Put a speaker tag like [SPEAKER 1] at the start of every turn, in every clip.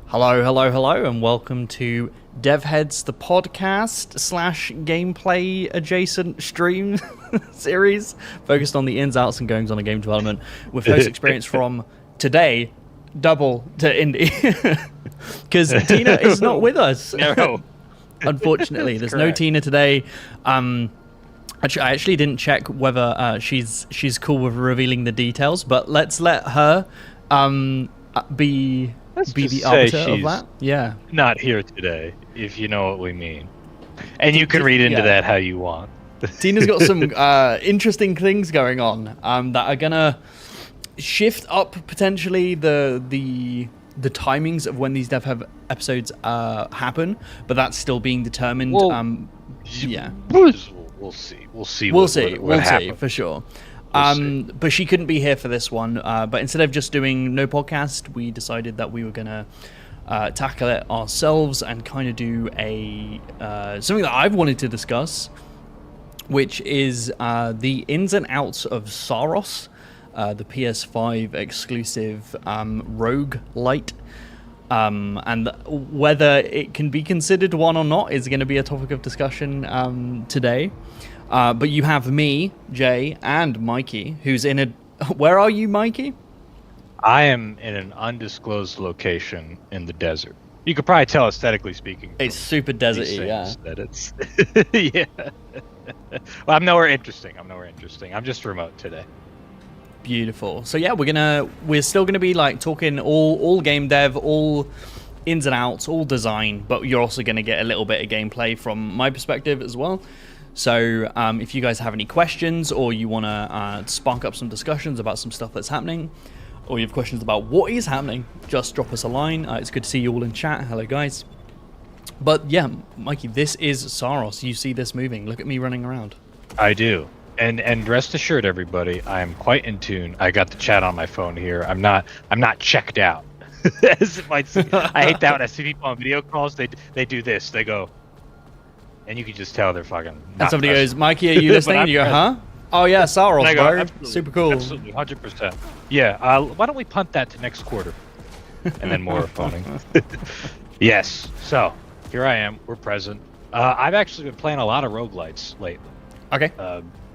[SPEAKER 1] Hello, hello, hello, and welcome to DevHeads, the podcast slash gameplay adjacent stream series focused on the ins, outs, and goings on of game development with host experience from today, double to indie. Because Tina is not with us.
[SPEAKER 2] No.
[SPEAKER 1] Unfortunately, there's no Tina today. I actually didn't check whether she's cool with revealing the details, but let's let her be the arbiter of that. Yeah.
[SPEAKER 2] Not here today, if you know what we mean. And you can read into that how you want.
[SPEAKER 1] Tina's got some interesting things going on that are gonna shift up potentially the timings of when these DevHead episodes happen, but that's still being determined.
[SPEAKER 2] Well,
[SPEAKER 1] yeah.
[SPEAKER 2] We'll see. We'll see
[SPEAKER 1] For sure. But she couldn't be here for this one. But instead of just doing no podcast, we decided that we were gonna tackle it ourselves and kind of do a something that I've wanted to discuss, which is the ins and outs of Saros, the PS5 exclusive Roguelite. And whether it can be considered one or not is going to be a topic of discussion today. But you have me, Jay, and Mikey, who's in a... Where are you, Mikey?
[SPEAKER 2] I am in an undisclosed location in the desert. You could probably tell, aesthetically speaking.
[SPEAKER 1] It's super deserty, yeah.
[SPEAKER 2] That it's... yeah. Well, I'm nowhere interesting. I'm just remote today.
[SPEAKER 1] Beautiful. So yeah, we're still gonna be like talking all game dev, all ins and outs, all design, but you're also gonna get a little bit of gameplay from my perspective as well. So if you guys have any questions or you want to spark up some discussions about some stuff that's happening, or you have questions about what is happening, just drop us a line. It's good to see you all in chat. Hello, guys. But yeah, Mikey, this is Saros. You see this moving. Look at me running around.
[SPEAKER 2] I do. And rest assured, everybody, I am quite in tune. I got the chat on my phone here. I'm not checked out. As it might seem. I hate that when I see people on video calls. They do this. They go... And you can just tell they're fucking...
[SPEAKER 1] And somebody goes, Mikey, are you listening? And you go, huh? Oh, yeah, Saros, bro. Super cool.
[SPEAKER 2] Absolutely, 100%. Yeah, why don't we punt that to next quarter? And then more phoning. Yes, so, here I am. We're present. I've actually been playing a lot of roguelites lately.
[SPEAKER 1] Okay.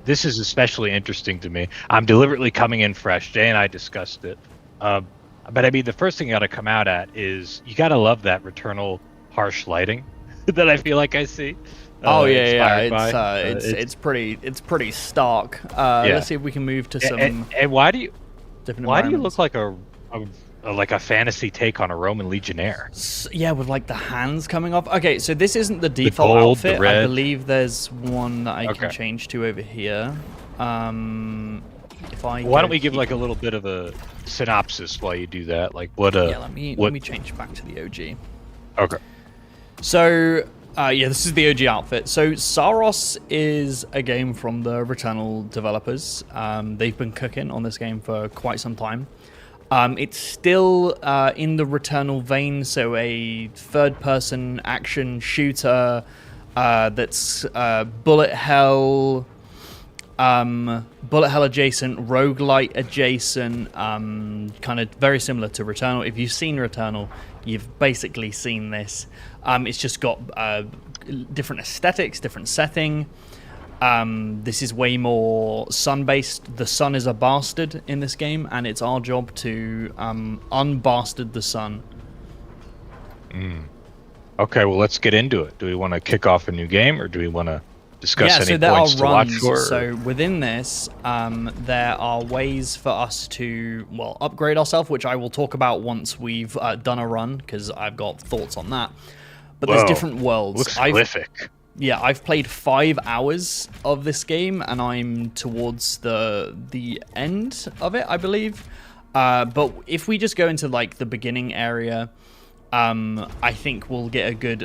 [SPEAKER 2] This is especially interesting to me. I'm deliberately coming in fresh. Jay and I discussed it. But I mean, the first thing you got to come out at is you got to love that Returnal harsh lighting that I feel like I see.
[SPEAKER 1] It's pretty stark. Let's see if we can move to some.
[SPEAKER 2] And why do you look like a fantasy take on a Roman legionnaire?
[SPEAKER 1] Yeah, with like the hands coming off. Okay, so this isn't the default outfit. I believe there's one that I can change to over here. Why
[SPEAKER 2] don't we give like a little bit of a synopsis while you do that? Like what?
[SPEAKER 1] Let me change back to the OG.
[SPEAKER 2] Okay.
[SPEAKER 1] So. This is the OG outfit. So Saros is a game from the Returnal developers. They've been cooking on this game for quite some time. It's still in the Returnal vein, so a third-person action shooter that's bullet hell adjacent, roguelite adjacent, kind of very similar to Returnal. If you've seen Returnal, you've basically seen this. It's just got different aesthetics, different setting. This is way more sun-based. The sun is a bastard in this game, and it's our job to unbastard the sun.
[SPEAKER 2] Okay, well, let's get into it. Do we want to kick off a new game, or do we want to discuss any points to watch for?
[SPEAKER 1] So within this, there are ways for us to, upgrade ourselves, which I will talk about once we've done a run, because I've got thoughts on that. But there's different worlds.
[SPEAKER 2] Looks prolific.
[SPEAKER 1] I've played 5 hours of this game, and I'm towards the end of it, I believe. But if we just go into like the beginning area, I think we'll get a good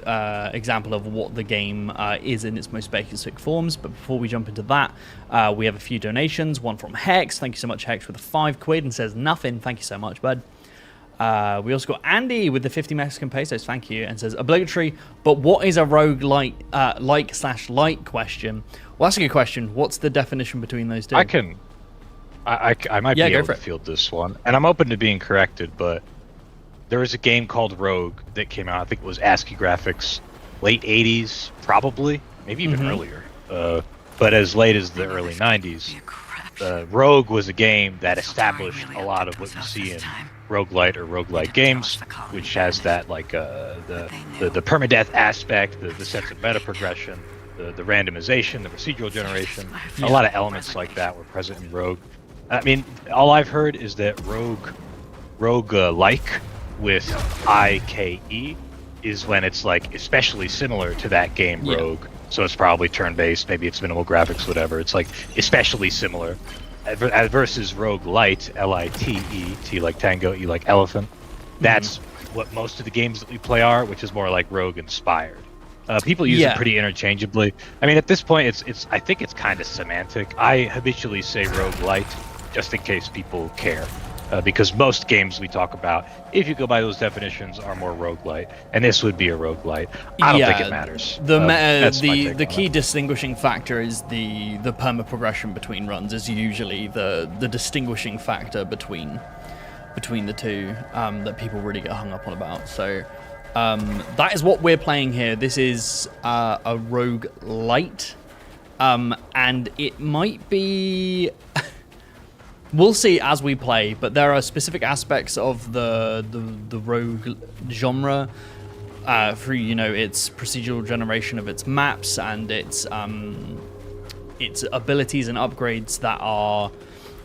[SPEAKER 1] example of what the game is in its most basic forms. But before we jump into that, we have a few donations. One from Hex. Thank you so much, Hex, with the £5 and says nothing. Thank you so much, bud. We also got Andy with the 50 Mexican pesos. Thank you. And says obligatory. But what is a roguelite like/light question? Well, that's a good question. What's the definition between those two?
[SPEAKER 2] I might be able to field this one, and I'm open to being corrected, but there was a game called Rogue that came out. I think it was ASCII graphics, late 80s, probably, maybe even earlier. But as late as the early 90s, Rogue was a game that established a lot of what you see in roguelite or roguelike games, which has that like the permadeath aspect, the sense of meta progression, the randomization, the procedural generation. A lot of elements like that were present in Rogue. I mean, all I've heard is that Rogue-like with IKE is when it's like especially similar to that game Rogue. So it's probably turn-based, maybe it's minimal graphics, whatever. It's like especially similar. Versus Roguelite, L-I-T-E, T like tango, E like elephant. That's what most of the games that we play are, which is more like Rogue inspired. People use it pretty interchangeably. I mean, at this point, it's I think it's kind of semantic. I habitually say Roguelite just in case people care. Because most games we talk about, if you go by those definitions, are more roguelite, and this would be a roguelite. I don't think it matters.
[SPEAKER 1] The key distinguishing factor is the perma progression between runs is usually the distinguishing factor between the two that people really get hung up on about. So that is what we're playing here. This is a roguelite, and it might be. We'll see as we play, but there are specific aspects of the rogue genre through its procedural generation of its maps and its abilities and upgrades that are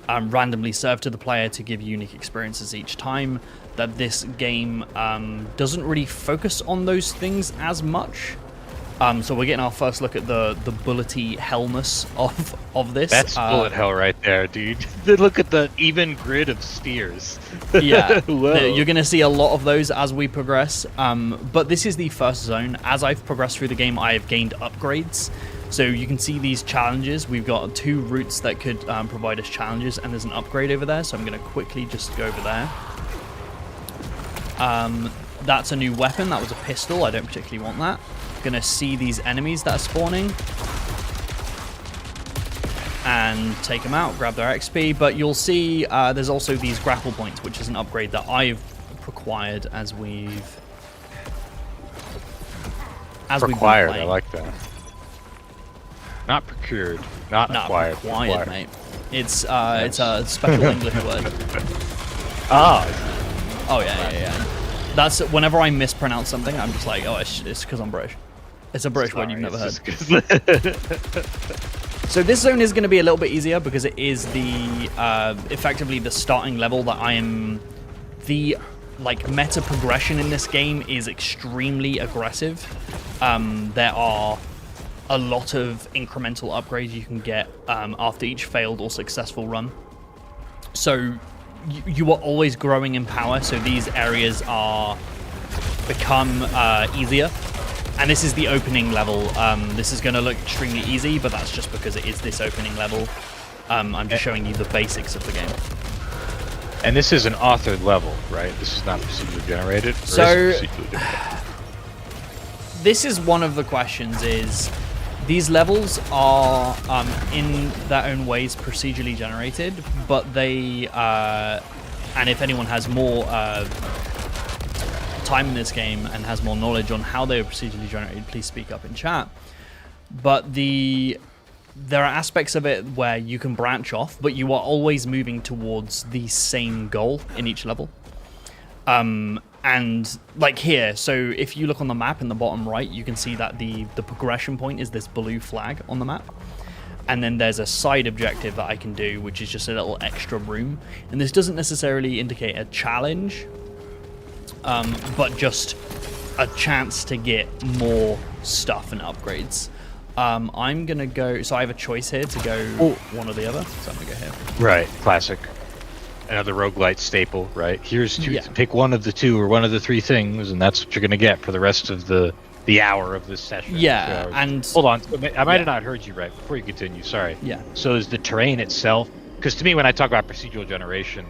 [SPEAKER 1] randomly served to the player to give unique experiences each time. That this game doesn't really focus on those things as much. So we're getting our first look at the bullety hellness of this.
[SPEAKER 2] That's bullet hell right there, dude. Look at the even grid of spears.
[SPEAKER 1] Yeah, you're going to see a lot of those as we progress. But this is the first zone. As I've progressed through the game, I have gained upgrades. So you can see these challenges. We've got 2 routes that could provide us challenges, and there's an upgrade over there. So I'm going to quickly just go over there. That's a new weapon. That was a pistol. I don't particularly want that. Gonna see these enemies that are spawning and take them out, grab their XP, but you'll see there's also these grapple points, which is an upgrade that I've acquired as we've
[SPEAKER 2] acquired. I like that. Not procured, not acquired.
[SPEAKER 1] Acquired, mate. It's a special English word. Oh yeah. That's whenever I mispronounce something, I'm just like, oh, it's because I'm British. It's a British word you've never heard. So this zone is going to be a little bit easier because it is the effectively the starting level that I am. The meta progression in this game is extremely aggressive. There are a lot of incremental upgrades you can get after each failed or successful run. So you are always growing in power. So these areas become easier. And this is the opening level. This is going to look extremely easy, but that's just because it is this opening level. I'm just showing you the basics of the game.
[SPEAKER 2] And this is an authored level, right? This is not procedurally generated?
[SPEAKER 1] This is one of the questions is, these levels are, in their own ways, procedurally generated, but they, and if anyone has more time in this game and has more knowledge on how they were procedurally generated, please speak up in chat. But there are aspects of it where you can branch off, but you are always moving towards the same goal in each level. And like here, so if you look on the map in the bottom right, you can see that the progression point is this blue flag on the map. And then there's a side objective that I can do, which is just a little extra room. And this doesn't necessarily indicate a challenge, but just a chance to get more stuff and upgrades. I'm gonna go, so I have a choice here to go one or the other, so I'm gonna go here.
[SPEAKER 2] Right, classic. Another roguelite staple, right? Here's two, pick one of the 2 or one of the 3 things, and that's what you're gonna get for the rest of the hour of this session.
[SPEAKER 1] Yeah, and
[SPEAKER 2] hold on, I might have not heard you right before you continue. Sorry.
[SPEAKER 1] Yeah.
[SPEAKER 2] So is the terrain itself? Because to me, when I talk about procedural generation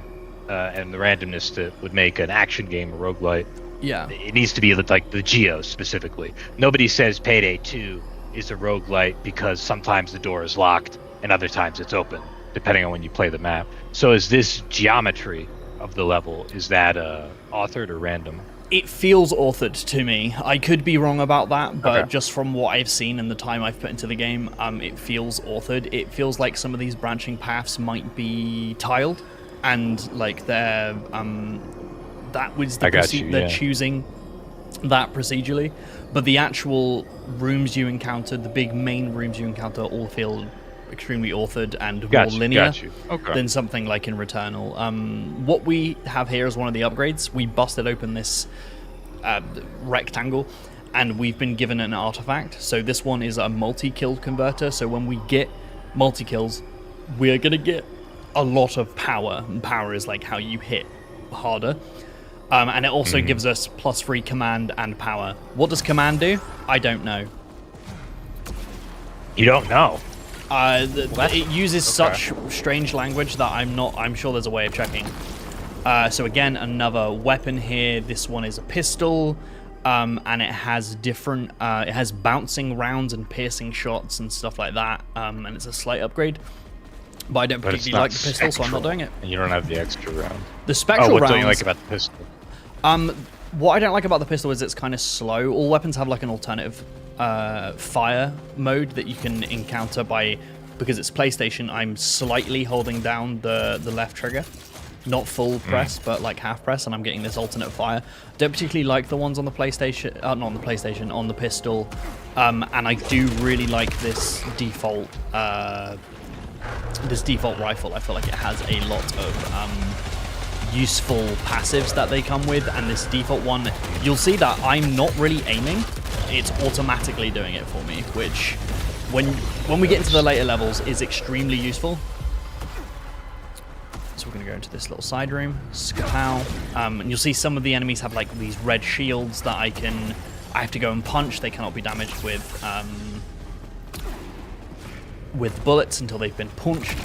[SPEAKER 2] and the randomness that would make an action game a roguelite, it needs to be like the geos specifically. Nobody says Payday 2 is a roguelite because sometimes the door is locked and other times it's open, depending on when you play the map. So is this geometry of the level, is that authored or random?
[SPEAKER 1] It feels authored to me. I could be wrong about that, but
[SPEAKER 2] Okay.
[SPEAKER 1] just from what I've seen and the time I've put into the game, it feels authored. It feels like some of these branching paths might be tiled, and like they're that was the they're choosing that procedurally, but the actual rooms you encounter, the big main rooms you encounter, all feel extremely authored and more linear than something like in Returnal. What we have here is one of the upgrades. We busted open this rectangle, and we've been given an artifact. So this one is a multi-kill converter. So when we get multi-kills, we're going to get a lot of power. And power is like how you hit harder. And it also gives us +3 command and power. What does command do? I don't know.
[SPEAKER 2] You don't know?
[SPEAKER 1] It uses such strange language that I'm sure there's a way of checking. So again, another weapon here. This one is a pistol, and it has different. It has bouncing rounds and piercing shots and stuff like that. And it's a slight upgrade. But I don't particularly like the pistol, so I'm not doing it.
[SPEAKER 2] And you don't have the extra round.
[SPEAKER 1] The spectral rounds.
[SPEAKER 2] What don't you like about the pistol?
[SPEAKER 1] What I don't like about the pistol is it's kind of slow. All weapons have like an alternative fire mode that you can encounter because it's PlayStation. I'm slightly holding down the left trigger, not full press, but like half press, and I'm getting this alternate fire. Don't particularly like the ones on the PlayStation, not on the PlayStation, on the pistol, and I do really like this default rifle. I feel like it has a lot of useful passives that they come with, and this default one, you'll see that I'm not really aiming. It's automatically doing it for me, which when we get into the later levels is extremely useful. So we're going to go into this little side room, skapow, and you'll see some of the enemies have like these red shields that I have to go and punch. They cannot be damaged with bullets until they've been punched.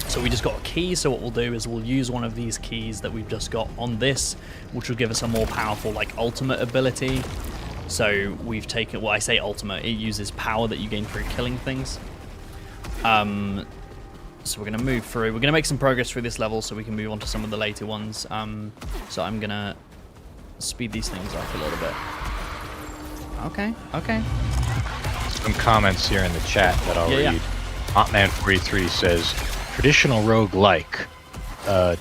[SPEAKER 1] So we just got a key, so what we'll do is we'll use one of these keys that we've just got on this, which will give us a more powerful like ultimate ability. So we've taken, well, I say ultimate, it uses power that you gain through killing things. So we're going to move through, we're going to make some progress through this level so we can move on to some of the later ones. So I'm going to speed these things up a little bit. Okay.
[SPEAKER 2] Some comments here in the chat that I'll read. Hotman43 says, traditional rogue-like,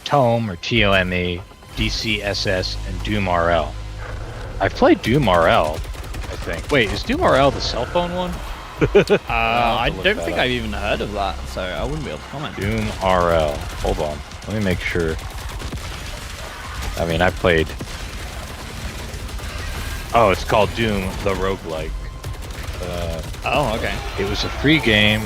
[SPEAKER 2] Tome or TOME, DCSS, and Doom RL. I've played Doom RL, I think. Wait, is Doom RL the cell phone one?
[SPEAKER 1] I don't think I've even heard of that, so I wouldn't be able to comment.
[SPEAKER 2] Doom RL. Hold on. Let me make sure. I mean, I played... Oh, it's called Doom, the Roguelite.
[SPEAKER 1] Oh, okay.
[SPEAKER 2] It was a free game.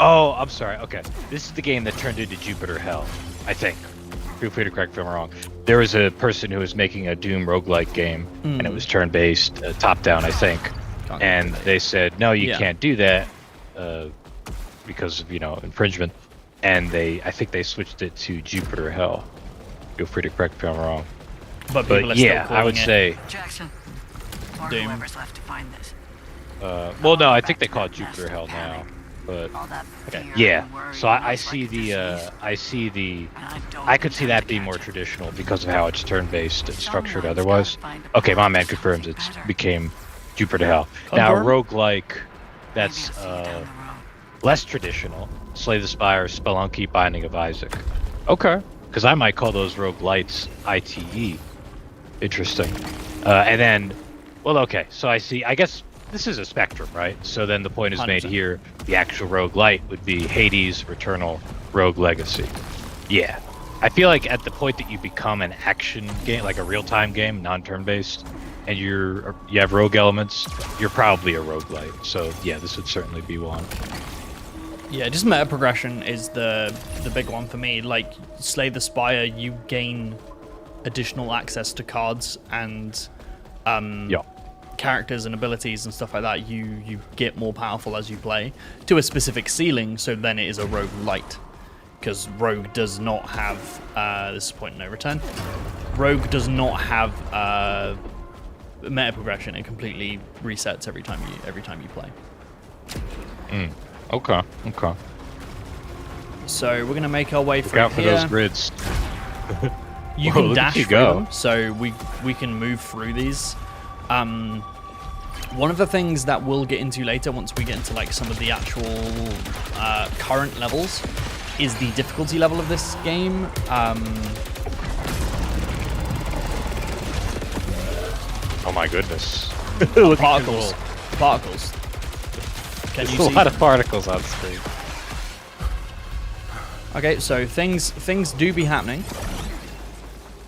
[SPEAKER 2] Oh, I'm sorry. Okay. This is the game that turned into Jupiter Hell, I think. Feel free to correct me if I'm wrong. There was a person who was making a Doom roguelike game, and it was turn-based, top-down, I think. And they said, no, you can't do that because of, infringement. And I think they switched it to Jupiter Hell. Feel free to correct me if I'm wrong. But yeah, I would say...
[SPEAKER 3] Jackson, or
[SPEAKER 1] Doom.
[SPEAKER 3] whoever's left to find this.
[SPEAKER 2] Well, no, I think they call it Jupiter Hell now. But yeah, so I see I could see that being more traditional because of how it's turn-based and structured otherwise. Okay, my man confirms it became Jupiter Hell. Now, roguelike, that's less traditional. Slay the Spire, Spelunky, Binding of Isaac. Okay, because I might call those roguelites ITE. Interesting. And then, well, okay, so I guess this is a spectrum, right? So then the point is 100%. Made here, the actual roguelite would be Hades, Returnal, Rogue Legacy. Yeah. I feel like at the point that you become an action game, like a real-time game, non-turn-based, and you have rogue elements, you're probably a roguelite. So yeah, this would certainly be one.
[SPEAKER 1] Yeah, just meta progression is the big one for me. Like, Slay the Spire, you gain additional access to cards and characters and abilities and stuff like that. You get more powerful as you play to a specific ceiling, so then it is a roguelite. Because Rogue does not have this is point of no return. Rogue does not have meta progression. It completely resets every time you play.
[SPEAKER 2] Okay.
[SPEAKER 1] So we're gonna make our way
[SPEAKER 2] Look
[SPEAKER 1] through
[SPEAKER 2] out for
[SPEAKER 1] here.
[SPEAKER 2] those grids.
[SPEAKER 1] You
[SPEAKER 2] Whoa,
[SPEAKER 1] can
[SPEAKER 2] look at
[SPEAKER 1] dash
[SPEAKER 2] you
[SPEAKER 1] through
[SPEAKER 2] go.
[SPEAKER 1] them, so we can move through these. One of the things that we'll get into later, once we get into like some of the actual current levels, is the difficulty level of this game.
[SPEAKER 2] Oh my goodness. Look at you roll.
[SPEAKER 1] Particles. Can you
[SPEAKER 2] There's a
[SPEAKER 1] see?
[SPEAKER 2] lot of particles on screen.
[SPEAKER 1] Okay, so things do be happening.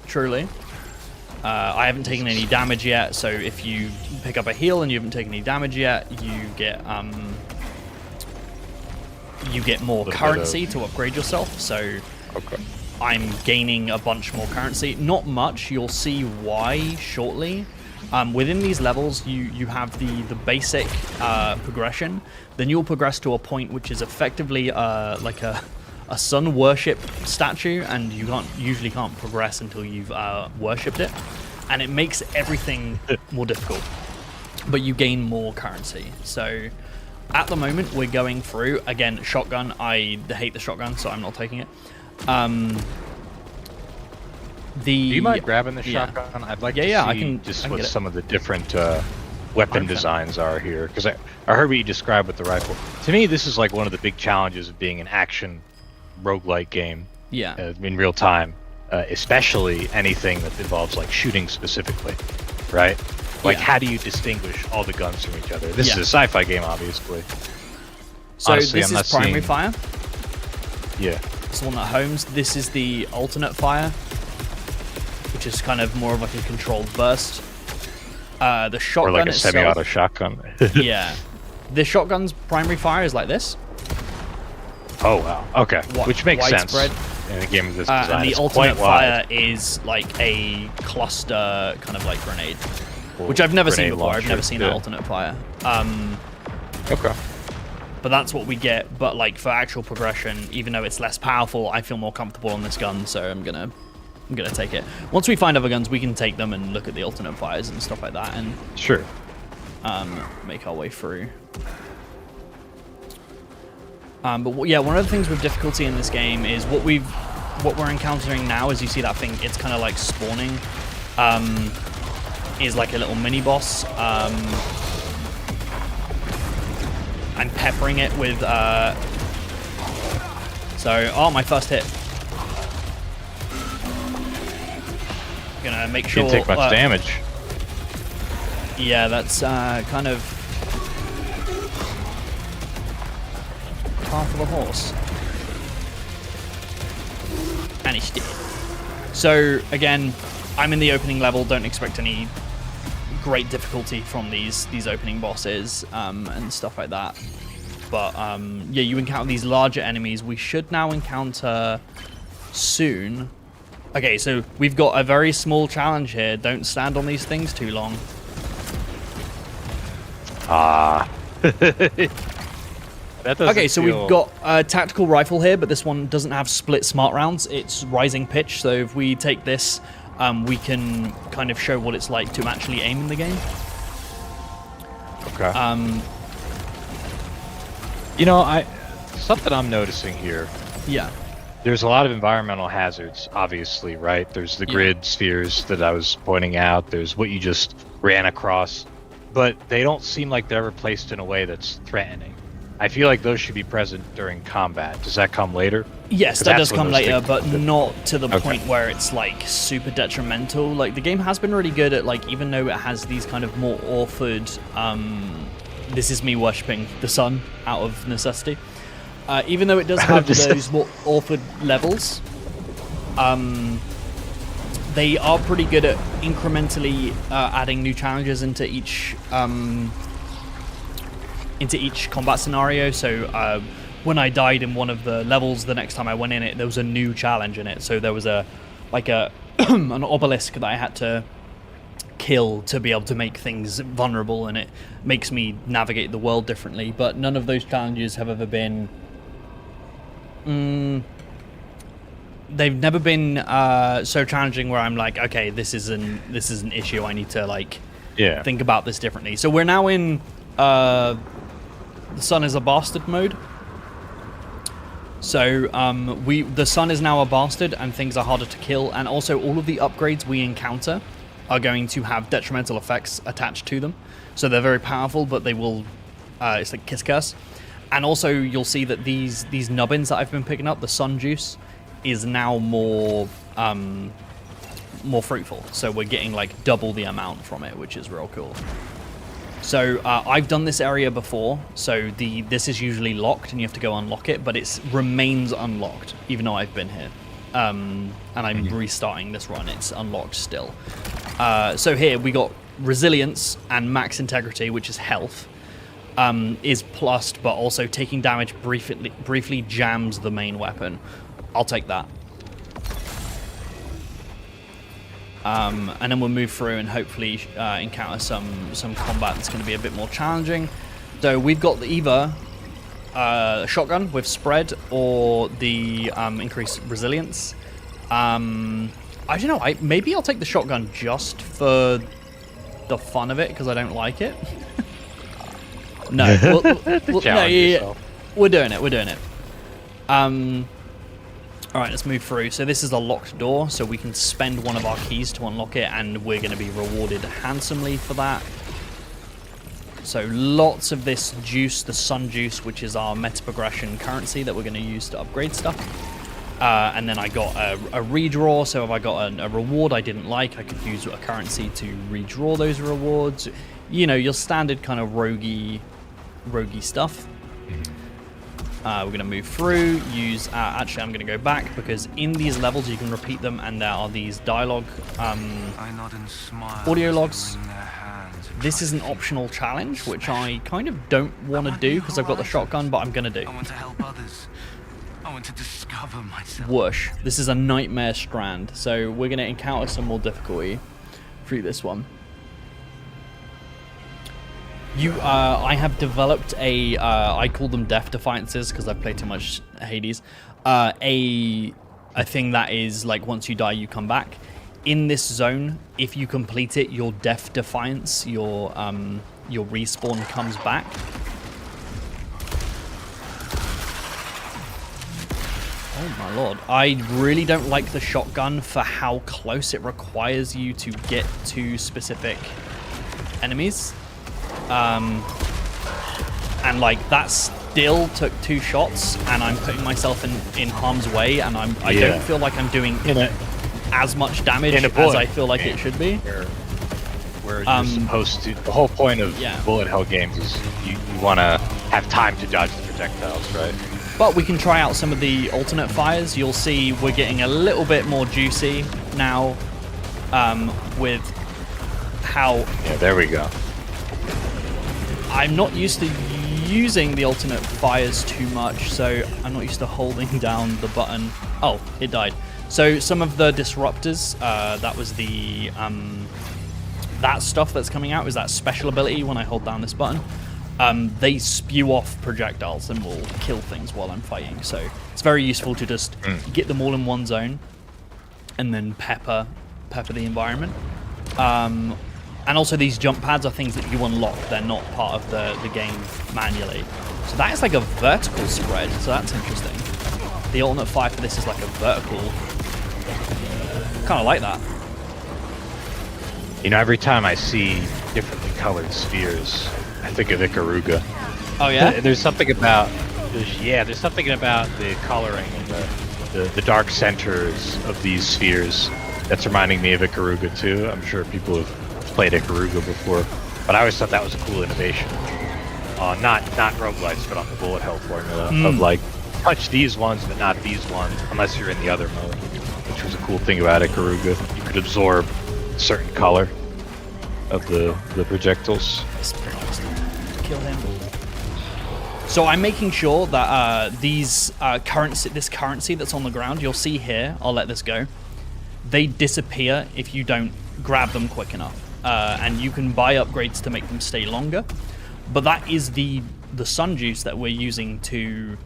[SPEAKER 1] Truly. I haven't taken any damage yet, so if you pick up a heal and you haven't taken any damage yet, you get more currency to upgrade yourself. So
[SPEAKER 2] Okay.
[SPEAKER 1] I'm gaining a bunch more currency. Not much. You'll see why shortly. Within these levels, you have the basic progression. Then you'll progress to a point which is effectively like a sun worship statue, and you usually can't progress until you've worshipped it, and it makes everything more difficult. But you gain more currency. So at the moment, we're going through again shotgun. I hate the shotgun, so I'm not taking it.
[SPEAKER 2] Do you mind grabbing the
[SPEAKER 1] yeah.
[SPEAKER 2] shotgun? I'd like
[SPEAKER 1] Yeah,
[SPEAKER 2] to
[SPEAKER 1] yeah,
[SPEAKER 2] see
[SPEAKER 1] I can
[SPEAKER 2] what
[SPEAKER 1] get it.
[SPEAKER 2] some of the different weapon
[SPEAKER 1] 100%.
[SPEAKER 2] designs are here. Because I heard what you described with the rifle. To me, this is like one of the big challenges of being an action roguelite game
[SPEAKER 1] Yeah.
[SPEAKER 2] in real time. Especially anything that involves like shooting specifically, right? Like,
[SPEAKER 1] Yeah.
[SPEAKER 2] how do you distinguish all the guns from each other? This is
[SPEAKER 1] Yeah.
[SPEAKER 2] a sci-fi game, obviously.
[SPEAKER 1] So
[SPEAKER 2] Honestly,
[SPEAKER 1] this
[SPEAKER 2] I'm
[SPEAKER 1] is
[SPEAKER 2] not
[SPEAKER 1] primary
[SPEAKER 2] seeing-
[SPEAKER 1] fire.
[SPEAKER 2] Yeah.
[SPEAKER 1] It's the one that homes. This is the alternate fire, which is kind of more of like a controlled burst. The
[SPEAKER 2] Or
[SPEAKER 1] shotgun
[SPEAKER 2] like a
[SPEAKER 1] itself,
[SPEAKER 2] semi-auto shotgun.
[SPEAKER 1] yeah. The shotgun's primary fire is like this.
[SPEAKER 2] Oh wow. Okay. Which makes
[SPEAKER 1] widespread.
[SPEAKER 2] sense in a game of this design.
[SPEAKER 1] And the
[SPEAKER 2] It's
[SPEAKER 1] alternate
[SPEAKER 2] quite wide.
[SPEAKER 1] fire is like a cluster kind of like grenade,
[SPEAKER 2] Or
[SPEAKER 1] which I've never seen
[SPEAKER 2] grenade
[SPEAKER 1] before. I've
[SPEAKER 2] launcher,
[SPEAKER 1] never seen
[SPEAKER 2] yeah.
[SPEAKER 1] an alternate fire.
[SPEAKER 2] Okay.
[SPEAKER 1] But that's what we get. But like for actual progression, even though it's less powerful, I feel more comfortable on this gun, so I'm gonna take it. Once we find other guns, we can take them and look at the alternate fires and stuff like that, and
[SPEAKER 2] Sure.
[SPEAKER 1] make our way through. But yeah, one of the things with difficulty in this game is what we're encountering now. As you see that thing, it's kind of like spawning. Is like a little mini boss. I'm peppering it with. Oh, my first hit. Gonna make sure.
[SPEAKER 2] Didn't take much damage.
[SPEAKER 1] Yeah, that's kind of half of the horse. And it's dead. So again, I'm in the opening level. Don't expect any great difficulty from these opening bosses and stuff like that. But yeah, you encounter these larger enemies. We should now encounter soon. Okay, so we've got a very small challenge here. Don't stand on these things too long.
[SPEAKER 2] Ah. That doesn't
[SPEAKER 1] Okay, so
[SPEAKER 2] feel...
[SPEAKER 1] we've got a tactical rifle here, but this one doesn't have split smart rounds. It's rising pitch, so if we take this, we can kind of show what it's like to actually aim in the game.
[SPEAKER 2] Okay. You know, something I'm noticing here.
[SPEAKER 1] Yeah.
[SPEAKER 2] There's a lot of environmental hazards, obviously, right? There's the grid spheres that I was pointing out. There's what you just ran across. But they don't seem like they're ever placed in a way that's threatening. I feel like those should be present during combat. Does that come later?
[SPEAKER 1] Yes,
[SPEAKER 2] 'Cause
[SPEAKER 1] that
[SPEAKER 2] that's
[SPEAKER 1] does
[SPEAKER 2] when
[SPEAKER 1] come
[SPEAKER 2] those
[SPEAKER 1] later,
[SPEAKER 2] things-
[SPEAKER 1] but not to the
[SPEAKER 2] Okay.
[SPEAKER 1] point where it's like super detrimental. Like the game has been really good at like, even though it has these kind of more orphered, this is me worshipping the sun out of necessity. Even though it does have those more orphered levels, they are pretty good at incrementally adding new challenges into each combat scenario. So when I died in one of the levels, the next time I went in it, there was a new challenge in it. So there was an obelisk that I had to kill to be able to make things vulnerable, and it makes me navigate the world differently. But none of those challenges have ever been they've never been so challenging where I'm like, okay, this is an issue, I need to like think about this differently. So we're now in the sun is a bastard mode. So the sun is now a bastard, and things are harder to kill, and also all of the upgrades we encounter are going to have detrimental effects attached to them. So they're very powerful, but they will it's like kiss curse. And also you'll see that these nubbins that I've been picking up, the sun juice, is now more fruitful. So we're getting like double the amount from it, which is real cool. So I've done this area before, so this is usually locked and you have to go unlock it, but it remains unlocked, even though I've been here. And I'm restarting this run, it's unlocked still. So here we got resilience and max integrity, which is health, is plussed, but also taking damage briefly jams the main weapon. I'll take that. And then we'll move through and hopefully encounter some combat that's going to be a bit more challenging. So we've got either shotgun with spread or the increased resilience. I don't know. Maybe I'll take the shotgun just for the fun of it because I don't like it. No, we're doing it. We're doing it. All right, let's move through. So this is a locked door, so we can spend one of our keys to unlock it, and we're going to be rewarded handsomely for that. So lots of this juice, the sun juice, which is our meta progression currency that we're going to use to upgrade stuff. And then I got a redraw, so if I got a reward I didn't like, I could use a currency to redraw those rewards. You know, your standard kind of roguey stuff. We're going to move through, actually I'm going to go back because in these levels you can repeat them and there are these dialogue audio logs. This is an optional challenge, which I kind of don't want to do because I've got the shotgun, but I'm going to do.
[SPEAKER 4] I want to help others. I want to discover myself.
[SPEAKER 1] Whoosh. This is a nightmare strand, so we're going to encounter some more difficulty through this one. I have developed I call them death defiances because I've played too much Hades. A thing that is like once you die, you come back. In this zone, if you complete it, your death defiance, your respawn comes back. Oh my lord. I really don't like the shotgun for how close it requires you to get to specific enemies. And like that still took 2 shots and I'm putting myself in harm's way and I don't feel like I'm doing as much damage as I feel like it should be.
[SPEAKER 2] Where you're supposed to, the whole point of bullet hell games is you want to have time to dodge the projectiles, right?
[SPEAKER 1] But we can try out some of the alternate fires. You'll see we're getting a little bit more juicy now with how...
[SPEAKER 2] Yeah, there we go.
[SPEAKER 1] I'm not used to using the alternate fires too much, so I'm not used to holding down the button. Oh, it died. So some of the disruptors, that was the that stuff that's coming out is that special ability when I hold down this button. They spew off projectiles and will kill things while I'm fighting. So it's very useful to just get them all in one zone and then pepper the environment. And also these jump pads are things that you unlock. They're not part of the game manually. So that is like a vertical spread, so that's interesting. The alternate fire for this is like a vertical. Kind of like that.
[SPEAKER 2] You know, every time I see differently colored spheres, I think of Ikaruga.
[SPEAKER 1] Oh yeah?
[SPEAKER 2] There's something about there's something about the coloring and the dark centers of these spheres that's reminding me of Ikaruga too. I'm sure people have played Ikaruga before, but I always thought that was a cool innovation. Not roguelites, but on the bullet hell formula of like touch these ones but not these ones unless you're in the other mode, which was a cool thing about Ikaruga. You could absorb certain color of the projectiles.
[SPEAKER 1] Kill him. So I'm making sure that this currency that's on the ground, you'll see here, I'll let this go, they disappear if you don't grab them quick enough. And you can buy upgrades to make them stay longer. But that is the sun juice that we're using to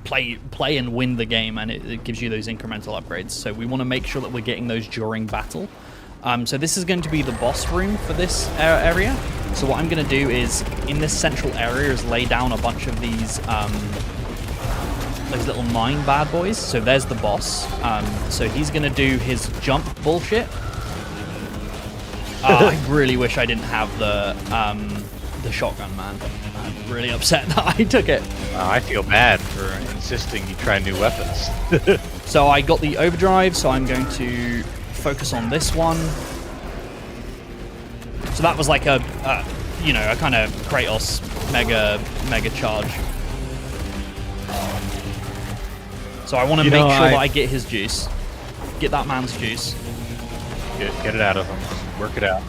[SPEAKER 1] play and win the game, and it gives you those incremental upgrades. So we want to make sure that we're getting those during battle. So this is going to be the boss room for this area. So what I'm going to do is, in this central area, is lay down a bunch of these those little mine bad boys. So there's the boss. So he's gonna do his jump bullshit. I really wish I didn't have the shotgun, man. I'm really upset that I took it.
[SPEAKER 2] I feel bad for insisting you try new weapons.
[SPEAKER 1] So I got the overdrive, so I'm going to focus on this one. So that was like a kind of Kratos mega charge. So I want to make sure that I get his juice. Get that man's juice.
[SPEAKER 2] Get it out of him. Work it out.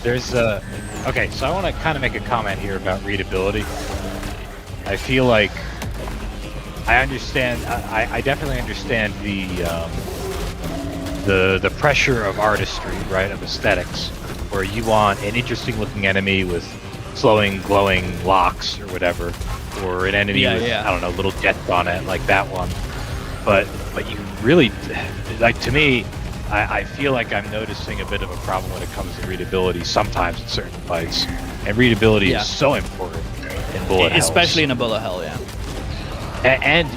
[SPEAKER 2] There's okay, so I want to kind of make a comment here about readability. I feel like I understand. I definitely understand the pressure of artistry, right, of aesthetics, where you want an interesting looking enemy with flowing, glowing locks or whatever, or an enemy with I don't know, little jets on it, like that one. But you really, like, to me, I feel like I'm noticing a bit of a problem when it comes to readability sometimes in certain fights, and readability is so important in bullet hells.
[SPEAKER 1] Especially in a bullet hell, yeah.
[SPEAKER 2] And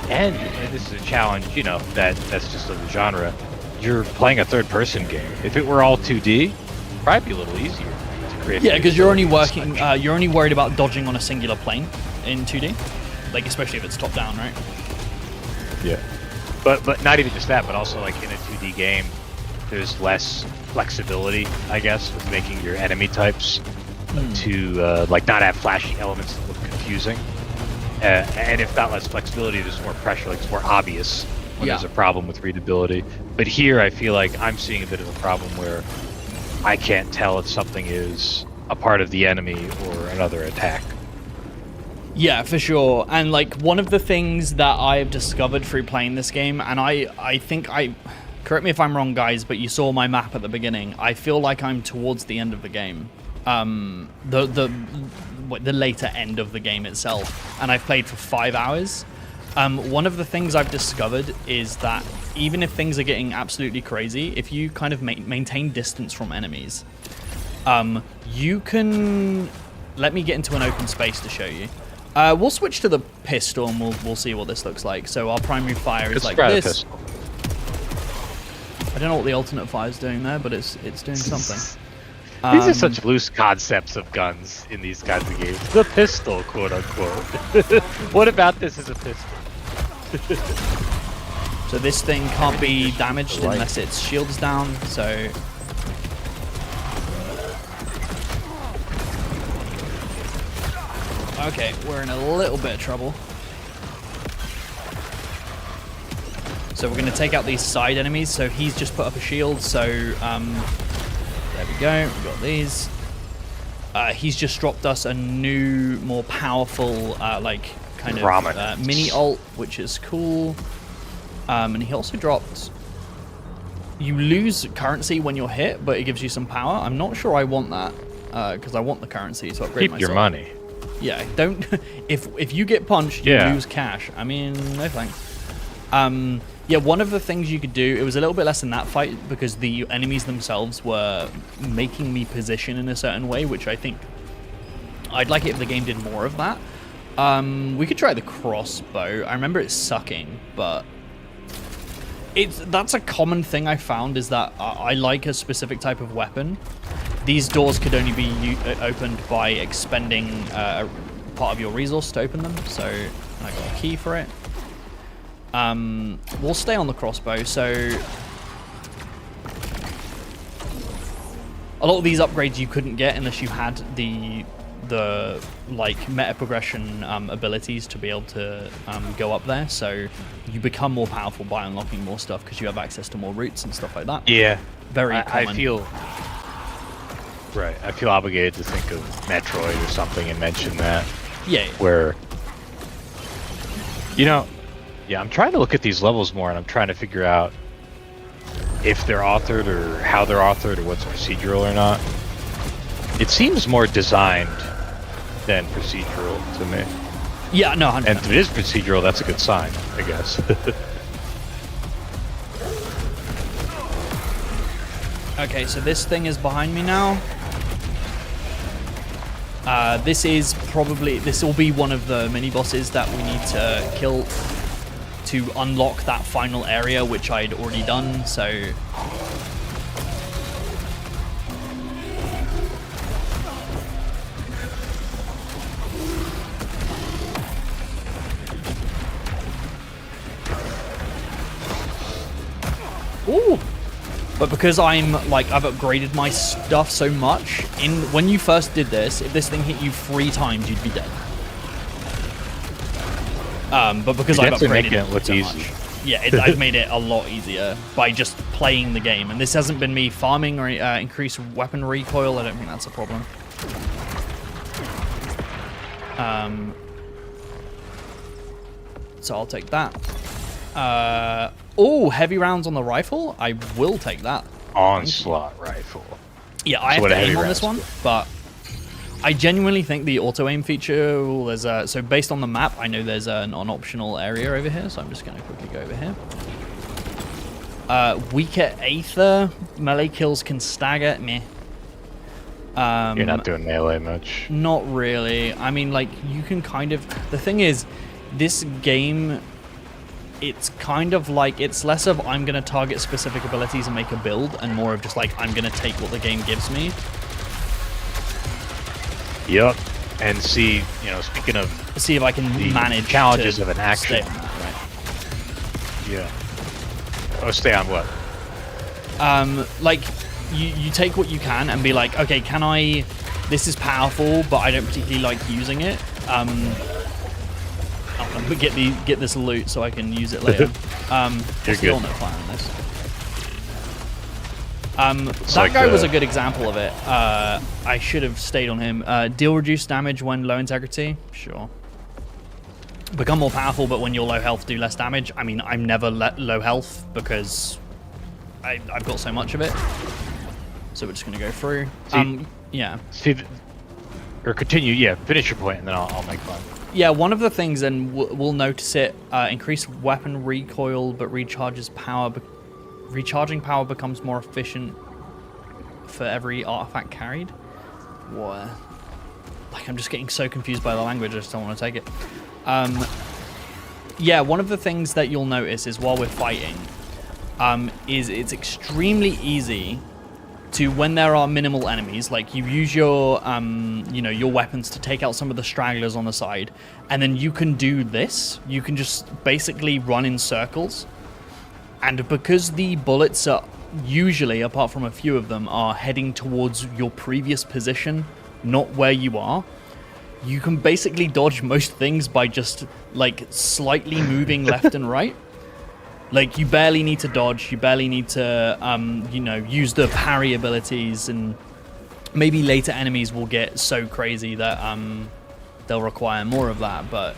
[SPEAKER 2] this is a challenge, you know, that's just of the genre. You're playing a third-person game. If it were all 2D, probably be a little easier to create.
[SPEAKER 1] Yeah, because you're only working. You're only worried about dodging on a singular plane in 2D, like especially if it's top-down, right?
[SPEAKER 2] Yeah. But not even just that, but also like in a 2D game, there's less flexibility, I guess, with making your enemy types to like not have flashy elements that look confusing. And if not less flexibility, there's more pressure, like it's more obvious when there's a problem with readability. But here I feel like I'm seeing a bit of a problem where I can't tell if something is a part of the enemy or another attack.
[SPEAKER 1] Yeah, for sure. And like one of the things that I've discovered through playing this game, and I think correct me if I'm wrong, guys, but you saw my map at the beginning. I feel like I'm towards the end of the game. The later end of the game itself, and I've played for 5 hours. One of the things I've discovered is that even if things are getting absolutely crazy, if you kind of maintain distance from enemies, you can... Let me get into an open space to show you. We'll switch to the pistol and we'll see what this looks like. So our primary fire is like this.
[SPEAKER 2] Pistol.
[SPEAKER 1] I don't know what the alternate fire is doing there, but it's doing something.
[SPEAKER 2] These are such loose concepts of guns in these kinds of games. The pistol, quote unquote. What about this as a pistol?
[SPEAKER 1] So this thing can't be damaged unless its shield's down, so... Okay, we're in a little bit of trouble. So we're going to take out these side enemies. So he's just put up a shield, so... there we go, we've got these. He's just dropped us a new, more powerful, like, kind of mini ult, which is cool. And he also dropped... You lose currency when you're hit, but it gives you some power. I'm not sure I want that, because I want the currency to upgrade myself.
[SPEAKER 2] Keep your money.
[SPEAKER 1] Yeah, don't... if you get punched, you lose cash. I mean, no thanks. Yeah, one of the things you could do, it was a little bit less in that fight because the enemies themselves were making me position in a certain way, which I think I'd like it if the game did more of that. We could try the crossbow. I remember it sucking, but that's a common thing I found, is that I like a specific type of weapon. These doors could only be opened by expending a part of your resource to open them, so I got a key for it. We'll stay on the crossbow. So a lot of these upgrades you couldn't get unless you had the like meta progression abilities to be able to go up there. So you become more powerful by unlocking more stuff because you have access to more routes and stuff like that.
[SPEAKER 2] Yeah,
[SPEAKER 1] very common.
[SPEAKER 2] I feel obligated to think of Metroid or something and mention that.
[SPEAKER 1] Yeah.
[SPEAKER 2] Where, you know. Yeah, I'm trying to look at these levels more, and I'm trying to figure out if they're authored or how they're authored or what's procedural or not. It seems more designed than procedural to me.
[SPEAKER 1] Yeah, no, 100%.
[SPEAKER 2] And if it is procedural, that's a good sign, I guess.
[SPEAKER 1] Okay, so this thing is behind me now. This will be one of the mini bosses that we need to kill to unlock that final area, which I'd already done. So. Ooh. But because I'm like I've upgraded my stuff so much, when you first did this, if this thing hit you 3 times, you'd be dead. But because I've upgraded it look so easy. Much, yeah, I've made it a lot easier by just playing the game. And this hasn't been me farming or increased weapon recoil. I don't think that's a problem. So I'll take that. Oh, heavy rounds on the rifle? I will take that.
[SPEAKER 2] Onslaught rifle.
[SPEAKER 1] Yeah, I have to aim on this one, but I genuinely think the auto-aim feature, so based on the map, I know there's an optional area over here, so I'm just going to quickly go over here. Weaker Aether, melee kills can stagger, meh.
[SPEAKER 2] You're not doing melee much.
[SPEAKER 1] Not really. I mean, like, you can kind of... The thing is, this game... It's kind of like, it's less of I'm going to target specific abilities and make a build, and more of just like, I'm going to take what the game gives me.
[SPEAKER 2] Yep. And see, speaking of...
[SPEAKER 1] See if I can manage
[SPEAKER 2] challenges of an action.
[SPEAKER 1] Stay on that, right?
[SPEAKER 2] Yeah. Oh, stay on what?
[SPEAKER 1] Like, you take what you can and be like, okay, can I... This is powerful, but I don't particularly like using it. I'm gonna get this loot so I can use it later.
[SPEAKER 2] You're good.
[SPEAKER 1] No fire on this. That guy was a good example of it. I should have stayed on him. Deal reduced damage when low integrity. Sure. Become more powerful, but when you're low health, do less damage. I mean, I'm never low health because I've got so much of it. So we're just gonna go through. Yeah.
[SPEAKER 2] See, or continue. Yeah, finish your point, and then I'll make fun.
[SPEAKER 1] Yeah, one of the things, and we'll notice it, increased weapon recoil, but recharging power becomes more efficient for every artifact carried. What? Like, I'm just getting so confused by the language, I just don't want to take it. Yeah, one of the things that you'll notice is while we're fighting, is it's extremely easy to, when there are minimal enemies, like you use your your weapons to take out some of the stragglers on the side, and then you can do this. You can just basically run in circles, and because the bullets are usually, apart from a few of them, are heading towards your previous position, not where you are, you can basically dodge most things by just like slightly moving left and right. Like, you barely need to dodge, you barely need to, use the parry abilities, and maybe later enemies will get so crazy that they'll require more of that, but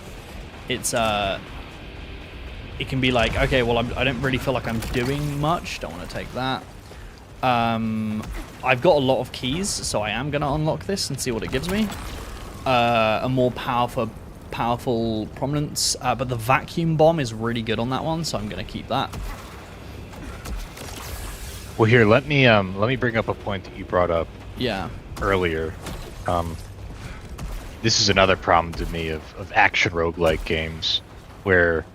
[SPEAKER 1] it's, it can be like, okay, well, I don't really feel like I'm doing much, don't want to take that. I've got a lot of keys, so I am going to unlock this and see what it gives me. A more powerful prominence, but the vacuum bomb is really good on that one, so I'm going to keep that.
[SPEAKER 2] Well, here, let me bring up a point that you brought up.
[SPEAKER 1] Yeah.
[SPEAKER 2] Earlier. This is another problem to me of action roguelike games, where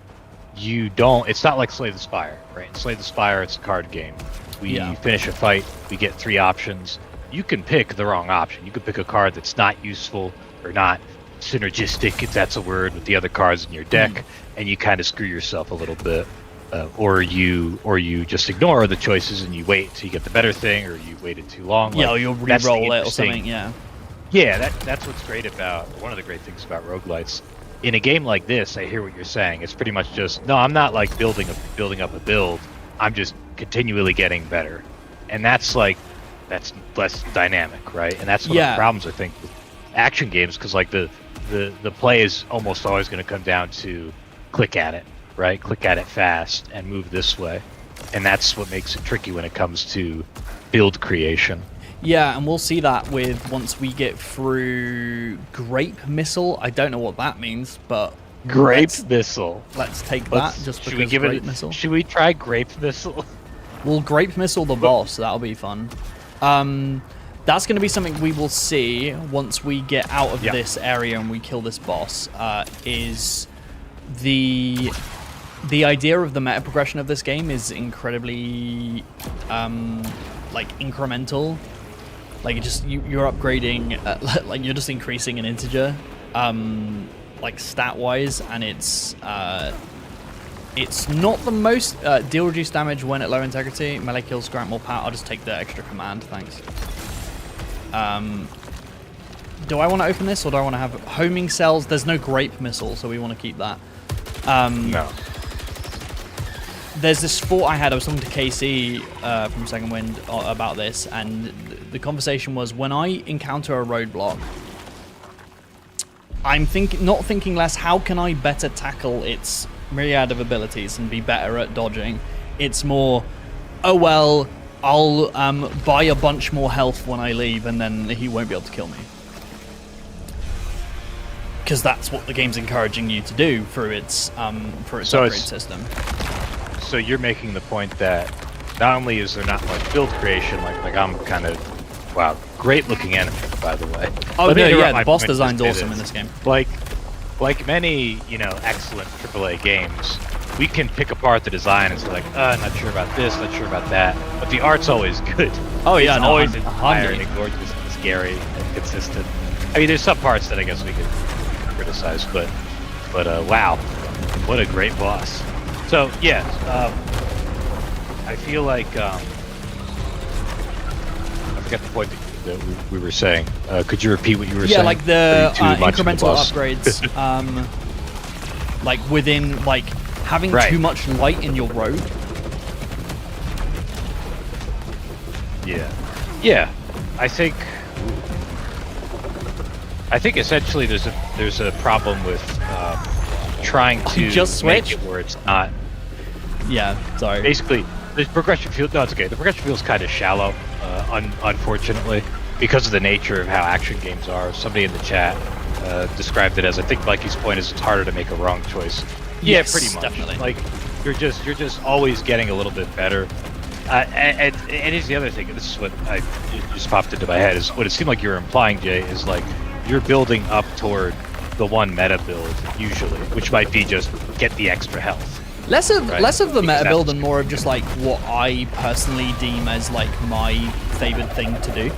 [SPEAKER 2] you don't. It's not like Slay the Spire, right? In Slay the Spire, it's a card game. We finish a fight, we get 3 options. You can pick the wrong option. You can pick a card that's not useful or not synergistic, if that's a word, with the other cards in your deck, and you kind of screw yourself a little bit, or you just ignore the choices and you wait till you get the better thing, or you waited too long.
[SPEAKER 1] Yeah, or you'll re-roll it or something. Yeah,
[SPEAKER 2] that's what's great about, one of the great things about roguelites. In a game like this, I hear what you're saying. It's pretty much just, no, I'm not like building up a build. I'm just continually getting better, and that's less dynamic, right? And that's one of the problems, I think, with action games, because like the play is almost always going to come down to click at it, right? Click at it fast and move this way, and that's what makes it tricky when it comes to build creation.
[SPEAKER 1] Yeah, and we'll see that once we get through Grape Missile. I don't know what that means, but
[SPEAKER 2] Missile.
[SPEAKER 1] Let's take that just because. Should we give Grape Missile?
[SPEAKER 2] Should we try Grape Missile?
[SPEAKER 1] We'll Grape Missile the boss. So that'll be fun. that's going to be something we will see once we get out of this area and we kill this boss. Is the idea of the meta progression of this game is incredibly like incremental. Like you're upgrading, like you're just increasing an integer, like stat wise, and it's not the most deal reduced damage when at low integrity. Melee kills grant more power. I'll just take the extra command, thanks. Do I want to open this, or do I want to have homing cells? There's no grape missile, so we want to keep that.
[SPEAKER 2] No.
[SPEAKER 1] There's this thought I had. I was talking to KC from Second Wind about this, and the conversation was, when I encounter a roadblock, I'm not thinking less, how can I better tackle its myriad of abilities and be better at dodging? It's more, oh well, I'll buy a bunch more health when I leave, and then he won't be able to kill me. Because that's what the game's encouraging you to do through its upgrade system.
[SPEAKER 2] So you're making the point that not only is there not much build creation, like I'm kind of, wow, great looking enemy, by the way.
[SPEAKER 1] Oh no, yeah, the boss design's awesome in this game.
[SPEAKER 2] Like many, excellent AAA games, we can pick apart the design and say like, not sure about this, not sure about that, but the art's always good.
[SPEAKER 1] Oh yeah,
[SPEAKER 2] it's
[SPEAKER 1] no,
[SPEAKER 2] always inspiring and gorgeous and scary and consistent. I mean, there's some parts that I guess we could criticize, but wow, what a great boss. So yeah, I feel like I forgot the point that we were saying. Could you repeat what you were saying?
[SPEAKER 1] Yeah, like the incremental upgrades, like within like having too much light in your road.
[SPEAKER 2] Yeah. I think essentially there's a problem with trying to
[SPEAKER 1] just switch
[SPEAKER 2] make it where it's not.
[SPEAKER 1] Yeah, sorry.
[SPEAKER 2] Basically, the progression field. No, it's okay. The progression feels kind of shallow, unfortunately, because of the nature of how action games are. Somebody in the chat described it as, I think Mikey's point is, it's harder to make a wrong choice. Yeah,
[SPEAKER 1] Yes,
[SPEAKER 2] pretty much.
[SPEAKER 1] definitely.
[SPEAKER 2] Like you're just always getting a little bit better. And here's the other thing. This is what it just popped into my head. Is what it seemed like you were implying, Jay, is like you're building up toward the one meta build usually, which might be just get the extra health.
[SPEAKER 1] Less of the meta build and more of just like what I personally deem as like my favorite thing to do.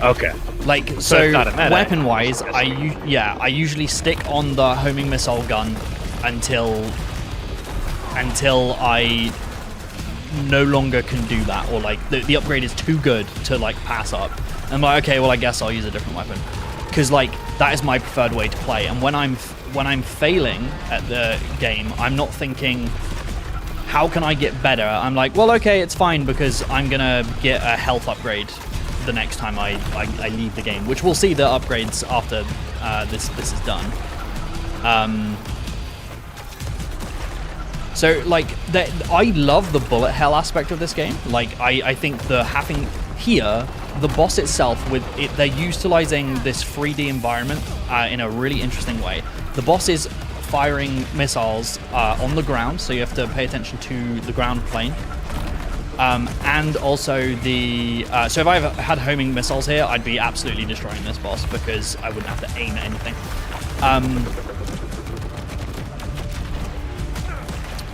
[SPEAKER 2] Okay.
[SPEAKER 1] Like so weapon wise, I usually stick on the homing missile gun until I no longer can do that, or like the upgrade is too good to like pass up. I'm like, okay, well I guess I'll use a different weapon, because like that is my preferred way to play. And when I'm failing at the game, I'm not thinking how can I get better. I'm like, well, okay, it's fine, because I'm gonna get a health upgrade the next time I leave the game, which we'll see the upgrades after this is done. So like I love the bullet hell aspect of this game. Like I think having here the boss itself, with it, they're utilizing this 3D environment in a really interesting way. The boss is firing missiles on the ground, so you have to pay attention to the ground plane. And also so if I had homing missiles here, I'd be absolutely destroying this boss, because I wouldn't have to aim at anything.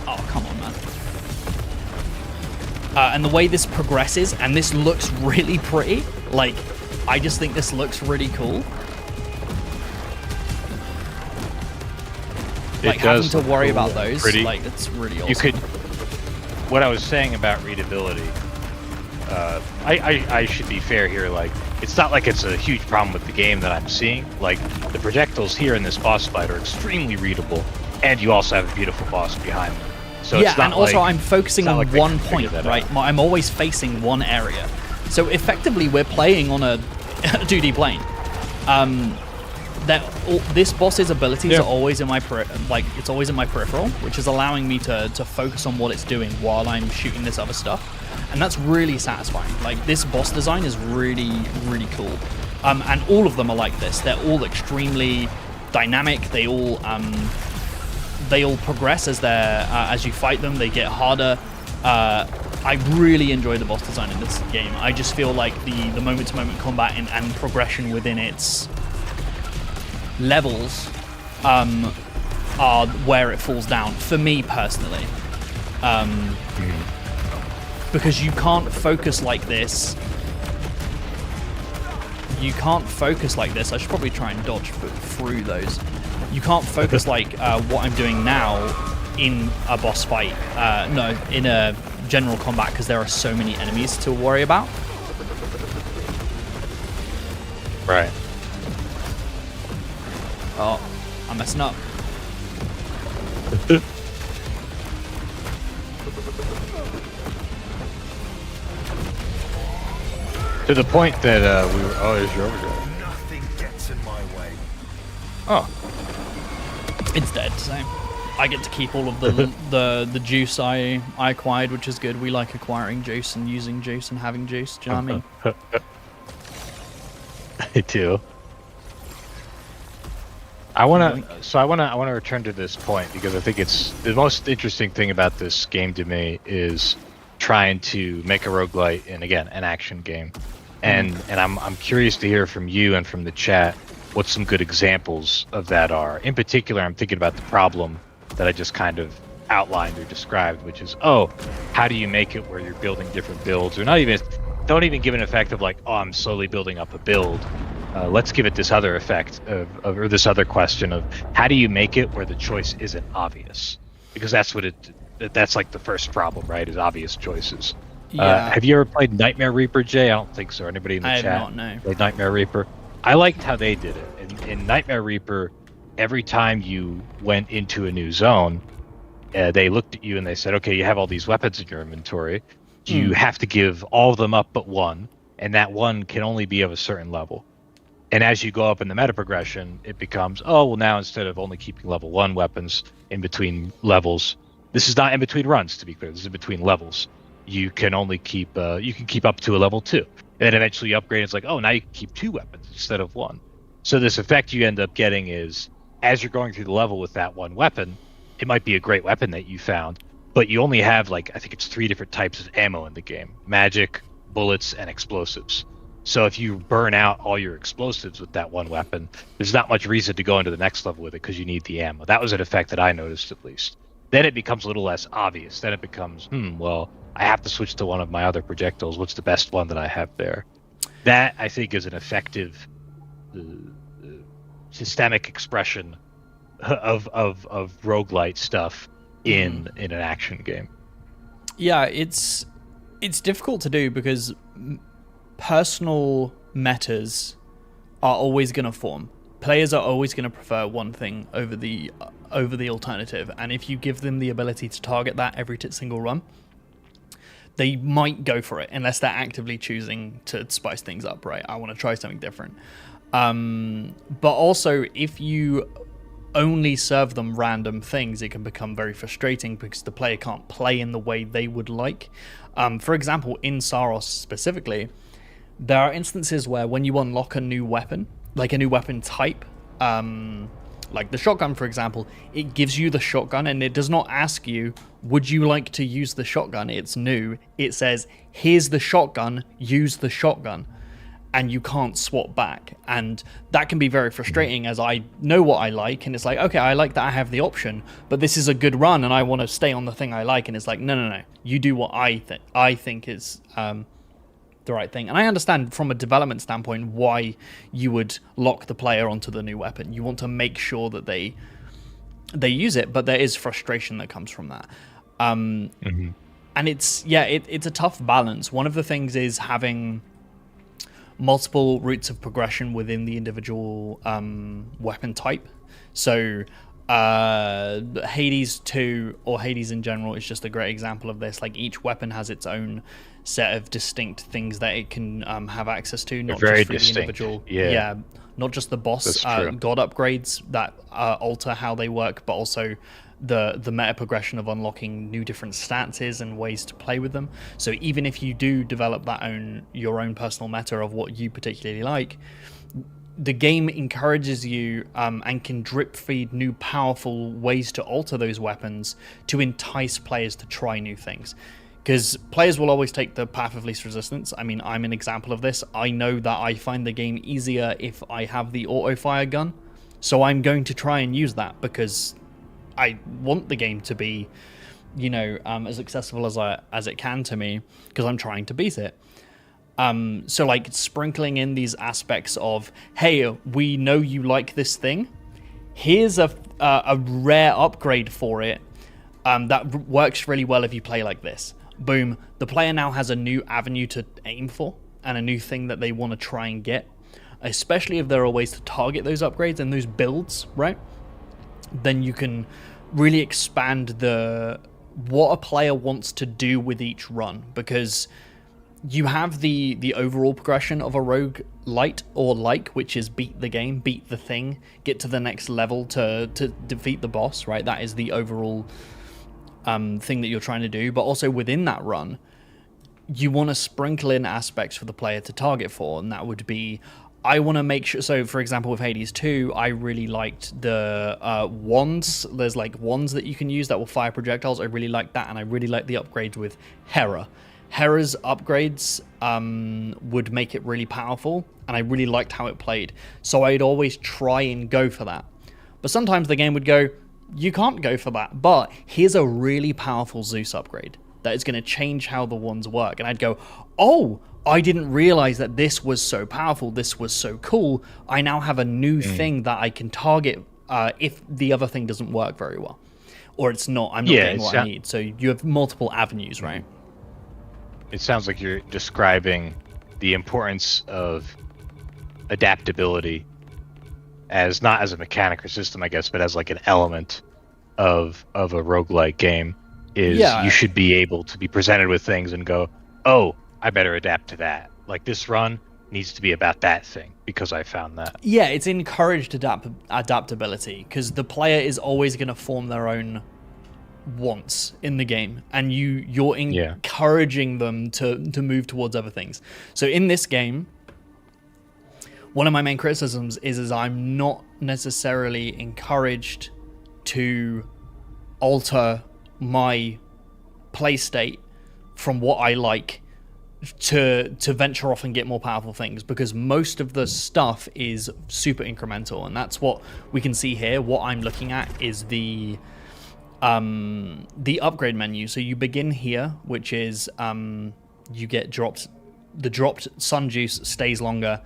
[SPEAKER 1] Oh, come on, man. And the way this progresses, and this looks really pretty. Like, I just think this looks really cool. Like, having to worry about those,
[SPEAKER 2] pretty.
[SPEAKER 1] like, it's really awesome.
[SPEAKER 2] You could. What I was saying about readability, I should be fair here. Like, it's not like it's a huge problem with the game that I'm seeing. Like, the projectiles here in this boss fight are extremely readable, and you also have a beautiful boss behind them. So
[SPEAKER 1] yeah,
[SPEAKER 2] it's not
[SPEAKER 1] and also
[SPEAKER 2] like,
[SPEAKER 1] I'm focusing on
[SPEAKER 2] like
[SPEAKER 1] one point, right? I'm always facing one area. So effectively, we're playing on a 2D plane. This boss's abilities are always in my it's always in my peripheral, which is allowing me to focus on what it's doing while I'm shooting this other stuff, and that's really satisfying. Like, this boss design is really, really cool, and all of them are like this. They're all extremely dynamic. They all progress as you fight them. They get harder. I really enjoy the boss design in this game. I just feel like the moment-to-moment combat and progression within its levels are where it falls down for me personally. Because you can't focus like this. You can't focus like this. I should probably try and dodge through those. You can't focus like what I'm doing now in a boss fight. No, in a general combat, because there are so many enemies to worry about.
[SPEAKER 2] Right.
[SPEAKER 1] Oh, I'm messing up.
[SPEAKER 2] To the point that we were. Oh, there's your overdrive.
[SPEAKER 4] Nothing gets in my way.
[SPEAKER 2] Oh.
[SPEAKER 1] It's dead, so I get to keep all of the juice I acquired, which is good. We like acquiring juice and using juice and having juice. Do you know what I mean?
[SPEAKER 2] I do. I want to return to this point because I think it's the most interesting thing about this game to me is trying to make a roguelite and again an action game. And I'm curious to hear from you and from the chat what some good examples of that are. In particular, I'm thinking about the problem that I just kind of outlined or described, which is, how do you make it where you're building different builds, or don't even give an effect of like, I'm slowly building up a build. Let's give it this other effect or this other question of how do you make it where the choice isn't obvious? Because that's like the first problem, right? Is obvious choices.
[SPEAKER 1] Yeah.
[SPEAKER 2] Have you ever played Nightmare Reaper, Jay? I don't think so. Anybody in the chat?
[SPEAKER 1] I have not, no.
[SPEAKER 2] Played Nightmare Reaper? I liked how they did it. In Nightmare Reaper, every time you went into a new zone, they looked at you and they said, okay, you have all these weapons in your inventory. You have to give all of them up but one, and that one can only be of a certain level. And as you go up in the meta progression, it becomes, now instead of only keeping level 1 weapons in between levels, this is not in between runs, to be clear, this is in between levels. You can only keep up to a level 2. And then eventually you upgrade, it's like, now you can keep 2 weapons instead of 1. So this effect you end up getting is, as you're going through the level with that one weapon, it might be a great weapon that you found, but you only have, I think it's 3 different types of ammo in the game. Magic, bullets, and explosives. So if you burn out all your explosives with that one weapon, there's not much reason to go into the next level with it because you need the ammo. That was an effect that I noticed, at least. Then it becomes a little less obvious. Then it becomes, I have to switch to one of my other projectiles. What's the best one that I have there? That, I think, is an effective systemic expression of roguelite stuff in an action game.
[SPEAKER 1] Yeah, it's difficult to do because personal metas are always going to form. Players are always going to prefer one thing over the alternative, and if you give them the ability to target that every single run, they might go for it unless they're actively choosing to spice things up, right? I want to try something different. But also, if you only serve them random things, it can become very frustrating because the player can't play in the way they would like. For example, in Saros specifically, there are instances where when you unlock a new weapon, like a new weapon type, like the shotgun, for example, it gives you the shotgun and it does not ask you, would you like to use the shotgun? It's new. It says, here's the shotgun, use the shotgun. And you can't swap back. And that can be very frustrating as I know what I like. And it's like, okay, I like that I have the option, but this is a good run and I want to stay on the thing I like. And it's like, no. You do what I think is the right thing. And I understand from a development standpoint why you would lock the player onto the new weapon. You want to make sure that they use it, but there is frustration that comes from that. And it's a tough balance. One of the things is having multiple routes of progression within the individual weapon type. So Hades 2 or Hades in general is just a great example of this. Like each weapon has its own set of distinct things that it can have access to, not
[SPEAKER 2] very
[SPEAKER 1] just for
[SPEAKER 2] distinct.
[SPEAKER 1] the individual. Not just the boss god upgrades that alter how they work, but also the meta progression of unlocking new different stances and ways to play with them. So even if you do develop your own personal meta of what you particularly like, the game encourages you and can drip feed new powerful ways to alter those weapons to entice players to try new things. Because players will always take the path of least resistance. I mean, I'm an example of this. I know that I find the game easier if I have the auto-fire gun. So I'm going to try and use that because I want the game to be, you know, as accessible as it can to me, because I'm trying to beat it. So like sprinkling in these aspects of, hey, we know you like this thing. Here's a rare upgrade for it that works really well if you play like this. Boom. The player now has a new avenue to aim for and a new thing that they want to try and get, especially if there are ways to target those upgrades and those builds, right? Then you can really expand what a player wants to do with each run, because you have the overall progression of a roguelite or like, which is beat the game, beat the thing, get to the next level to defeat the boss, right? That is the overall thing that you're trying to do. But also within that run, you want to sprinkle in aspects for the player to target for, and that would be, I want to make sure, so for example with Hades 2, I really liked the wands. There's like wands that you can use that will fire projectiles. I really like that, and I really like the upgrades with Hera. Hera's upgrades would make it really powerful, and I really liked how it played. So I'd always try and go for that. But sometimes the game would go, you can't go for that, but here's a really powerful Zeus upgrade that is going to change how the wands work. And I'd go, oh, I didn't realize that this was so powerful, this was so cool. I now have a new thing that I can target if the other thing doesn't work very well. Or I'm not getting what I need. So you have multiple avenues, right?
[SPEAKER 2] It sounds like you're describing the importance of adaptability as not as a mechanic or system, I guess, but as like an element of a roguelike game. You should be able to be presented with things and go, oh, I better adapt to that. Like this run needs to be about that thing because I found that. Yeah,
[SPEAKER 1] it's encouraged adaptability, because the player is always going to form their own wants in the game, and you're encouraging them to move towards other things. So in this game, one of my main criticisms is I'm not necessarily encouraged to alter my play state from what I like to venture off and get more powerful things, because most of the stuff is super incremental, and that's what we can see here. What I'm looking at is the upgrade menu. So you begin here, which is you get dropped sun juice stays longer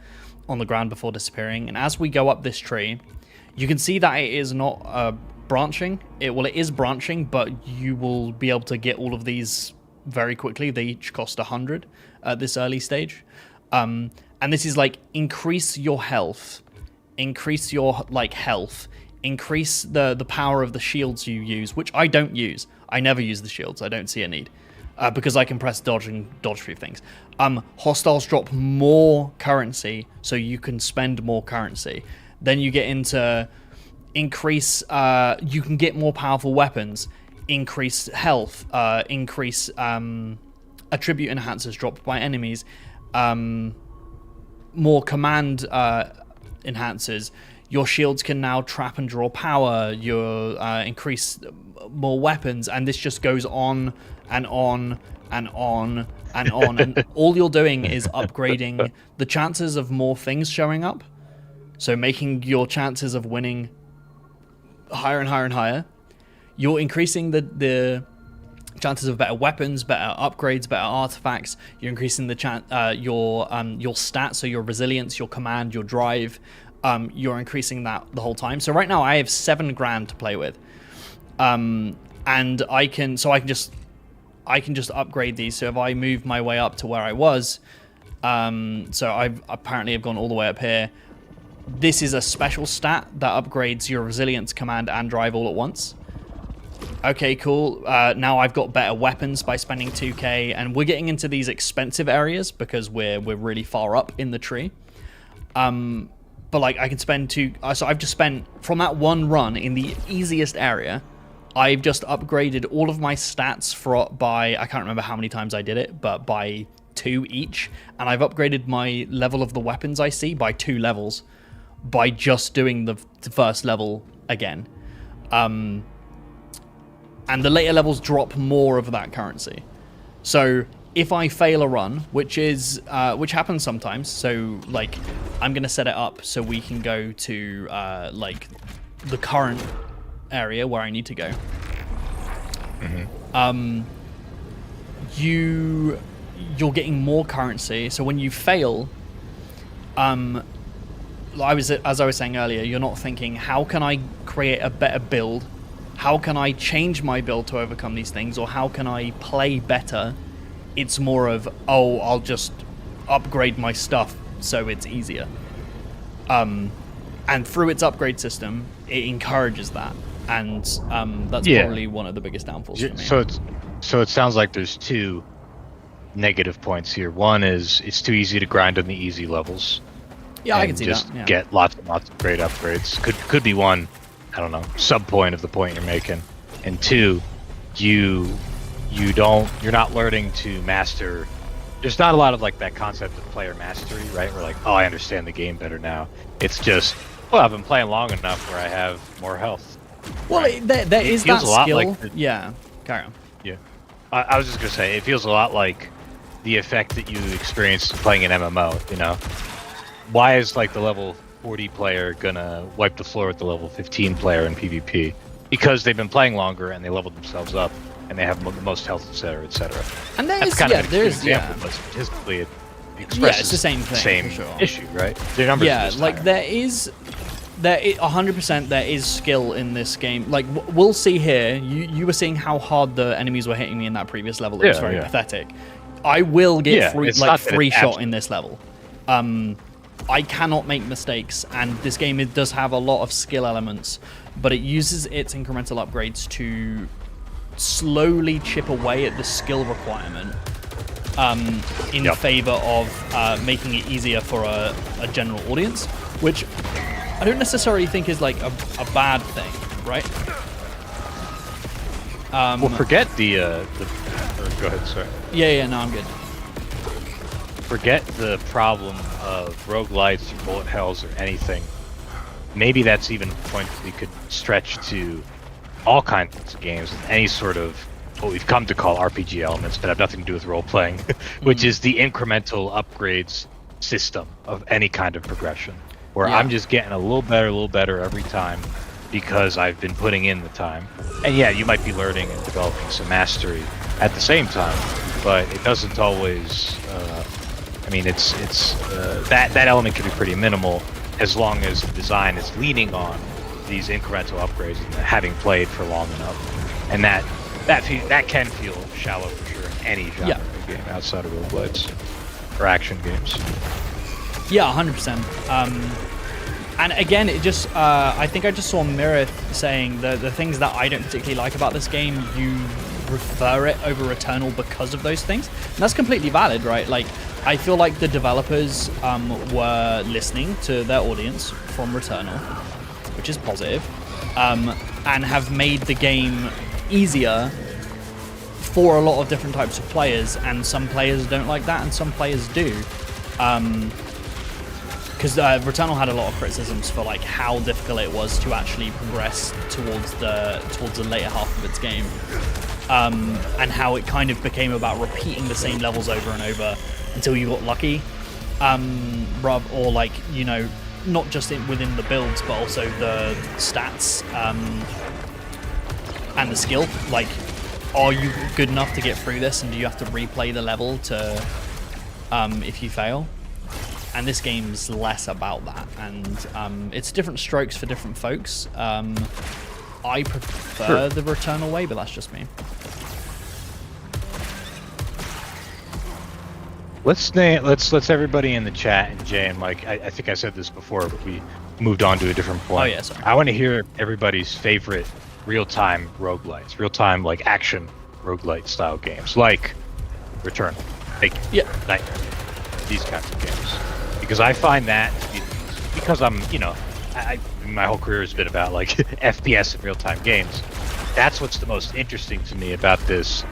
[SPEAKER 1] on the ground before disappearing, and as we go up this tree, you can see that it is not branching. It is branching, but you will be able to get all of these very quickly. They each cost 100 at this early stage, and this is like increase your health, increase your health, increase the power of the shields you use, which I don't use. I never use the shields. I don't see a need. Because I can press dodge and dodge through things. Hostiles drop more currency, so you can spend more currency. Then you get into increase, you can get more powerful weapons, increase health, increase attribute enhancers dropped by enemies, more command enhancers. Your shields can now trap and draw power. You increase more weapons, and this just goes on and on and on and on. And all you're doing is upgrading the chances of more things showing up. So making your chances of winning higher and higher and higher. You're increasing the chances of better weapons, better upgrades, better artifacts. You're increasing the your stats, so your resilience, your command, your drive. You're increasing that the whole time. So right now I have 7 grand to play with, and I can just upgrade these. So if I move my way up to where I was, so I've gone all the way up here. This is a special stat that upgrades your resilience, command, and drive all at once. Okay, cool. Now I've got better weapons by spending 2k, and we're getting into these expensive areas because we're really far up in the tree. But like I can spend so I've just spent from that one run in the easiest area. I've just upgraded all of my stats by I can't remember how many times I did it, but by 2 each, and I've upgraded my level of the weapons I see by 2 levels by just doing the first level again. And the later levels drop more of that currency. So if I fail a run, which happens sometimes, so like I'm gonna set it up so we can go to like the current area where I need to go. You're getting more currency. So when you fail, as I was saying earlier, you're not thinking, how can I create a better build? How can I change my build to overcome these things? Or how can I play better? It's more of, oh, I'll just upgrade my stuff so it's easier. And through its upgrade system, it encourages that. And that's probably one of the biggest downfalls for me.
[SPEAKER 2] So it sounds like there's two negative points here. One is it's too easy to grind on the easy levels.
[SPEAKER 1] Yeah, I can see
[SPEAKER 2] just
[SPEAKER 1] that. Yeah.
[SPEAKER 2] Get lots and lots of great upgrades. Could be one, I don't know, sub point of the point you're making. And two, you're not learning to master. There's not a lot of like that concept of player mastery, right? We're like, oh, I understand the game better now. It's just, well, I've been playing long enough where I have more health.
[SPEAKER 1] Well,
[SPEAKER 2] right?
[SPEAKER 1] there is that skill.
[SPEAKER 2] Like
[SPEAKER 1] yeah, carry on.
[SPEAKER 2] Yeah, I was just gonna say it feels a lot like the effect that you experience playing an MMO. You know, why is like the level 40 player gonna wipe the floor with the level 15 player in PvP? Because they've been playing longer and they leveled themselves up and they have the most health, etc., etc.
[SPEAKER 1] And there
[SPEAKER 2] That's
[SPEAKER 1] is,
[SPEAKER 2] kind of an
[SPEAKER 1] there's,
[SPEAKER 2] example, but statistically it
[SPEAKER 1] yeah,
[SPEAKER 2] expresses
[SPEAKER 1] it's the same thing,
[SPEAKER 2] same
[SPEAKER 1] for sure.
[SPEAKER 2] issue, right? Their numbers are just
[SPEAKER 1] like
[SPEAKER 2] higher.
[SPEAKER 1] there is 100% there is skill in this game. Like we'll see here. You were seeing how hard the enemies were hitting me in that previous level. It was very pathetic. I will get free shot in this level. I cannot make mistakes, and this game does have a lot of skill elements, but it uses its incremental upgrades to slowly chip away at the skill requirement in favor of making it easier for a general audience, which I don't necessarily think is like a bad thing, right?
[SPEAKER 2] Well, forget the or go ahead, sorry.
[SPEAKER 1] Yeah, no, I'm good.
[SPEAKER 2] Forget the problem of roguelites or bullet hells or anything. Maybe that's even a point that we could stretch to all kinds of games with any sort of what we've come to call RPG elements that have nothing to do with role-playing, which is the incremental upgrades system of any kind of progression, where I'm just getting a little better every time because I've been putting in the time. And yeah, you might be learning and developing some mastery at the same time, but it doesn't always I mean, it's that element can be pretty minimal as long as the design is leaning on these incremental upgrades and having played for long enough, and that can feel shallow for sure in any genre of game outside of roguelites or action games.
[SPEAKER 1] Yeah, 100%. And again, it just I think I just saw Mirith saying the things that I don't particularly like about this game, you prefer it over Returnal because of those things, and that's completely valid, right? Like, I feel like the developers were listening to their audience from Returnal, which is positive, and have made the game easier for a lot of different types of players, and some players don't like that and some players do, because Returnal had a lot of criticisms for like how difficult it was to actually progress towards the later half of its game, and how it kind of became about repeating the same levels over and over until you got lucky, or like, you know, not just within the builds but also the stats and the skill. Like, are you good enough to get through this, and do you have to replay the level to if you fail? And this game's less about that, and it's different strokes for different folks. I prefer the Returnal way, but that's just me.
[SPEAKER 2] Let's everybody in the chat, and Jay and Mike, I think I said this before, but we moved on to a different point.
[SPEAKER 1] Oh yeah, sorry.
[SPEAKER 2] I want to hear everybody's favorite real-time roguelites, real-time like action roguelite style games, like Returnal, like Nightmare, these kinds of games. Because I find that because I'm, you know, my whole career has been about like FPS and real-time games. That's what's the most interesting to me about these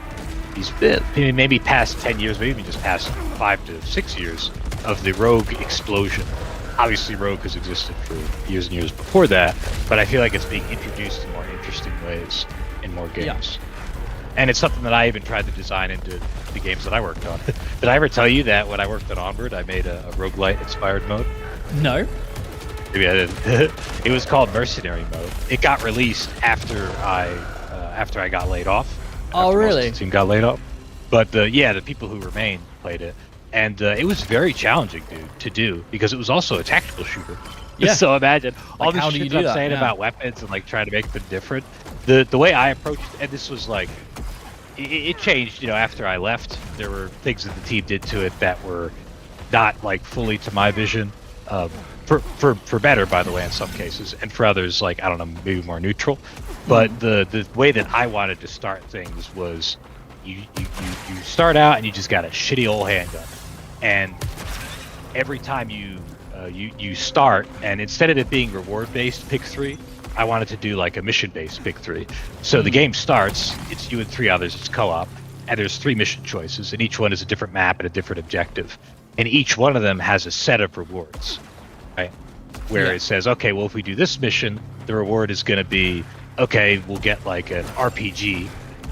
[SPEAKER 2] maybe past 10 years, maybe even just past 5 to 6 years of the Rogue explosion. Obviously, Rogue has existed for years and years before that, but I feel like it's being introduced in more interesting ways in more games. And it's something that I even tried to design into the games that I worked on. Did I ever tell you that when I worked on Onward, I made a roguelite inspired mode?
[SPEAKER 1] No.
[SPEAKER 2] Maybe I didn't. It was called Mercenary Mode. It got released after I got laid off.
[SPEAKER 1] Oh,
[SPEAKER 2] After most
[SPEAKER 1] really?
[SPEAKER 2] of the team got laid off. But the people who remained played it, and it was very challenging, dude, to do because it was also a tactical shooter.
[SPEAKER 1] Yeah.
[SPEAKER 2] So imagine all
[SPEAKER 1] Like,
[SPEAKER 2] this
[SPEAKER 1] how do
[SPEAKER 2] shit
[SPEAKER 1] you
[SPEAKER 2] that
[SPEAKER 1] do
[SPEAKER 2] I'm
[SPEAKER 1] that?
[SPEAKER 2] saying
[SPEAKER 1] Yeah.
[SPEAKER 2] about weapons and like trying to make them different. The way I approached, and this was like, it changed. You know, after I left, there were things that the team did to it that were not like fully to my vision. For better, by the way, in some cases, and for others, like I don't know, maybe more neutral. But the way that I wanted to start things was, you start out and you just got a shitty old handgun, and every time you start, and instead of it being reward based pick 3, I wanted to do like a mission based pick 3. So the game starts, it's you and 3 others, it's co-op, and there's 3 mission choices, and each one is a different map and a different objective, and each one of them has a set of rewards, right? Where it says, okay, well, if we do this mission, the reward is going to be, okay, we'll get like an RPG,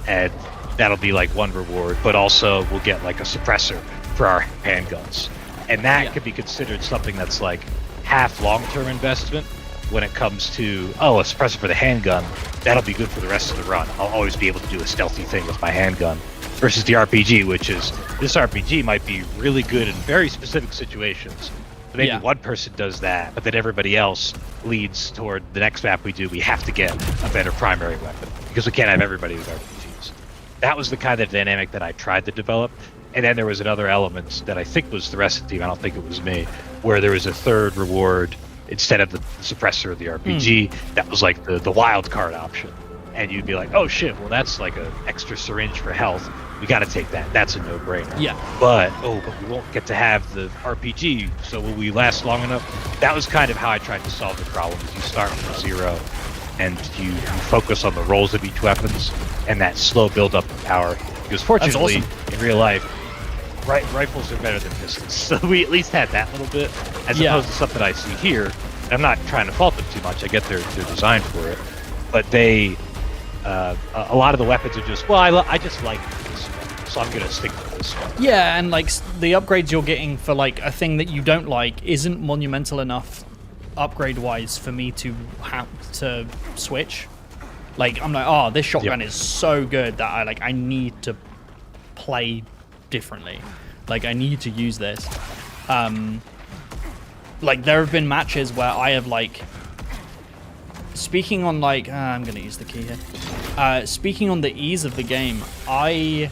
[SPEAKER 2] and that'll be like one reward, but also we'll get like a suppressor for our handguns. And that could be considered something that's like half long-term investment when it comes to, oh, a suppressor for the handgun, that'll be good for the rest of the run. I'll always be able to do a stealthy thing with my handgun. Versus the RPG, which is, this RPG might be really good in very specific situations. But maybe one person does that, but then everybody else leads toward the next map we do, we have to get a better primary weapon. Because we can't have everybody with RPGs. That was the kind of dynamic that I tried to develop. And then there was another element that I think was the rest of the team, I don't think it was me, where there was a third reward instead of the suppressor of the RPG. That was like the wild card option. And you'd be like, oh shit, well that's like an extra syringe for health. We got to take that. That's a no-brainer.
[SPEAKER 1] Yeah.
[SPEAKER 2] But we won't get to have the RPG, so will we last long enough? That was kind of how I tried to solve the problem, is you start from 0, and you focus on the rolls of each weapons, and that slow build-up of power. Because fortunately, in real life, rifles are better than pistols. So we at least had that little bit, as opposed to something I see here. I'm not trying to fault them too much. I get they're designed for it. But they... a lot of the weapons are just, well, I just like this one, so I'm gonna stick with this one.
[SPEAKER 1] Yeah, and like the upgrades you're getting for like a thing that you don't like isn't monumental enough upgrade-wise for me to have to switch. Like I'm like, oh, this shotgun is so good that I need to play differently. Like I need to use this. Like there have been matches where I have like. Speaking on like, I'm gonna use the key here. Speaking on the ease of the game, I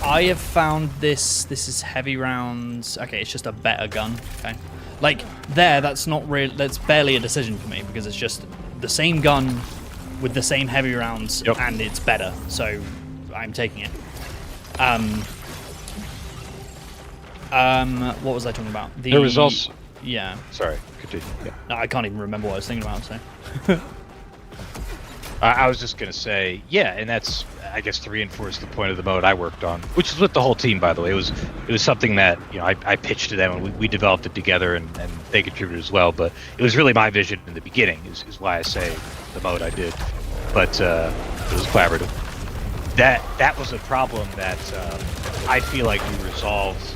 [SPEAKER 1] have found this is heavy rounds. Okay, it's just a better gun. Okay, like that's not real. That's barely a decision for me because it's just the same gun with the same heavy rounds and it's better. So I'm taking it. What was I talking about?
[SPEAKER 2] There was also.
[SPEAKER 1] Yeah.
[SPEAKER 2] Sorry, continue. Yeah.
[SPEAKER 1] No, I can't even remember what I was thinking about. So.
[SPEAKER 2] I was just gonna say, and that's, I guess, to reinforce the point of the mode I worked on, which is with the whole team, by the way. It was something that I pitched to them, and we developed it together, and they contributed as well. But it was really my vision in the beginning, is why I say the mode I did. But it was collaborative. That was a problem that I feel like we resolved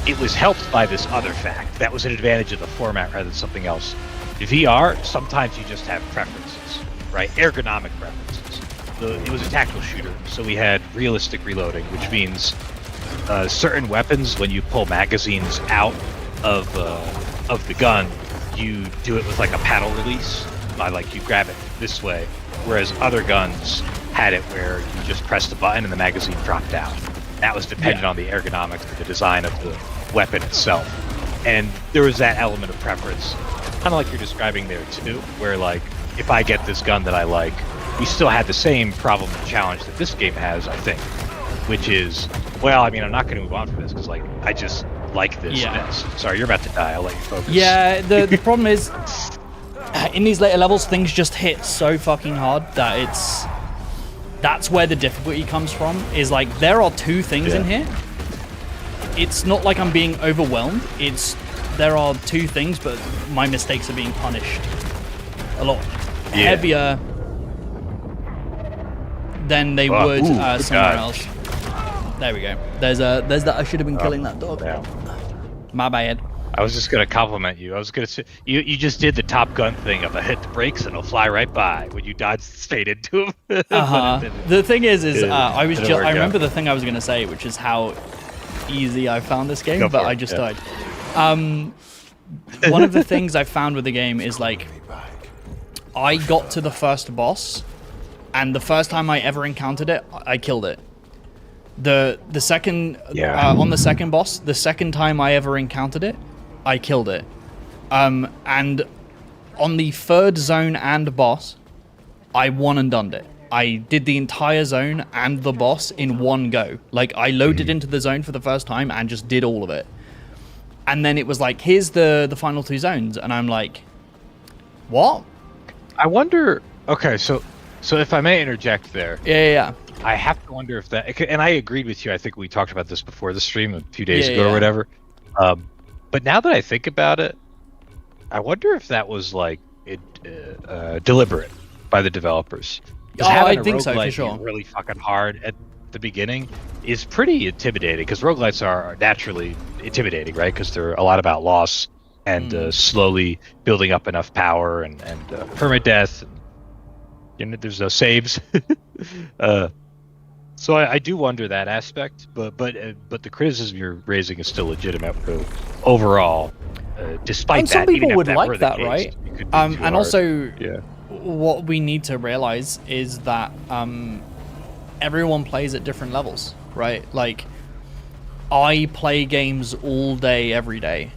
[SPEAKER 2] it was helped by this other fact. That was an advantage of the format rather than something else. VR, sometimes you just have preferences, right? Ergonomic preferences. It was a tactical shooter, so we had realistic reloading, which means certain weapons, when you pull magazines out of the gun, you do it with like a paddle release. Like you grab it this way, whereas other guns had it where you just pressed the button and the magazine dropped out. That was dependent on the ergonomics of the design of the weapon itself. And there was that element of preference, kind of like you're describing there too, where like, if I get this gun that I like, we still had the same problem and challenge that this game has, I think, which is, well, I mean, I'm not going to move on from this because like, I just like this best. Sorry, you're about to die. I'll let you focus.
[SPEAKER 1] Yeah, the problem is, in these later levels, things just hit so fucking hard that that's where the difficulty comes from, is like, there are 2 things in here. It's not like I'm being overwhelmed. There are 2 things, but my mistakes are being punished a lot heavier than they
[SPEAKER 2] Oh,
[SPEAKER 1] would
[SPEAKER 2] good
[SPEAKER 1] somewhere
[SPEAKER 2] God.
[SPEAKER 1] else. There we go. There's that. I should have been killing that dog.
[SPEAKER 2] Damn.
[SPEAKER 1] My bad.
[SPEAKER 2] I was just gonna compliment you. I was gonna say you just did the Top Gun thing of a hit the brakes and it'll fly right by when you dodge straight into him.
[SPEAKER 1] The thing is
[SPEAKER 2] It
[SPEAKER 1] I was
[SPEAKER 2] didn't
[SPEAKER 1] just
[SPEAKER 2] work
[SPEAKER 1] I remember
[SPEAKER 2] out.
[SPEAKER 1] the thing I was gonna say, which is how easy I found this game,
[SPEAKER 2] Go
[SPEAKER 1] but
[SPEAKER 2] for
[SPEAKER 1] I
[SPEAKER 2] it,
[SPEAKER 1] just
[SPEAKER 2] yeah.
[SPEAKER 1] died. One of the things I found with the game is like I got to the first boss, and the first time I ever encountered it, I killed it. The second on the second boss, the second time I ever encountered it, I killed it. And on the third zone and boss, I one and done it. I did the entire zone and the boss in one go. Like, I loaded into the zone for the first time and just did all of it. And then it was like, here's the final 2 zones. And I'm like, what?
[SPEAKER 2] I wonder. Okay, so if I may interject there,
[SPEAKER 1] Yeah.
[SPEAKER 2] I have to wonder if that. And I agreed with you. I think we talked about this before the stream a few days ago or whatever. But now that I think about it, I wonder if that was like deliberate by the developers. 'Cause having
[SPEAKER 1] I
[SPEAKER 2] a
[SPEAKER 1] think so, for
[SPEAKER 2] roguelite be
[SPEAKER 1] sure.
[SPEAKER 2] really fucking hard at the beginning is pretty intimidating, because roguelites are naturally intimidating, right? Because they're a lot about loss and slowly building up enough power and permadeath. And, there's no saves. So I do wonder that aspect, but the criticism you're raising is still legitimate overall. Despite
[SPEAKER 1] And
[SPEAKER 2] that,
[SPEAKER 1] some people
[SPEAKER 2] even if
[SPEAKER 1] would
[SPEAKER 2] that
[SPEAKER 1] like
[SPEAKER 2] were the
[SPEAKER 1] that,
[SPEAKER 2] case,
[SPEAKER 1] right?
[SPEAKER 2] it could be too
[SPEAKER 1] And
[SPEAKER 2] hard.
[SPEAKER 1] also,
[SPEAKER 2] yeah.
[SPEAKER 1] what we need to realize is that everyone plays at different levels, right? Like, I play games all day, every day.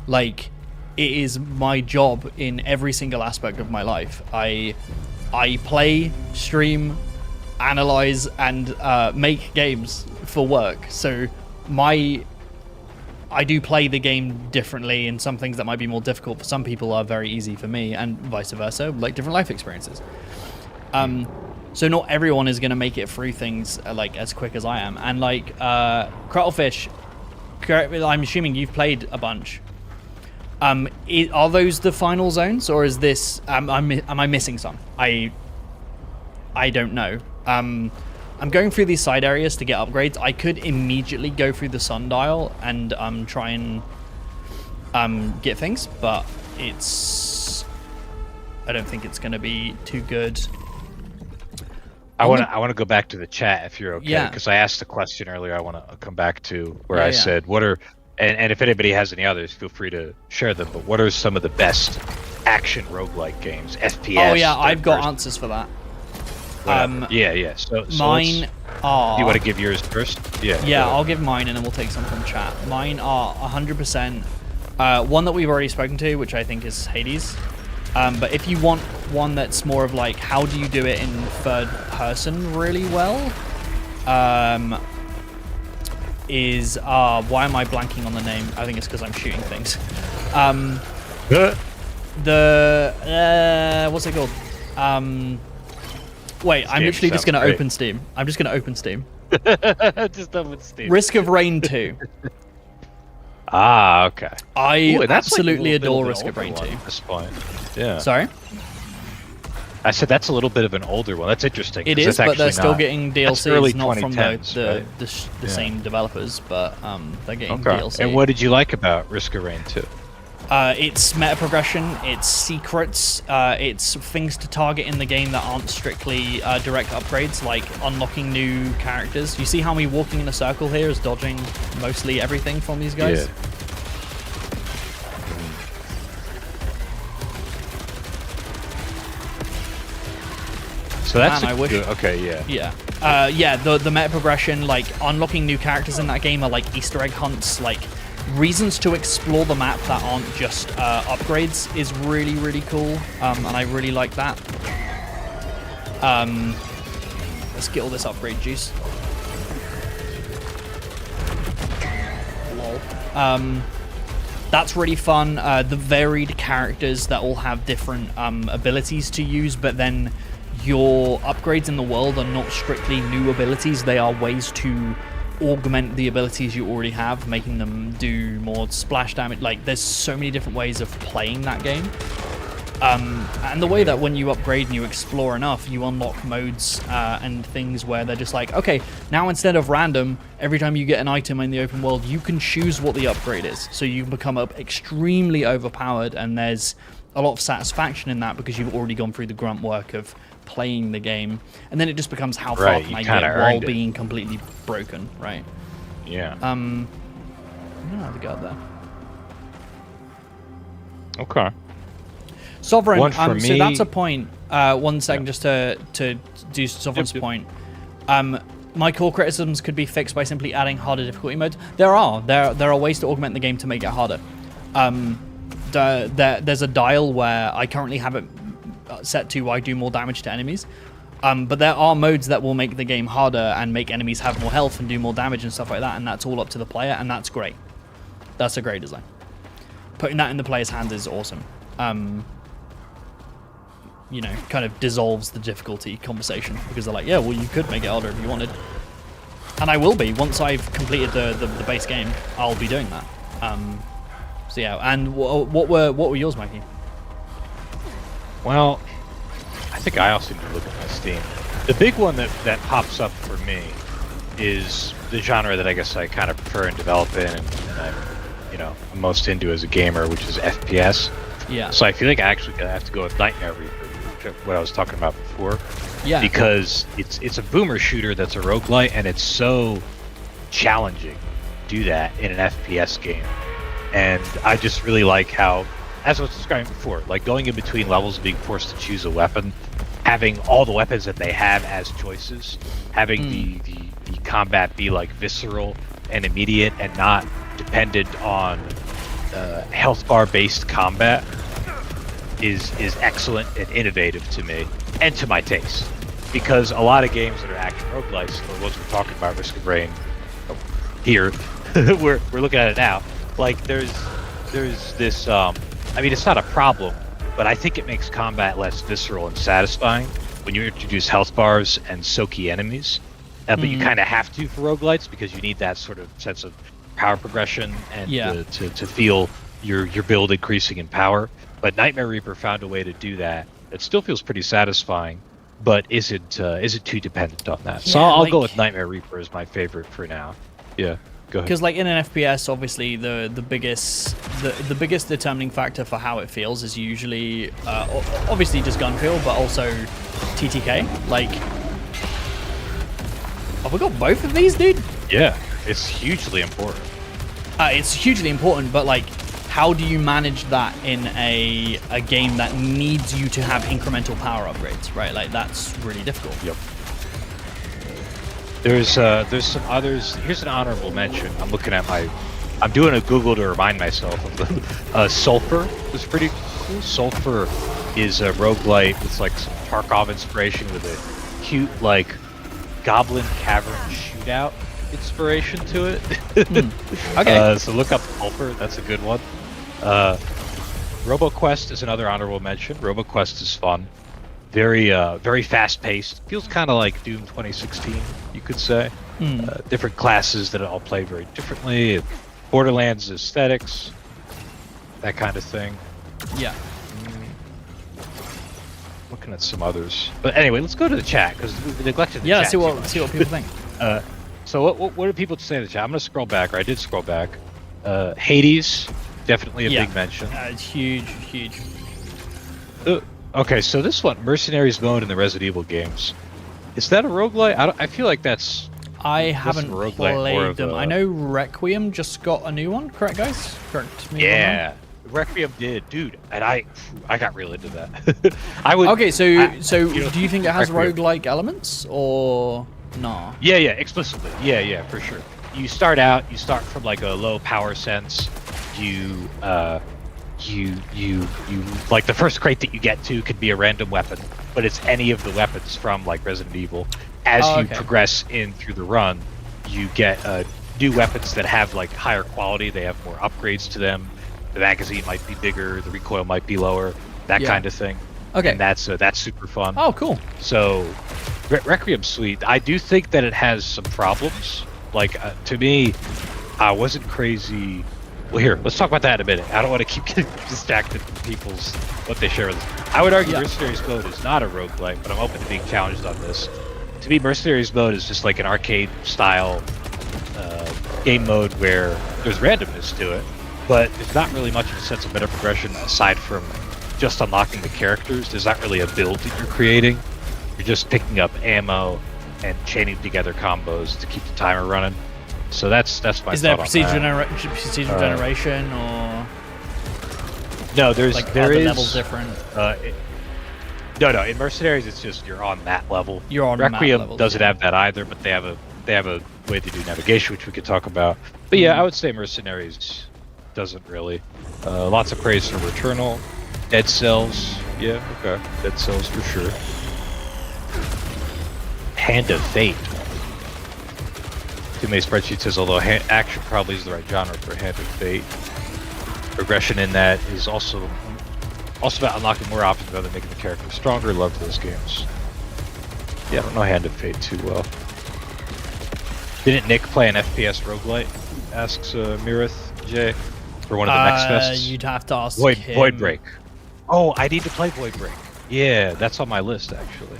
[SPEAKER 1] Like, it is my job in every single aspect of my life. I play, stream, analyze, and make games for work. So I do play the game differently, and some things that might be more difficult for some people are very easy for me, and vice versa, like different life experiences. So not everyone is going to make it through things like as quick as I am. And like Cuttlefish, I'm assuming you've played a bunch. Are those the final zones, or is this am I missing some? I don't know. I'm going through these side areas to get upgrades. I could immediately go through the sundial and try and get things, but I don't think it's going to be too good.
[SPEAKER 2] I want to go back to the chat if you're okay,
[SPEAKER 1] Yeah.
[SPEAKER 2] because I asked a question earlier. I want to come back to where I
[SPEAKER 1] Yeah.
[SPEAKER 2] said what are and if anybody has any others, feel free to share them. But what are some of the best action roguelike games? FPS.
[SPEAKER 1] Oh yeah, I've got
[SPEAKER 2] third-person,
[SPEAKER 1] answers for that.
[SPEAKER 2] whatever. Yeah. So
[SPEAKER 1] Mine
[SPEAKER 2] let's-
[SPEAKER 1] are.
[SPEAKER 2] Do you want to give yours first? Yeah.
[SPEAKER 1] Yeah,
[SPEAKER 2] go
[SPEAKER 1] I'll
[SPEAKER 2] ahead.
[SPEAKER 1] give mine and then we'll take some from chat. Mine are 100%. One that we've already spoken to, which I think is Hades. But if you want one that's more of like, how do you do it in third person really well? Is why am I blanking on the name? I think it's because I'm shooting things. What's it called? Wait, I'm literally just
[SPEAKER 2] sounds
[SPEAKER 1] gonna
[SPEAKER 2] great.
[SPEAKER 1] open Steam. I'm just gonna open Steam.
[SPEAKER 2] Just done with Steve.
[SPEAKER 1] Risk of Rain 2.
[SPEAKER 2] Ah, okay.
[SPEAKER 1] I
[SPEAKER 2] Ooh, and that's like a
[SPEAKER 1] absolutely
[SPEAKER 2] little bit
[SPEAKER 1] adore
[SPEAKER 2] of an
[SPEAKER 1] Risk of
[SPEAKER 2] older
[SPEAKER 1] Rain
[SPEAKER 2] one
[SPEAKER 1] 2.
[SPEAKER 2] At this point. Yeah.
[SPEAKER 1] Sorry?
[SPEAKER 2] I said that's a little bit of an older one. That's interesting.
[SPEAKER 1] It
[SPEAKER 2] 'cause
[SPEAKER 1] is,
[SPEAKER 2] that's
[SPEAKER 1] but they're
[SPEAKER 2] actually
[SPEAKER 1] still
[SPEAKER 2] not-
[SPEAKER 1] getting
[SPEAKER 2] that's early
[SPEAKER 1] DLCs, not from
[SPEAKER 2] 2010s,
[SPEAKER 1] the
[SPEAKER 2] right?
[SPEAKER 1] the same developers, but they're getting
[SPEAKER 2] Okay.
[SPEAKER 1] DLC.
[SPEAKER 2] And what did you like about Risk of Rain 2?
[SPEAKER 1] It's meta progression, it's secrets, it's things to target in the game that aren't strictly direct upgrades, like unlocking new characters. You see how me walking in a circle here is dodging mostly everything from these guys?
[SPEAKER 2] Yeah. So that's
[SPEAKER 1] Man, I wish-
[SPEAKER 2] good. Okay, yeah.
[SPEAKER 1] Yeah. The meta progression, like unlocking new characters in that game are like Easter egg hunts, like reasons to explore the map that aren't just upgrades is really, really cool. And I really like that. Let's get all this upgrade juice. Lol. That's really fun. The varied characters that all have different abilities to use, but then your upgrades in the world are not strictly new abilities. They are ways to augment the abilities you already have, making them do more splash damage. Like, there's so many different ways of playing that game. And the way that when you upgrade and you explore enough, you unlock modes and things where they're just like, okay, now instead of random, every time you get an item in the open world, you can choose what the upgrade is. So you become up extremely overpowered, and there's a lot of satisfaction in that because you've already gone through the grunt work of playing the game. And then it just becomes how far can I get while being completely broken, right?
[SPEAKER 2] Yeah.
[SPEAKER 1] I don't know how to go there.
[SPEAKER 2] Okay.
[SPEAKER 1] Sovereign,
[SPEAKER 2] For
[SPEAKER 1] so
[SPEAKER 2] me,
[SPEAKER 1] that's a point. 1 second, just to do Sovereign's point. My core criticisms could be fixed by simply adding harder difficulty modes. There are ways to augment the game to make it harder. There's a dial where I currently have it set to I do more damage to enemies. But there are modes that will make the game harder and make enemies have more health and do more damage and stuff like that, and that's all up to the player, and that's great. That's a great design. Putting that in the player's hands is awesome. You know, kind of dissolves the difficulty conversation because they're like, yeah, well, you could make it harder if you wanted. And I will be. Once I've completed the base game, I'll be doing that. So yeah, and what were yours, Mikey?
[SPEAKER 2] Well, I think I also need to look at my Steam. The big one that pops up for me is the genre that I guess I kind of prefer and develop in, and I'm most into as a gamer, which is FPS.
[SPEAKER 1] Yeah.
[SPEAKER 2] So I feel like I actually have to go with Nightmare Reaper, what I was talking about before.
[SPEAKER 1] Yeah.
[SPEAKER 2] Because it's a boomer shooter that's a roguelite, and it's so challenging to do that in an FPS game. And I just really like how, as I was describing before, like going in between levels, being forced to choose a weapon, having all the weapons that they have as choices, having the combat be like visceral and immediate and not dependent on health bar based combat is excellent and innovative to me and to my taste, because a lot of games that are action roguelites, or what we're talking about, Risk of Rain here, we're looking at it now, like there's this I mean, it's not a problem, but I think it makes combat less visceral and satisfying when you introduce health bars and soaky enemies. But you kind of have to for roguelites, because you need that sort of sense of power progression and to feel your build increasing in power. But Nightmare Reaper found a way to do that. It still feels pretty satisfying, but isn't too dependent on that. So I'll go with Nightmare Reaper as my favorite for now. Yeah, go ahead.
[SPEAKER 1] Because like in an FPS, obviously the biggest determining factor for how it feels is usually obviously just gun feel, but also TTK. Like, have we got both of these, dude?
[SPEAKER 2] Yeah, it's hugely important.
[SPEAKER 1] It's hugely important, but like, how do you manage that in a game that needs you to have incremental power upgrades, right? Like, that's really difficult.
[SPEAKER 2] Yep. There's some others. Here's an honorable mention. I'm doing a Google to remind myself of the Sulfur was pretty cool. Sulfur is a roguelite with like some Tarkov inspiration with a cute like Goblin Cavern shootout inspiration to it.
[SPEAKER 1] Okay.
[SPEAKER 2] So look up Sulfur. That's a good one. RoboQuest is another honorable mention. RoboQuest is fun. Very fast-paced. Feels kind of like Doom 2016, you could say. Different classes that all play very differently. Borderlands aesthetics, that kind of thing.
[SPEAKER 1] Yeah.
[SPEAKER 2] Looking at some others, but anyway, let's go to the chat because we neglected the chat.
[SPEAKER 1] Yeah, see what people think.
[SPEAKER 2] So what do people say in the chat? I'm gonna scroll back, or I did scroll back. Hades, definitely a big mention.
[SPEAKER 1] It's huge.
[SPEAKER 2] Okay, so this one, Mercenaries mode in the Resident Evil games. Is that a roguelite? I feel like that's...
[SPEAKER 1] I haven't played them. I know Requiem just got a new one, correct, guys? Correct me.
[SPEAKER 2] Yeah, Requiem did, dude, and I got real into that. I would.
[SPEAKER 1] Okay, so do you think it has roguelike elements or no?
[SPEAKER 2] Yeah, explicitly. Yeah, for sure. You start from like a low power sense. You like the first crate that you get to could be a random weapon, but it's any of the weapons from like Resident Evil. As you progress in through the run, you get new weapons that have like higher quality. They have more upgrades to them. The magazine might be bigger, the recoil might be lower, that kind of thing. Okay, and that's super fun.
[SPEAKER 1] Oh, cool.
[SPEAKER 2] So, Requiem's sweet. I do think that it has some problems. Like to me, I wasn't crazy Well, here, let's talk about that in a minute. I don't want to keep getting distracted from people's what they share with us. I would argue Mercenaries mode is not a roguelite, but I'm open to being challenged on this. To me, Mercenaries mode is just like an arcade style game mode where there's randomness to it, but there's not really much of a sense of meta progression aside from just unlocking the characters. There's not really a build that you're creating. You're just picking up ammo and chaining together combos to keep the timer running. So that's my
[SPEAKER 1] Is there
[SPEAKER 2] thought
[SPEAKER 1] procedural generation or
[SPEAKER 2] no? There's
[SPEAKER 1] like
[SPEAKER 2] there
[SPEAKER 1] are the
[SPEAKER 2] is
[SPEAKER 1] levels different?
[SPEAKER 2] No. In Mercenaries, it's just you're on that level.
[SPEAKER 1] You're on
[SPEAKER 2] Requiem
[SPEAKER 1] map levels,
[SPEAKER 2] doesn't have that either, but they have a way to do navigation, which we could talk about. But yeah, I would say Mercenaries doesn't really. Lots of praise for Returnal, Dead Cells. Yeah, okay, Dead Cells for sure. Hand of Fate. Too many spreadsheets says, although action probably is the right genre for Hand of Fate. Progression in that is also about unlocking more options rather than making the character stronger. Love those games. Yeah, I don't know Hand of Fate too well. Didn't Nick play an FPS roguelite? Asks Mirith J for one of the next fests.
[SPEAKER 1] You'd have to ask him.
[SPEAKER 2] Void Break. Oh, I need to play Void Break. Yeah, that's on my list actually.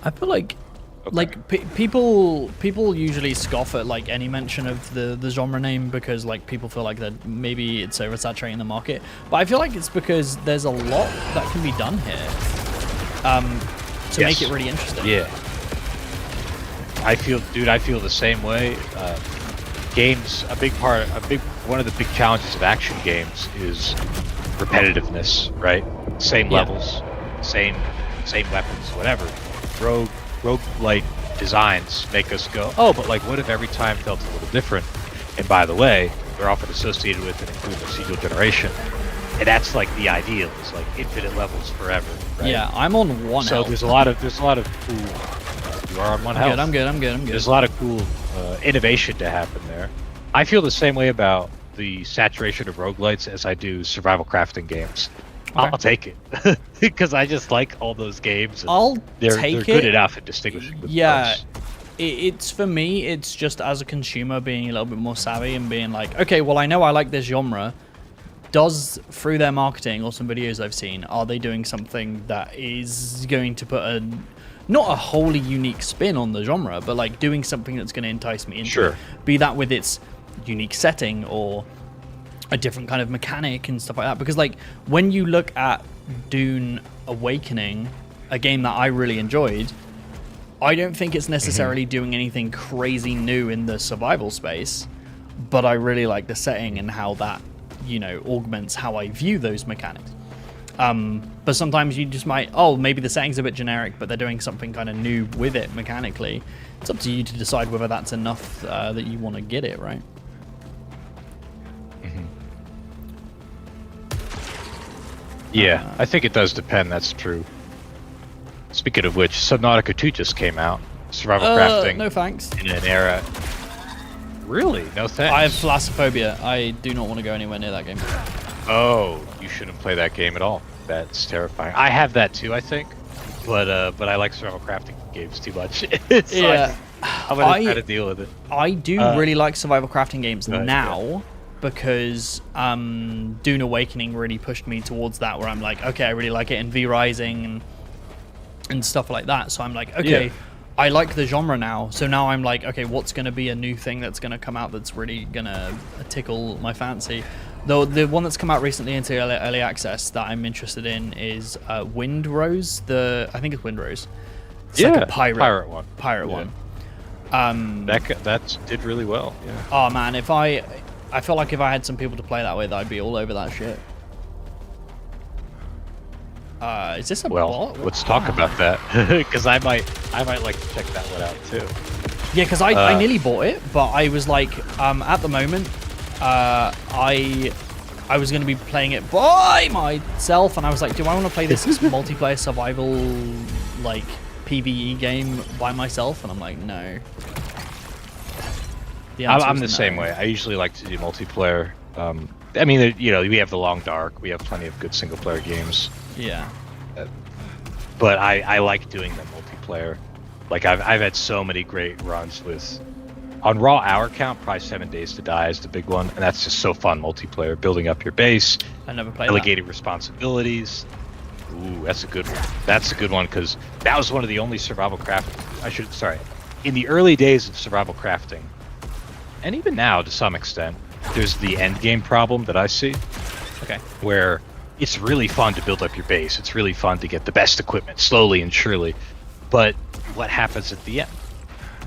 [SPEAKER 1] I feel like
[SPEAKER 2] Okay.
[SPEAKER 1] like people usually scoff at like any mention of the genre name because like people feel like that maybe it's oversaturating the market, but I feel like it's because there's a lot that can be done here to make it really interesting.
[SPEAKER 2] Yeah, I feel the same way. Games, one of the big challenges of action games is repetitiveness, right? Same levels, same weapons, whatever. Roguelite designs make us go, oh, but like, what if every time felt a little different? And by the way, they're often associated with and include procedural generation, and that's like the ideal. Is like infinite levels forever. Right?
[SPEAKER 1] Yeah, I'm on one.
[SPEAKER 2] So
[SPEAKER 1] health.
[SPEAKER 2] there's a lot of cool. You are on one health.
[SPEAKER 1] I'm good.
[SPEAKER 2] There's a lot of cool innovation to happen there. I feel the same way about the saturation of roguelites as I do survival crafting games.
[SPEAKER 1] Okay.
[SPEAKER 2] I'll take it because I just like all those games. And they're
[SPEAKER 1] take
[SPEAKER 2] good
[SPEAKER 1] it.
[SPEAKER 2] enough at distinguishing themselves.
[SPEAKER 1] Yeah, it's for me. It's just as a consumer being a little bit more savvy and being like, okay, well, I know I like this genre. Through their marketing or some videos I've seen, are they doing something that is going to put not a wholly unique spin on the genre, but like doing something that's going to entice me into it? Be that with its unique setting or a different kind of mechanic and stuff like that. Because like when you look at Dune Awakening, a game that I really enjoyed, I don't think it's necessarily doing anything crazy new in the survival space, but I really like the setting and how that, augments how I view those mechanics. But sometimes you just might, maybe the setting's a bit generic, but they're doing something kind of new with it mechanically. It's up to you to decide whether that's enough that you want to get it, right?
[SPEAKER 2] Yeah, I think it does depend. That's true. Speaking of which, Subnautica 2 just came out. Survival crafting.
[SPEAKER 1] No thanks.
[SPEAKER 2] In an era. Really? No thanks.
[SPEAKER 1] I have thalassophobia. I do not want to go anywhere near that game.
[SPEAKER 2] Oh, you shouldn't play that game at all. That's terrifying. I have that too, I think. But I like survival crafting games too much. So I'm gonna try to deal with it.
[SPEAKER 1] I do really like survival crafting games now. Because Dune Awakening really pushed me towards that, where I'm like, okay, I really like it, and V Rising and stuff like that. So I'm like, okay, I like the genre now. So now I'm like, okay, what's going to be a new thing that's going to come out that's really going to tickle my fancy? Though the one that's come out recently into early access that I'm interested in is Wind Rose. I think it's Wind Rose. It's like a pirate one.
[SPEAKER 2] That did really well. Yeah.
[SPEAKER 1] Oh man, I feel like if I had some people to play that with, I'd be all over that shit. Is this a bot?
[SPEAKER 2] Let's talk about that, because I might like to check that one out too.
[SPEAKER 1] Yeah, because I nearly bought it, but I was like, at the moment, I was going to be playing it by myself, and I was like, do I want to play this multiplayer survival like PvE game by myself? And I'm like, no.
[SPEAKER 2] I'm the same way. I usually like to do multiplayer. I mean, we have The Long Dark. We have plenty of good single-player games.
[SPEAKER 1] Yeah.
[SPEAKER 2] But I like doing the multiplayer. Like, I've had so many great runs with On raw hour count, probably 7 Days to Die is the big one, and that's just so fun multiplayer, building up your base,
[SPEAKER 1] I never played
[SPEAKER 2] delegating responsibilities. Ooh, that's a good one. That's a good one because that was one of the only survival crafting. In the early days of survival crafting, and even now to some extent, there's the end game problem that I see.
[SPEAKER 1] Okay.
[SPEAKER 2] Where it's really fun to build up your base. It's really fun to get the best equipment slowly and surely. But what happens at the end?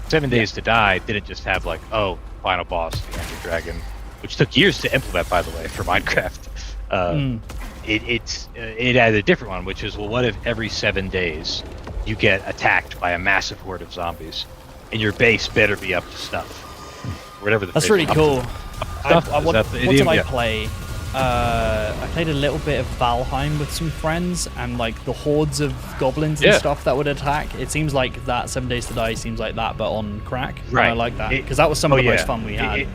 [SPEAKER 2] 7 Days to Die didn't just have like, oh, final boss, the Ender Dragon, which took years to implement, by the way, for Minecraft. It had a different one, which is, well, what if every 7 days you get attacked by a massive horde of zombies, and your base better be up to stuff? Whatever the
[SPEAKER 1] That's really cool. What did I
[SPEAKER 2] Yeah.
[SPEAKER 1] play? I played a little bit of Valheim with some friends, and like the hordes of goblins and stuff that would attack. It seems like that 7 Days to Die seems like that, but on crack.
[SPEAKER 2] Right.
[SPEAKER 1] And I like that because that was some of the
[SPEAKER 2] yeah.
[SPEAKER 1] most fun we had.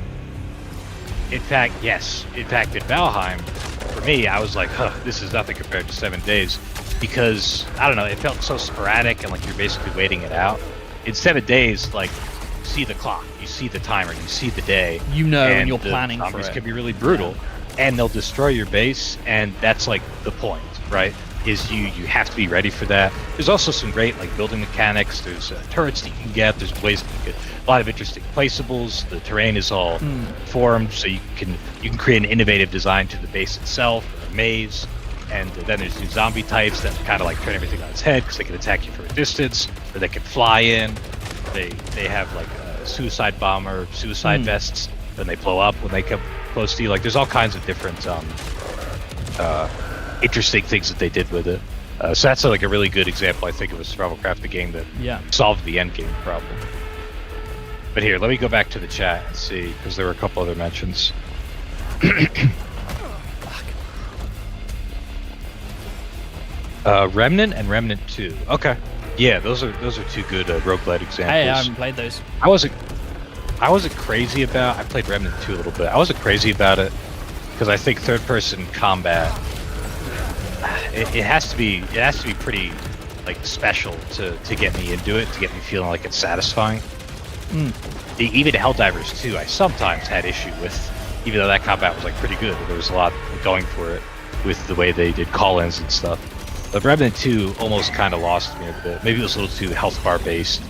[SPEAKER 2] In fact, yes. In fact, in Valheim, for me, I was like, huh, this is nothing compared to 7 days. Because, I don't know, it felt so sporadic and like you're basically waiting it out. In 7 days, like, you see the clock, you see the timer, you see the day.
[SPEAKER 1] You know, and you're
[SPEAKER 2] the
[SPEAKER 1] planning for
[SPEAKER 2] zombies
[SPEAKER 1] it.
[SPEAKER 2] can be really brutal. And they'll destroy your base, and that's like the point, right? Is you have to be ready for that. There's also some great like building mechanics. There's turrets that you can get. There's ways to get a lot of interesting placeables. The terrain is all formed, so you can create an innovative design to the base itself, a maze, and then there's new zombie types that kind of like turn everything on its head because they can attack you from a distance, or they can fly in. They have like a suicide bomber, suicide vests. Then they blow up when they come close to you. Like there's all kinds of different interesting things that they did with it. So that's like a really good example, I think, of a survival crafting game that solved the end game problem. But here, let me go back to the chat and see, because there were a couple other mentions. Remnant and Remnant 2. Okay. Yeah, those are two good roguelite examples.
[SPEAKER 1] Hey, I haven't played those.
[SPEAKER 2] I wasn't crazy about. I played Remnant 2 a little bit. I wasn't crazy about it because I think third-person combat. It has to be pretty like special to get me into it, to get me feeling like it's satisfying. Even Helldivers 2, I sometimes had issue with, even though that combat was like pretty good. There was a lot going for it with the way they did call-ins and stuff. But Remnant 2 almost kind of lost me a bit. Maybe it was a little too health bar based,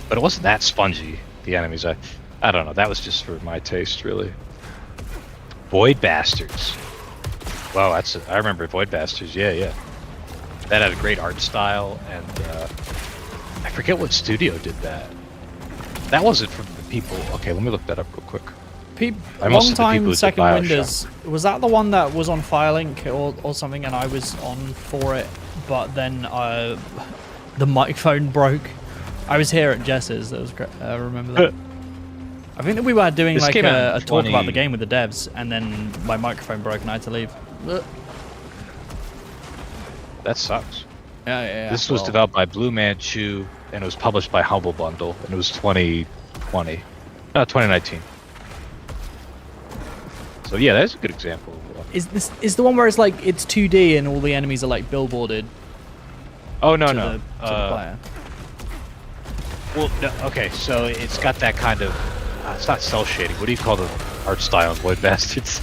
[SPEAKER 2] but it wasn't that spongy. The enemies, I don't know. That was just for my taste, really. Void Bastards. Wow, I remember Void Bastards. Yeah. That had a great art style, and I forget what studio did that. That wasn't from the people. Okay, let me look that up real quick.
[SPEAKER 1] Long time Second Windows. Was that the one that was on Firelink or something, and I was on for it, but then the microphone broke. I was here at Jess's. That was great. I remember that. I think that we were doing like a talk about the game with the devs, and then my microphone broke and I had to leave.
[SPEAKER 2] That sucks.
[SPEAKER 1] Yeah.
[SPEAKER 2] This was developed by Blue Manchu, and it was published by Humble Bundle, and it was 2020. No, 2019. So yeah, that's a good example.
[SPEAKER 1] Is the one where it's like it's 2D and all the enemies are like billboarded?
[SPEAKER 2] Oh no,
[SPEAKER 1] to
[SPEAKER 2] no.
[SPEAKER 1] The player.
[SPEAKER 2] Well, no, okay, so it's got that kind of. It's not cell shading. What do you call the art style in Void Bastards?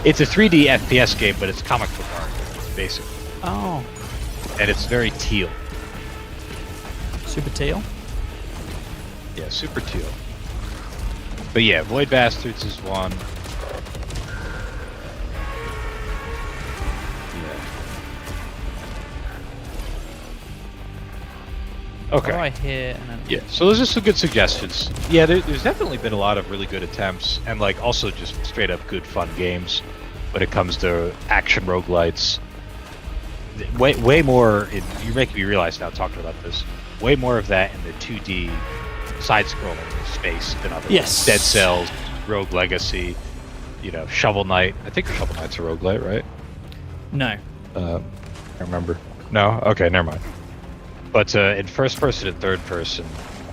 [SPEAKER 2] It's a 3D FPS game, but it's comic book art, basically.
[SPEAKER 1] Oh.
[SPEAKER 2] And it's very teal.
[SPEAKER 1] Super teal?
[SPEAKER 2] Yeah, super teal. But yeah, Void Bastards is one. Okay.
[SPEAKER 1] Right here and then...
[SPEAKER 2] Yeah, so those are some good suggestions. Yeah, there's definitely been a lot of really good attempts, and like also just straight up good fun games when it comes to action roguelites. Way more. You're making me realize now talking about this. Way more of that in the 2D side-scrolling space than other
[SPEAKER 1] Yes.
[SPEAKER 2] Dead Cells, Rogue Legacy, Shovel Knight. I think Shovel Knight's a roguelite, right?
[SPEAKER 1] No.
[SPEAKER 2] I remember. No? Okay, never mind. But in first person and third person,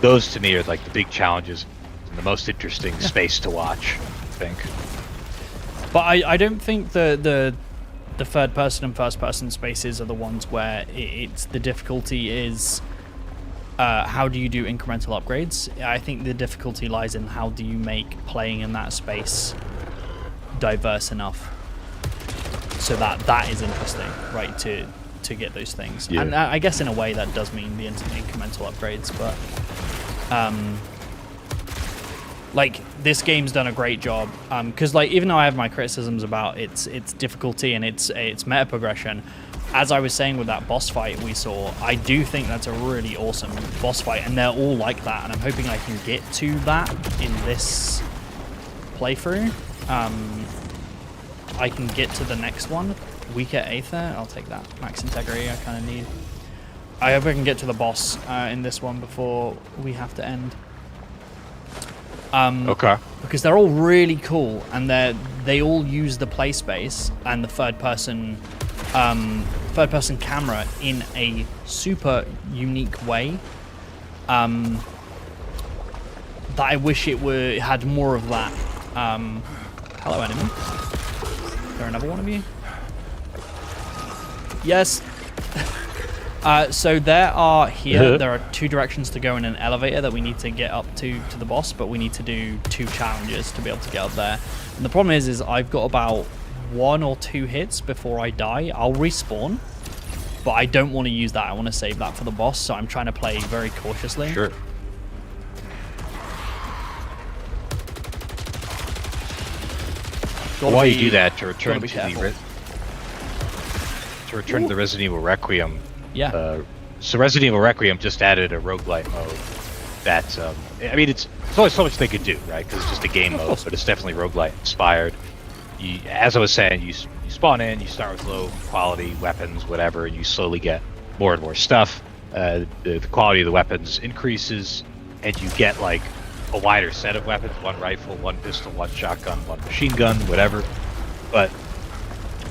[SPEAKER 2] those to me are like the big challenges and the most interesting space to watch, I think.
[SPEAKER 1] But I don't think the third person and first person spaces are the ones where it's the difficulty is how do you do incremental upgrades? I think the difficulty lies in how do you make playing in that space diverse enough so that is interesting, right? To get those things, and I guess in a way that does mean the incremental upgrades, but like this game's done a great job, because like even though I have my criticisms about its difficulty and its meta progression, as I was saying with that boss fight we saw, I do think that's a really awesome boss fight, and they're all like that, and I'm hoping I can get to that in this playthrough. I can get to the next one. Weaker Aether, I'll take that. Max Integrity, I kind of need. I hope I can get to the boss in this one before we have to end.
[SPEAKER 2] Okay.
[SPEAKER 1] Because they're all really cool, and they all use the play space and the third person camera in a super unique way. That I wish it had more of that. Hello, enemy. Is there another one of you? Yes. So there are two directions to go in an elevator that we need to get up to the boss, but we need to do 2 challenges to be able to get up there. And the problem is I've got about 1 or 2 hits before I die. I'll respawn, but I don't want to use that. I want to save that for the boss, so I'm trying to play very cautiously.
[SPEAKER 2] Sure. While you do that, to return to the Resident Evil Requiem.
[SPEAKER 1] Yeah.
[SPEAKER 2] So Resident Evil Requiem just added a roguelite mode. That I mean, it's only so much they could do, right? Because it's just a game mode, but it's definitely roguelite inspired. As I was saying, you spawn in, you start with low quality weapons, whatever, and you slowly get more and more stuff. The quality of the weapons increases, and you get like a wider set of weapons: 1 rifle, 1 pistol, 1 shotgun, 1 machine gun, whatever. But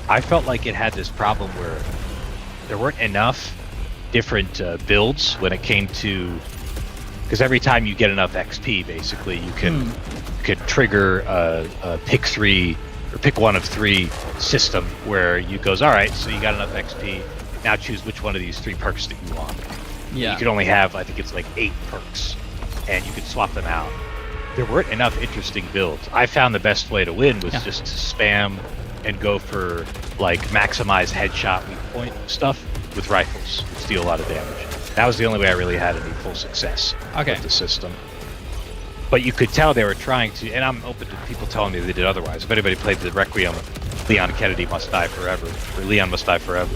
[SPEAKER 2] I felt like it had this problem where there weren't enough different builds when it came to, because every time you get enough XP, basically you could trigger a pick 3 or pick 1 of 3 system where you goes, all right, so you got enough XP, now choose which one of these 3 perks that you want.
[SPEAKER 1] Yeah.
[SPEAKER 2] You could only have, I think it's like 8 perks, and you could swap them out. There weren't enough interesting builds. I found the best way to win was just to spam and go for like maximize headshot weak point stuff with rifles, which deal a lot of damage. That was the only way I really had any full success with the system. But you could tell they were trying to, and I'm open to people telling me they did otherwise. If anybody played the Requiem, Leon Kennedy Must Die Forever, or Leon Must Die Forever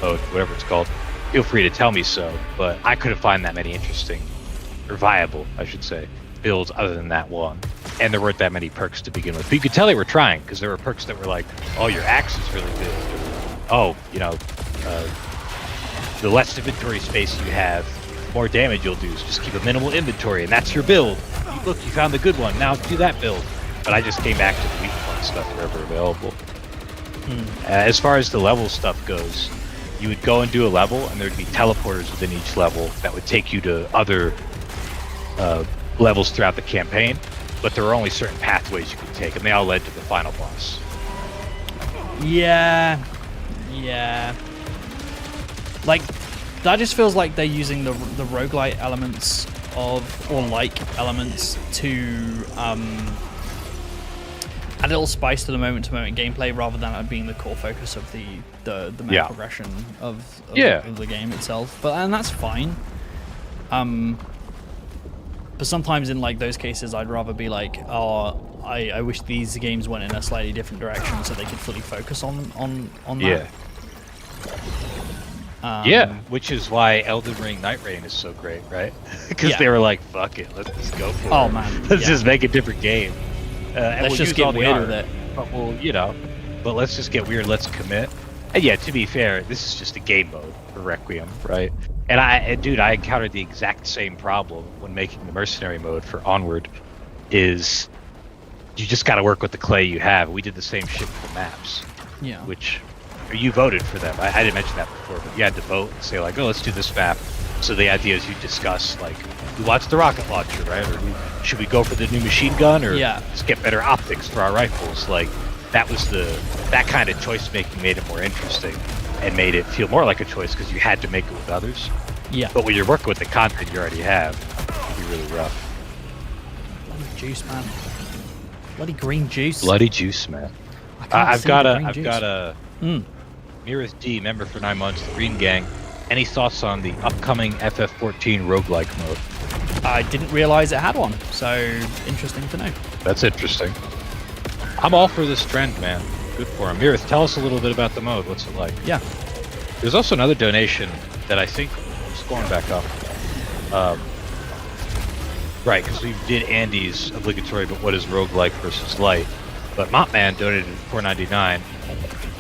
[SPEAKER 2] mode, whatever it's called, feel free to tell me so. But I couldn't find that many interesting, or viable, I should say, builds other than that one. And there weren't that many perks to begin with. But you could tell they were trying, because there were perks that were like, oh, your axe is really good. Oh, you know, the less inventory space you have, the more damage you'll do. So just keep a minimal inventory, and that's your build. Look, you found the good one. Now do that build. But I just came back to the weak point stuff wherever available. As far as the level stuff goes, you would go and do a level, and there'd be teleporters within each level that would take you to other levels throughout the campaign. But there were only certain pathways you could take, and they all led to the final boss.
[SPEAKER 1] Yeah. Like, that just feels like they're using the roguelite elements or like elements to add a little spice to the moment-to-moment gameplay, rather than it being the core focus of the meta progression of the game itself. And that's fine. But sometimes in like those cases, I'd rather be like, oh, I wish these games went in a slightly different direction so they could fully focus on that.
[SPEAKER 2] Which is why Elden Ring Night Rain is so great, right? Because they were like, fuck it, let's just go for it.
[SPEAKER 1] Oh man,
[SPEAKER 2] let's just make a different game. And
[SPEAKER 1] let's just get weird with it.
[SPEAKER 2] But but let's just get weird, let's commit. And yeah, to be fair, this is just a game mode for Requiem, right? And I encountered the exact same problem when making the mercenary mode for Onward. Is you just got to work with the clay you have. We did the same shit with the maps. Which you voted for them. I didn't mention that before, but you had to vote and say like, oh, let's do this map. So the idea is you discuss like, who wants the rocket launcher, right? Or should we go for the new machine gun, or just get better optics for our rifles? Like that was that kind of choice making made it more interesting and made it feel more like a choice because you had to make it with others.
[SPEAKER 1] Yeah.
[SPEAKER 2] But when you're working with the content you already have, it can be really rough.
[SPEAKER 1] Bloody juice, man. Bloody green juice.
[SPEAKER 2] Bloody juice, man.
[SPEAKER 1] I've got
[SPEAKER 2] a Mirith D, member for 9 months, the Green Gang. Any thoughts on the upcoming FF14 roguelike mode?
[SPEAKER 1] I didn't realize it had one, so interesting to know.
[SPEAKER 2] That's interesting. I'm all for this trend, man. Good for him. Mirith, tell us a little bit about the mode. What's it like?
[SPEAKER 1] Yeah.
[SPEAKER 2] There's also another donation that I think I'm scoring back up. Right, because we did Andy's obligatory, but what is roguelike versus light? But Mopman donated $4.99.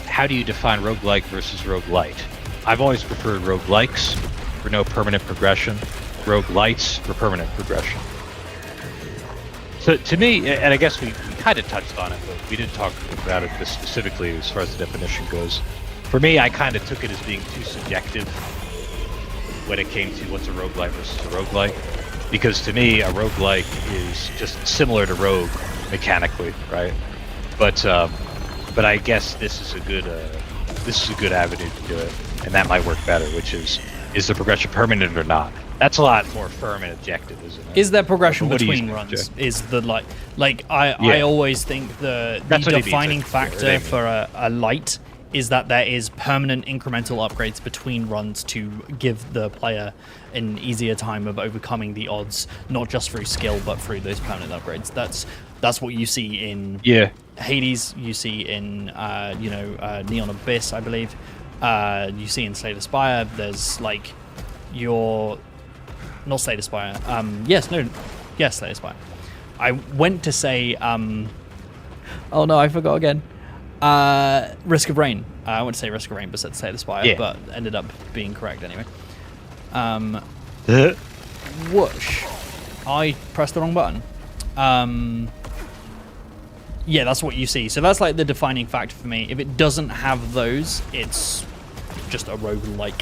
[SPEAKER 2] How do you define roguelike versus roguelite? I've always preferred roguelikes for no permanent progression, roguelites for permanent progression. So to me, and I guess we kind of touched on it, but we didn't talk about it this specifically as far as the definition goes. For me, I kind of took it as being too subjective when it came to what's a roguelite versus a roguelike. Because to me, a roguelike is just similar to Rogue mechanically, right? But I guess this is a good avenue to do it, and that might work better. Which is the progression permanent or not? That's a lot more firm and objective, isn't it?
[SPEAKER 1] Is there progression between runs? Is the I always think the defining factor for a light is that there is permanent incremental upgrades between runs to give the player an easier time of overcoming the odds, not just through skill, but through those permanent upgrades. That's what you see in Hades, you see in Neon Abyss, I believe. You see in Slay the Spire, there's like not Slay the Spire. Slay the Spire. I went to say oh no, I forgot again. Risk of Rain. I went to say Risk of Rain, but said Slay the Spire, but ended up being correct anyway. Whoosh. I pressed the wrong button. Yeah, that's what you see. So that's like the defining factor for me. If it doesn't have those, it's just a roguelike.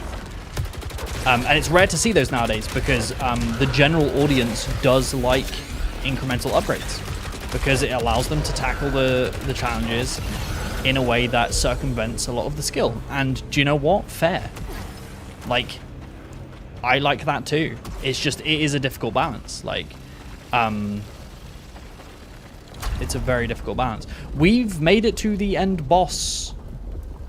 [SPEAKER 1] And it's rare to see those nowadays because the general audience does like incremental upgrades because it allows them to tackle the challenges in a way that circumvents a lot of the skill. And do you know what? Fair. Like, I like that too. It's just, it is a difficult balance. Like, it's a very difficult balance. We've made it to the end boss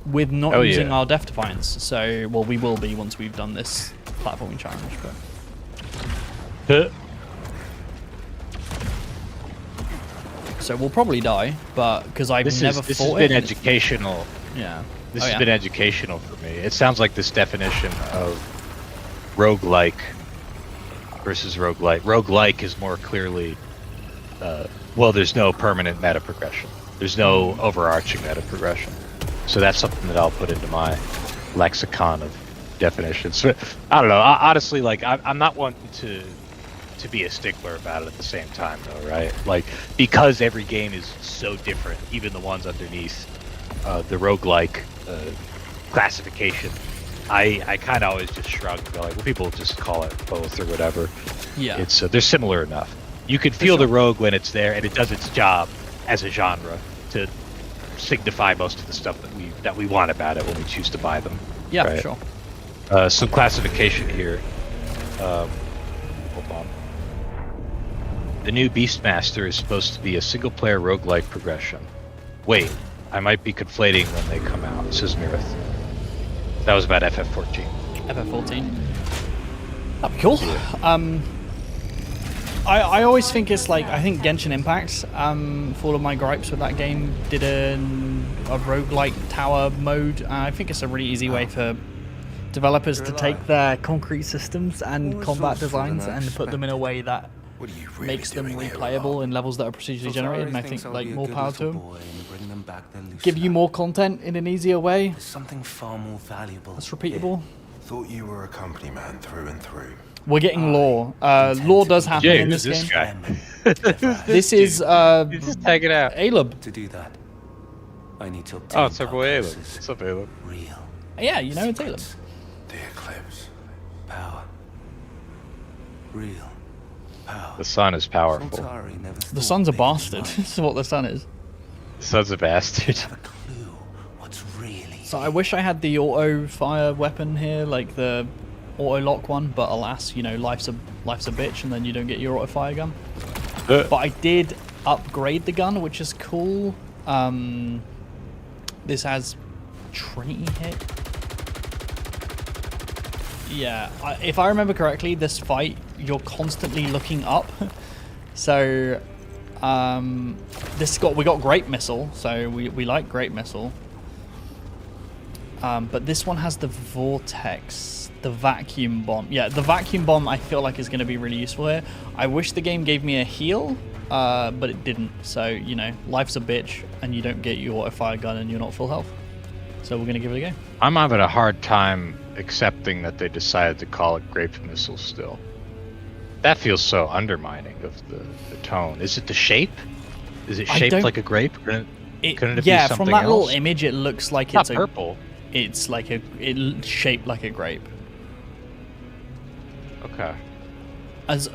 [SPEAKER 1] with not using our Death Defiance. So, well, we will be once we've done this platforming challenge. But so we'll probably die, but because I've never fought it.
[SPEAKER 2] This has been educational.
[SPEAKER 1] Yeah.
[SPEAKER 2] This has been educational for me. It sounds like this definition of roguelike versus roguelite. Roguelike is more clearly, well, there's no permanent meta progression. There's no overarching meta progression. So that's something that I'll put into my lexicon of definitions. So, I don't know. Honestly, like, I'm not wanting to be a stickler about it at the same time, though, right? Like, because every game is so different, even the ones underneath the roguelike classification, I kind of always just shrug and go like, well, people just call it both or whatever. Yeah. It's they're similar enough. You can feel the rogue when it's there, and it does its job as a genre to signify most of the stuff that we want about it when we choose to buy them.
[SPEAKER 1] Yeah,
[SPEAKER 2] right?
[SPEAKER 1] sure.
[SPEAKER 2] Some classification here. Hold on. The new Beastmaster is supposed to be a single-player roguelike progression. Wait, I might be conflating when they come out, says Mirith. That was about FF14.
[SPEAKER 1] FF14. That'd be cool. Yeah. I always think it's like, I think Genshin Impact, for all of my gripes with that game, did a roguelike tower mode. I think it's a really easy way for developers to take their concrete systems and combat designs and put them in a way that makes them replayable in levels that are procedurally generated, and I think like more power to them. Give you more content in an easier way.
[SPEAKER 5] Something far more valuable.
[SPEAKER 1] That's repeatable.
[SPEAKER 5] Thought you were a company man through and through.
[SPEAKER 1] We're getting lore. Lore does happen in this game.
[SPEAKER 2] Guy?
[SPEAKER 1] This is
[SPEAKER 2] He's just tagging out.
[SPEAKER 1] Alub.
[SPEAKER 5] To do that, I need to obtain
[SPEAKER 2] it's our boy Alub. What's up, Alub?
[SPEAKER 5] Real.
[SPEAKER 1] Yeah, you know it's Alub.
[SPEAKER 5] The eclipse. Power. Real. Power.
[SPEAKER 2] The sun is powerful.
[SPEAKER 1] The sun's a bastard. This is what the sun is.
[SPEAKER 2] The sun's a bastard.
[SPEAKER 5] Have a clue what's really.
[SPEAKER 1] So I wish I had the auto fire weapon here, like the auto lock one, but alas, you know, life's a bitch, and then you don't get your auto fire gun. But I did upgrade the gun, which is cool. This has Trinity hit. Yeah, if I remember correctly, this fight you're constantly looking up. So we got Grape Missile, so we like Grape Missile. But this one has the Vortex, the Vacuum Bomb. Yeah, the Vacuum Bomb I feel like is going to be really useful here. I wish the game gave me a heal, but it didn't. So, you know, life's a bitch, and you don't get your auto fire gun, and you're not full health. So we're going to give it a go.
[SPEAKER 2] I'm having a hard time accepting that they decided to call it Grape Missile still. That feels so undermining of the tone. Is it the shape? Is it shaped like a grape? Couldn't it be something else?
[SPEAKER 1] From that little image, it looks like
[SPEAKER 2] it's purple.
[SPEAKER 1] It's like it's shaped like a grape.
[SPEAKER 2] Okay.
[SPEAKER 1] As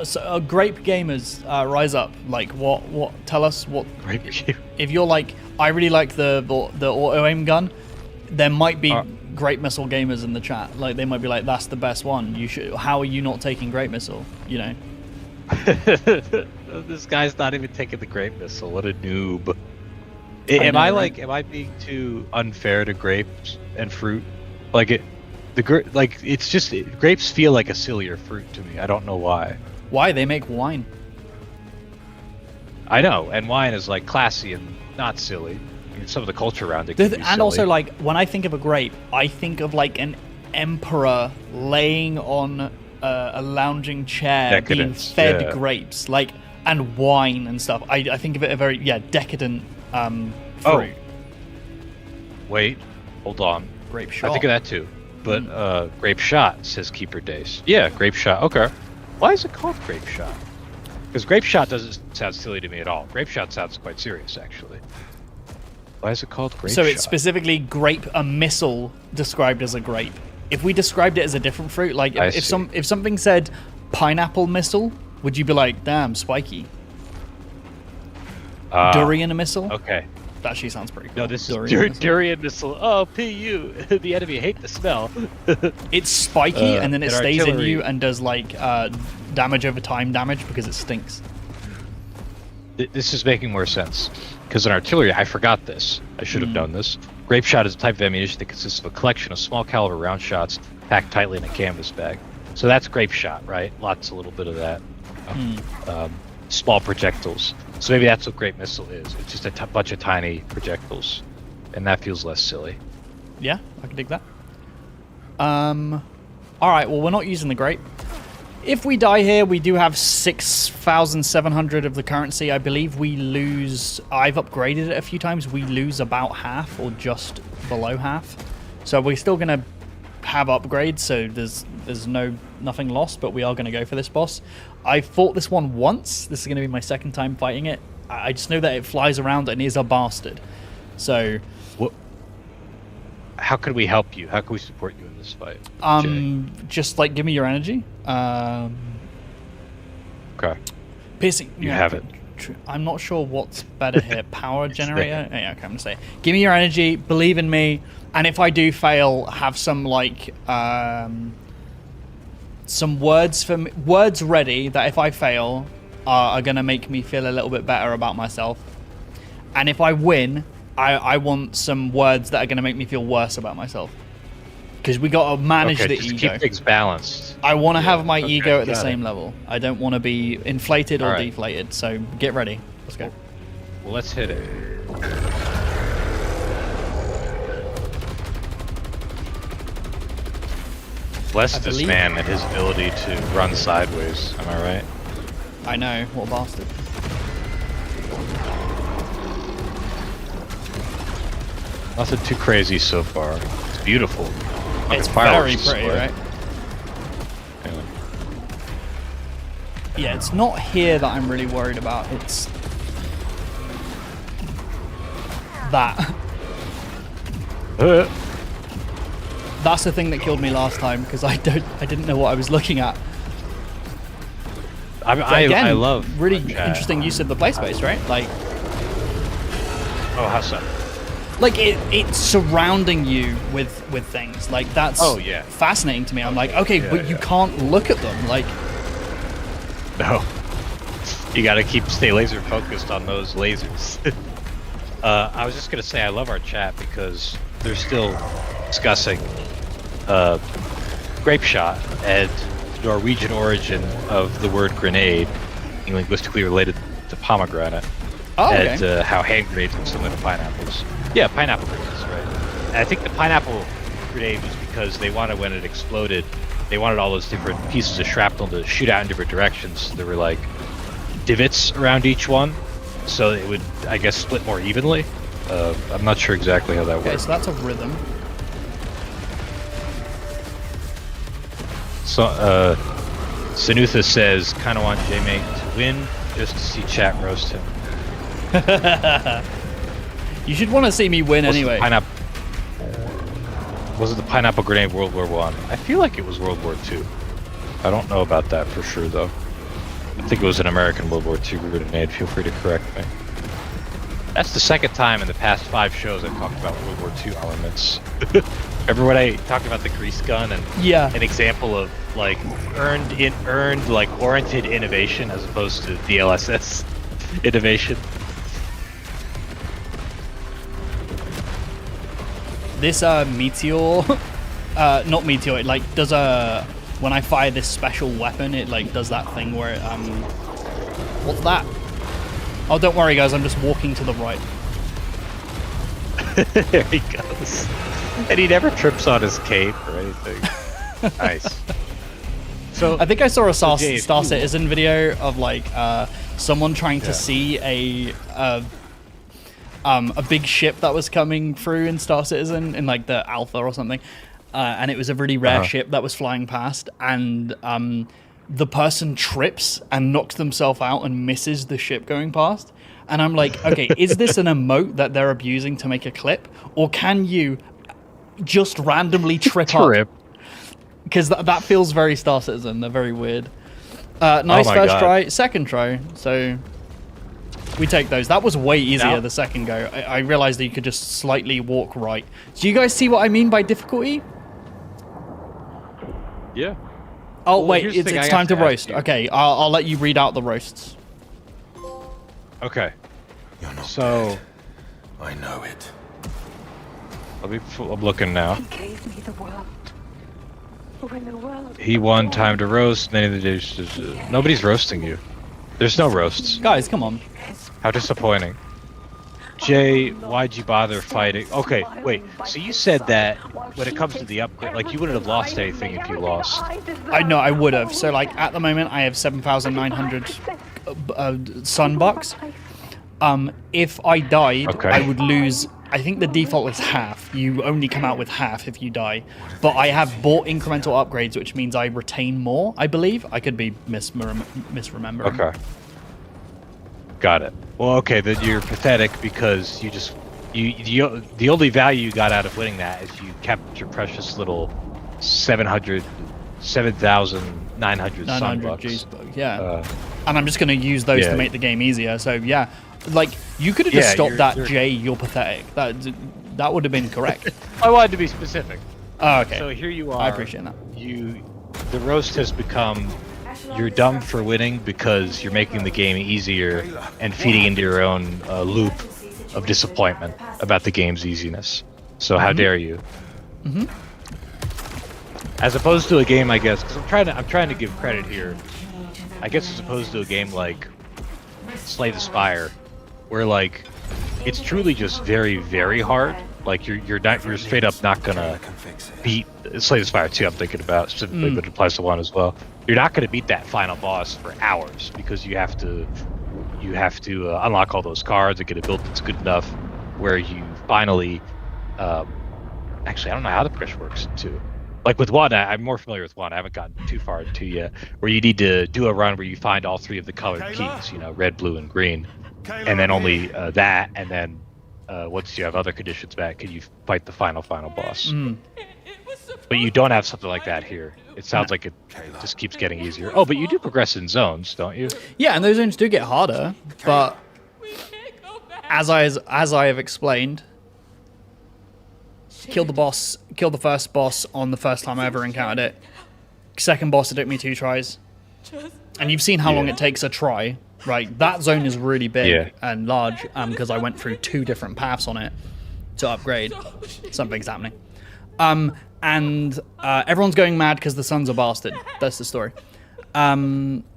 [SPEAKER 1] grape gamers, rise up. Like, what? Tell us what.
[SPEAKER 2] Grape game.
[SPEAKER 1] If you're like, I really like the auto aim gun, there might be Grape Missile gamers in the chat. Like, they might be like, that's the best one. You should. How are you not taking Grape Missile? You know.
[SPEAKER 2] This guy's not even taking the Grape Missile. What a noob.
[SPEAKER 1] Am
[SPEAKER 2] I being too unfair to grapes and fruit? Like it's just grapes feel like a sillier fruit to me. I don't know why.
[SPEAKER 1] Why? They make wine.
[SPEAKER 2] I know, and wine is like classy and not silly. I mean, some of the culture around it.
[SPEAKER 1] And also, like, when I think of a grape, I think of like an emperor laying on a lounging chair, being fed grapes, like, and wine and stuff. I think of it a very decadent fruit.
[SPEAKER 2] Oh. Wait, hold on.
[SPEAKER 1] Grape shot.
[SPEAKER 2] I think of that too. But grape shot, says Keeper Dace. Yeah, grape shot. Okay. Why is it called grape shot? Because grape shot doesn't sound silly to me at all. Grape shot sounds quite serious, actually. Why is it called grape shot?
[SPEAKER 1] So it's specifically a missile described as a grape. If we described it as a different fruit, like if something said pineapple missile, would you be like, damn, spiky? Durian missile?
[SPEAKER 2] Okay.
[SPEAKER 1] That actually sounds pretty cool.
[SPEAKER 2] No, this is durian missile. Oh, PU. The enemy hate the smell.
[SPEAKER 1] It's spiky, and then it stays in you and does like damage over time damage because it stinks.
[SPEAKER 2] This is making more sense. Because in artillery, I forgot this. I should have known this. Grape shot is a type of ammunition that consists of a collection of small caliber round shots packed tightly in a canvas bag. So that's grape shot, right? A little bit of that. Small projectiles. So maybe that's what Grape Missile is. It's just a bunch of tiny projectiles. And that feels less silly.
[SPEAKER 1] Yeah, I can dig that. Alright, well, we're not using the grape. If we die here, we do have 6,700 of the currency. I believe we lose... I've upgraded it a few times. We lose about half or just below half. So we're still going to have upgrades, so there's nothing lost, but we are going to go for this boss. I fought this one once. This is going to be my second time fighting it. I just know that it flies around and is a bastard. So...
[SPEAKER 2] How can we help you? How can we support you in this fight?
[SPEAKER 1] Just like give me your energy.
[SPEAKER 2] Okay.
[SPEAKER 1] Piercing.
[SPEAKER 2] You have it.
[SPEAKER 1] I'm not sure what's better here. Power generator. Yeah, okay, I'm gonna say. Give me your energy. Believe in me. And if I do fail, have some like some words ready that if I fail are gonna make me feel a little bit better about myself. And if I win, I want some words that are going to make me feel worse about myself. Because we got to manage the ego.
[SPEAKER 2] Keep things balanced.
[SPEAKER 1] I want to have my ego at the same level. I don't want to be inflated or deflated. So get ready. Let's go.
[SPEAKER 2] Well, let's hit it. Bless this man and his ability to run sideways. Am I right?
[SPEAKER 1] I know. What a bastard.
[SPEAKER 2] Nothing too crazy so far. It's beautiful.
[SPEAKER 1] It's very pretty, right? Yeah, it's not here that I'm really worried about. It's that. That's the thing that killed me last time because I didn't know what I was looking at.
[SPEAKER 2] I love
[SPEAKER 1] really interesting use of the play space, right? Like.
[SPEAKER 2] Oh, how so?
[SPEAKER 1] like it's surrounding you with things. Like that's fascinating to me. I'm like, okay, but you can't look at them. Like,
[SPEAKER 2] no, you got to stay laser focused on those lasers. I was just gonna say I love our chat because they're still discussing grape shot and the Norwegian origin of the word grenade, being linguistically related to pomegranate.
[SPEAKER 1] oh, okay.
[SPEAKER 2] And how hand grenades are similar to pineapples. Yeah, pineapple grenades, right? And I think the pineapple grenade was because they wanted, when it exploded, they wanted all those different pieces of shrapnel to shoot out in different directions. There were like divots around each one, so it would, I guess, split more evenly. I'm not sure exactly how that
[SPEAKER 1] Okay,
[SPEAKER 2] works.
[SPEAKER 1] so that's a rhythm.
[SPEAKER 2] So, Sanutha says, kind of want JM8 to win just to see chat roast him.
[SPEAKER 1] You should want to see me win anyway.
[SPEAKER 2] Was it the pineapple grenade World War I? I feel like it was World War II. I don't know about that for sure, though. I think it was an American World War II grenade. Feel free to correct me. That's the second time in the past 5 shows I've talked about World War II armaments. Remember when I talked about the grease gun and an example of like earned like warranted innovation as opposed to DLSS innovation?
[SPEAKER 1] This meteor, not meteor. It like does when I fire this special weapon, it like does that thing where it what's that? Oh, don't worry, guys. I'm just walking to the right.
[SPEAKER 2] There he goes. And he never trips on his cape or anything. Nice. So
[SPEAKER 1] I think I saw a Star
[SPEAKER 2] Jay,
[SPEAKER 1] Citizen video of like someone trying to see a big ship that was coming through in Star Citizen in like the alpha or something, and it was a really rare ship that was flying past, and the person trips and knocks themselves out and misses the ship going past. And I'm like, okay, is this an emote that they're abusing to make a clip, or can you just randomly trip up? Because that feels very Star Citizen. They're very weird. Nice first try, second try. So we take those. That was way easier the second go. I realized that you could just slightly walk right. Do you guys see what I mean by difficulty?
[SPEAKER 2] Yeah.
[SPEAKER 1] Oh, well, wait, it's time to roast. Okay, I'll let you read out the roasts.
[SPEAKER 2] Okay.
[SPEAKER 5] You're not
[SPEAKER 2] so
[SPEAKER 5] dead. I know it.
[SPEAKER 2] I'm looking now.
[SPEAKER 6] He gave me the world. When the world
[SPEAKER 2] He won time to roast. Many of the days, nobody's roasting you. There's no roasts.
[SPEAKER 1] Guys, come on.
[SPEAKER 2] How disappointing. Jay, why'd you bother fighting? Okay, wait. So you said that when it comes to the upgrade, like you wouldn't have lost anything if you lost.
[SPEAKER 1] I know I would have. So like at the moment I have 7,900 sun bucks. If I died, I would lose. I think the default is half. You only come out with half if you die. But I have bought incremental upgrades, which means I retain more, I believe. I could be misremembering.
[SPEAKER 2] Okay. Got it. Well, okay, then you're pathetic because you just the only value you got out of winning that is you kept your precious little 7,900 sun bucks.
[SPEAKER 1] Yeah. And I'm just going to use those to make the game easier. So yeah, like you could have just stopped that. Jay, you're pathetic. That would have been correct.
[SPEAKER 2] I wanted to be specific.
[SPEAKER 1] Oh, okay.
[SPEAKER 2] So here you are.
[SPEAKER 1] I appreciate that.
[SPEAKER 2] The roast has become you're dumb for winning because you're making the game easier and feeding into your own loop of disappointment about the game's easiness. So how dare you? As opposed to a game, I guess, because I'm trying to give credit here. I guess as opposed to a game like Slay the Spire, where like it's truly just very, very hard. Like you're straight up not gonna beat Slay the Spire 2. I'm thinking about specifically, but it applies to 1 as well. You're not gonna beat that final boss for hours because you have to unlock all those cards and get a build that's good enough where you finally. Actually, I don't know how the push works in 2. Like with 1, I'm more familiar with 1. I haven't gotten too far in 2 yet. Where you need to do a run where you find all 3 of the colored keys, red, blue, and green, and then only that, and then once you have other conditions met, can you fight the final boss? But you don't have something like that here. It sounds like it just keeps getting easier. Oh, but you do progress in zones, don't you?
[SPEAKER 1] Yeah, and those zones do get harder, but as I have explained, killed the boss, killed the first boss on the first time I ever encountered it. Second boss, it took me 2 tries. And you've seen how long it takes a try, right? That zone is really big and large because I went through 2 different paths on it to upgrade. Something's happening. And everyone's going mad because the son's a bastard. That's the story.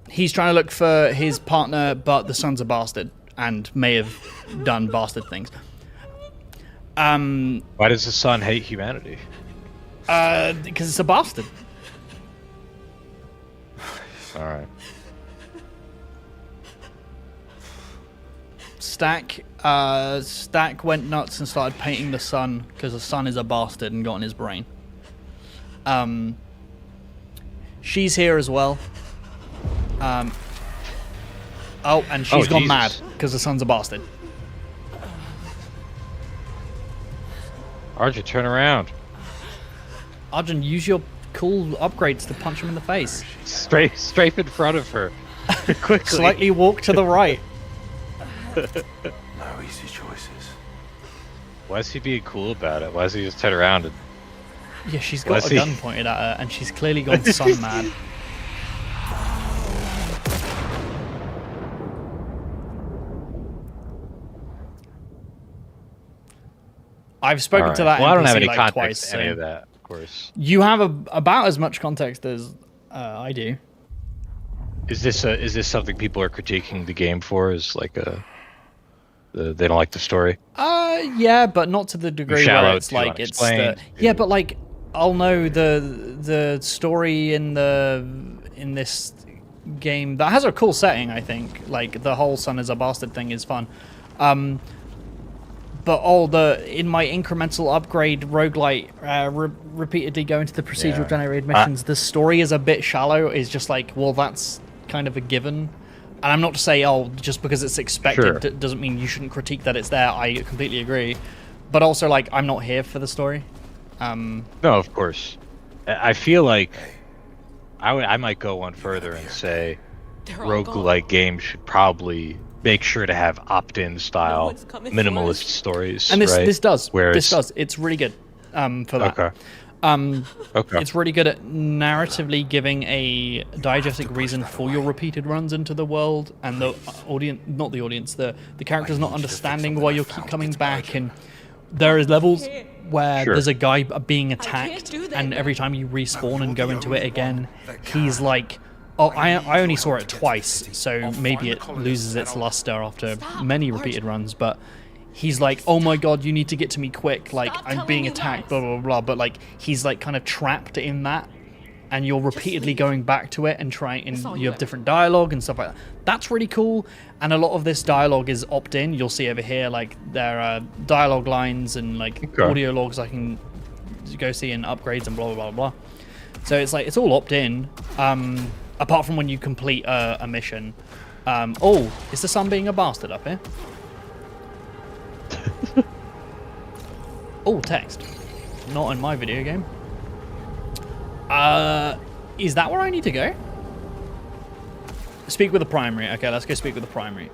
[SPEAKER 1] He's trying to look for his partner, but the son's a bastard and may have done bastard things.
[SPEAKER 2] Why does the son hate humanity?
[SPEAKER 1] Because it's a bastard.
[SPEAKER 2] All right.
[SPEAKER 1] Stack went nuts and started painting the sun because the sun is a bastard and got in his brain. She's here as well. And she's gone mad because the sun's a bastard.
[SPEAKER 2] Arjun, turn around.
[SPEAKER 1] Arjun, use your cool upgrades to punch him in the face.
[SPEAKER 2] Strafe in front of her. Quickly.
[SPEAKER 1] Slightly walk to the right.
[SPEAKER 5] No easy choices.
[SPEAKER 2] Why is he being cool about it? Why does he just turn around and...
[SPEAKER 1] Yeah, she's got a gun pointed at her, and she's clearly gone sun mad. I've spoken to that.
[SPEAKER 2] Well, I don't have
[SPEAKER 1] NPC
[SPEAKER 2] any
[SPEAKER 1] like
[SPEAKER 2] context
[SPEAKER 1] twice,
[SPEAKER 2] to any
[SPEAKER 1] so
[SPEAKER 2] of that, of course.
[SPEAKER 1] you have about as much context as I do.
[SPEAKER 2] Is this something people are critiquing the game for? Is like they don't like the story?
[SPEAKER 1] Yeah, but not to the degree where it's like it's yeah, but like I'll know the story in this game that has a cool setting. I think like the whole son is a bastard thing is fun. But in my incremental upgrade roguelite, repeatedly going to the procedural generated missions, the story is a bit shallow. It's just like, well, that's kind of a given. And I'm not to say, just because it's expected doesn't mean you shouldn't critique that it's there. I completely agree. But also, like, I'm not here for the story.
[SPEAKER 2] No, of course. I feel like I might go one further and say roguelite games should probably make sure to have opt-in style minimalist stories.
[SPEAKER 1] And this does.
[SPEAKER 2] Whereas,
[SPEAKER 1] this does. It's really good for that.
[SPEAKER 2] Okay.
[SPEAKER 1] It's really good at narratively giving a diegetic reason for your repeated runs into the world, and the audience, not the audience, the characters not understanding why you keep coming back. And there is levels where there's a guy being attacked, and every time you respawn and go into it again, he's like, oh, I only saw it twice, so maybe it loses its luster after many repeated runs, but he's like, oh my god, you need to get to me quick, like, I'm being attacked, blah, blah, blah, but, like, he's, like, kind of trapped in that, and you're repeatedly going back to it and trying, and you have different dialogue and stuff like that. That's really cool, and a lot of this dialogue is opt-in. You'll see over here, like, there are dialogue lines and, like, audio logs I can go see and upgrades and blah, blah, blah, blah. So it's, like, it's all opt-in, apart from when you complete a mission. Oh, is the sun being a bastard up here? Oh, text. Not in my video game. Is that where I need to go? Speak with the primary. Okay, let's go speak with the primary.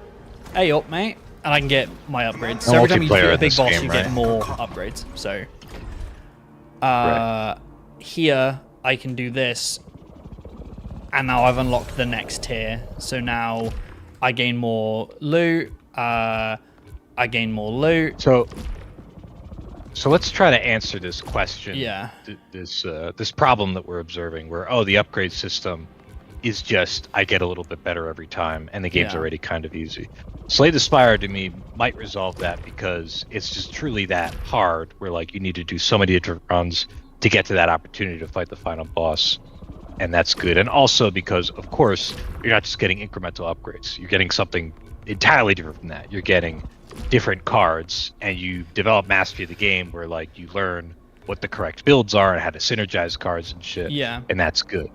[SPEAKER 1] Hey up, mate. And I can get my upgrades. So every time you defeat a big boss, you get more upgrades. So, here, I can do this. And now I've unlocked the next tier. So now I gain more loot. I gain more loot.
[SPEAKER 2] So let's try to answer this question.
[SPEAKER 1] Yeah.
[SPEAKER 2] This problem that we're observing, where the upgrade system is just I get a little bit better every time, and the game's already kind of easy. Slay the Spire to me might resolve that because it's just truly that hard. Where like you need to do so many different runs to get to that opportunity to fight the final boss. And that's good. And also because, of course, you're not just getting incremental upgrades. You're getting something entirely different from that. You're getting different cards, and you develop mastery of the game where, like, you learn what the correct builds are and how to synergize cards and shit.
[SPEAKER 1] Yeah.
[SPEAKER 2] And that's good.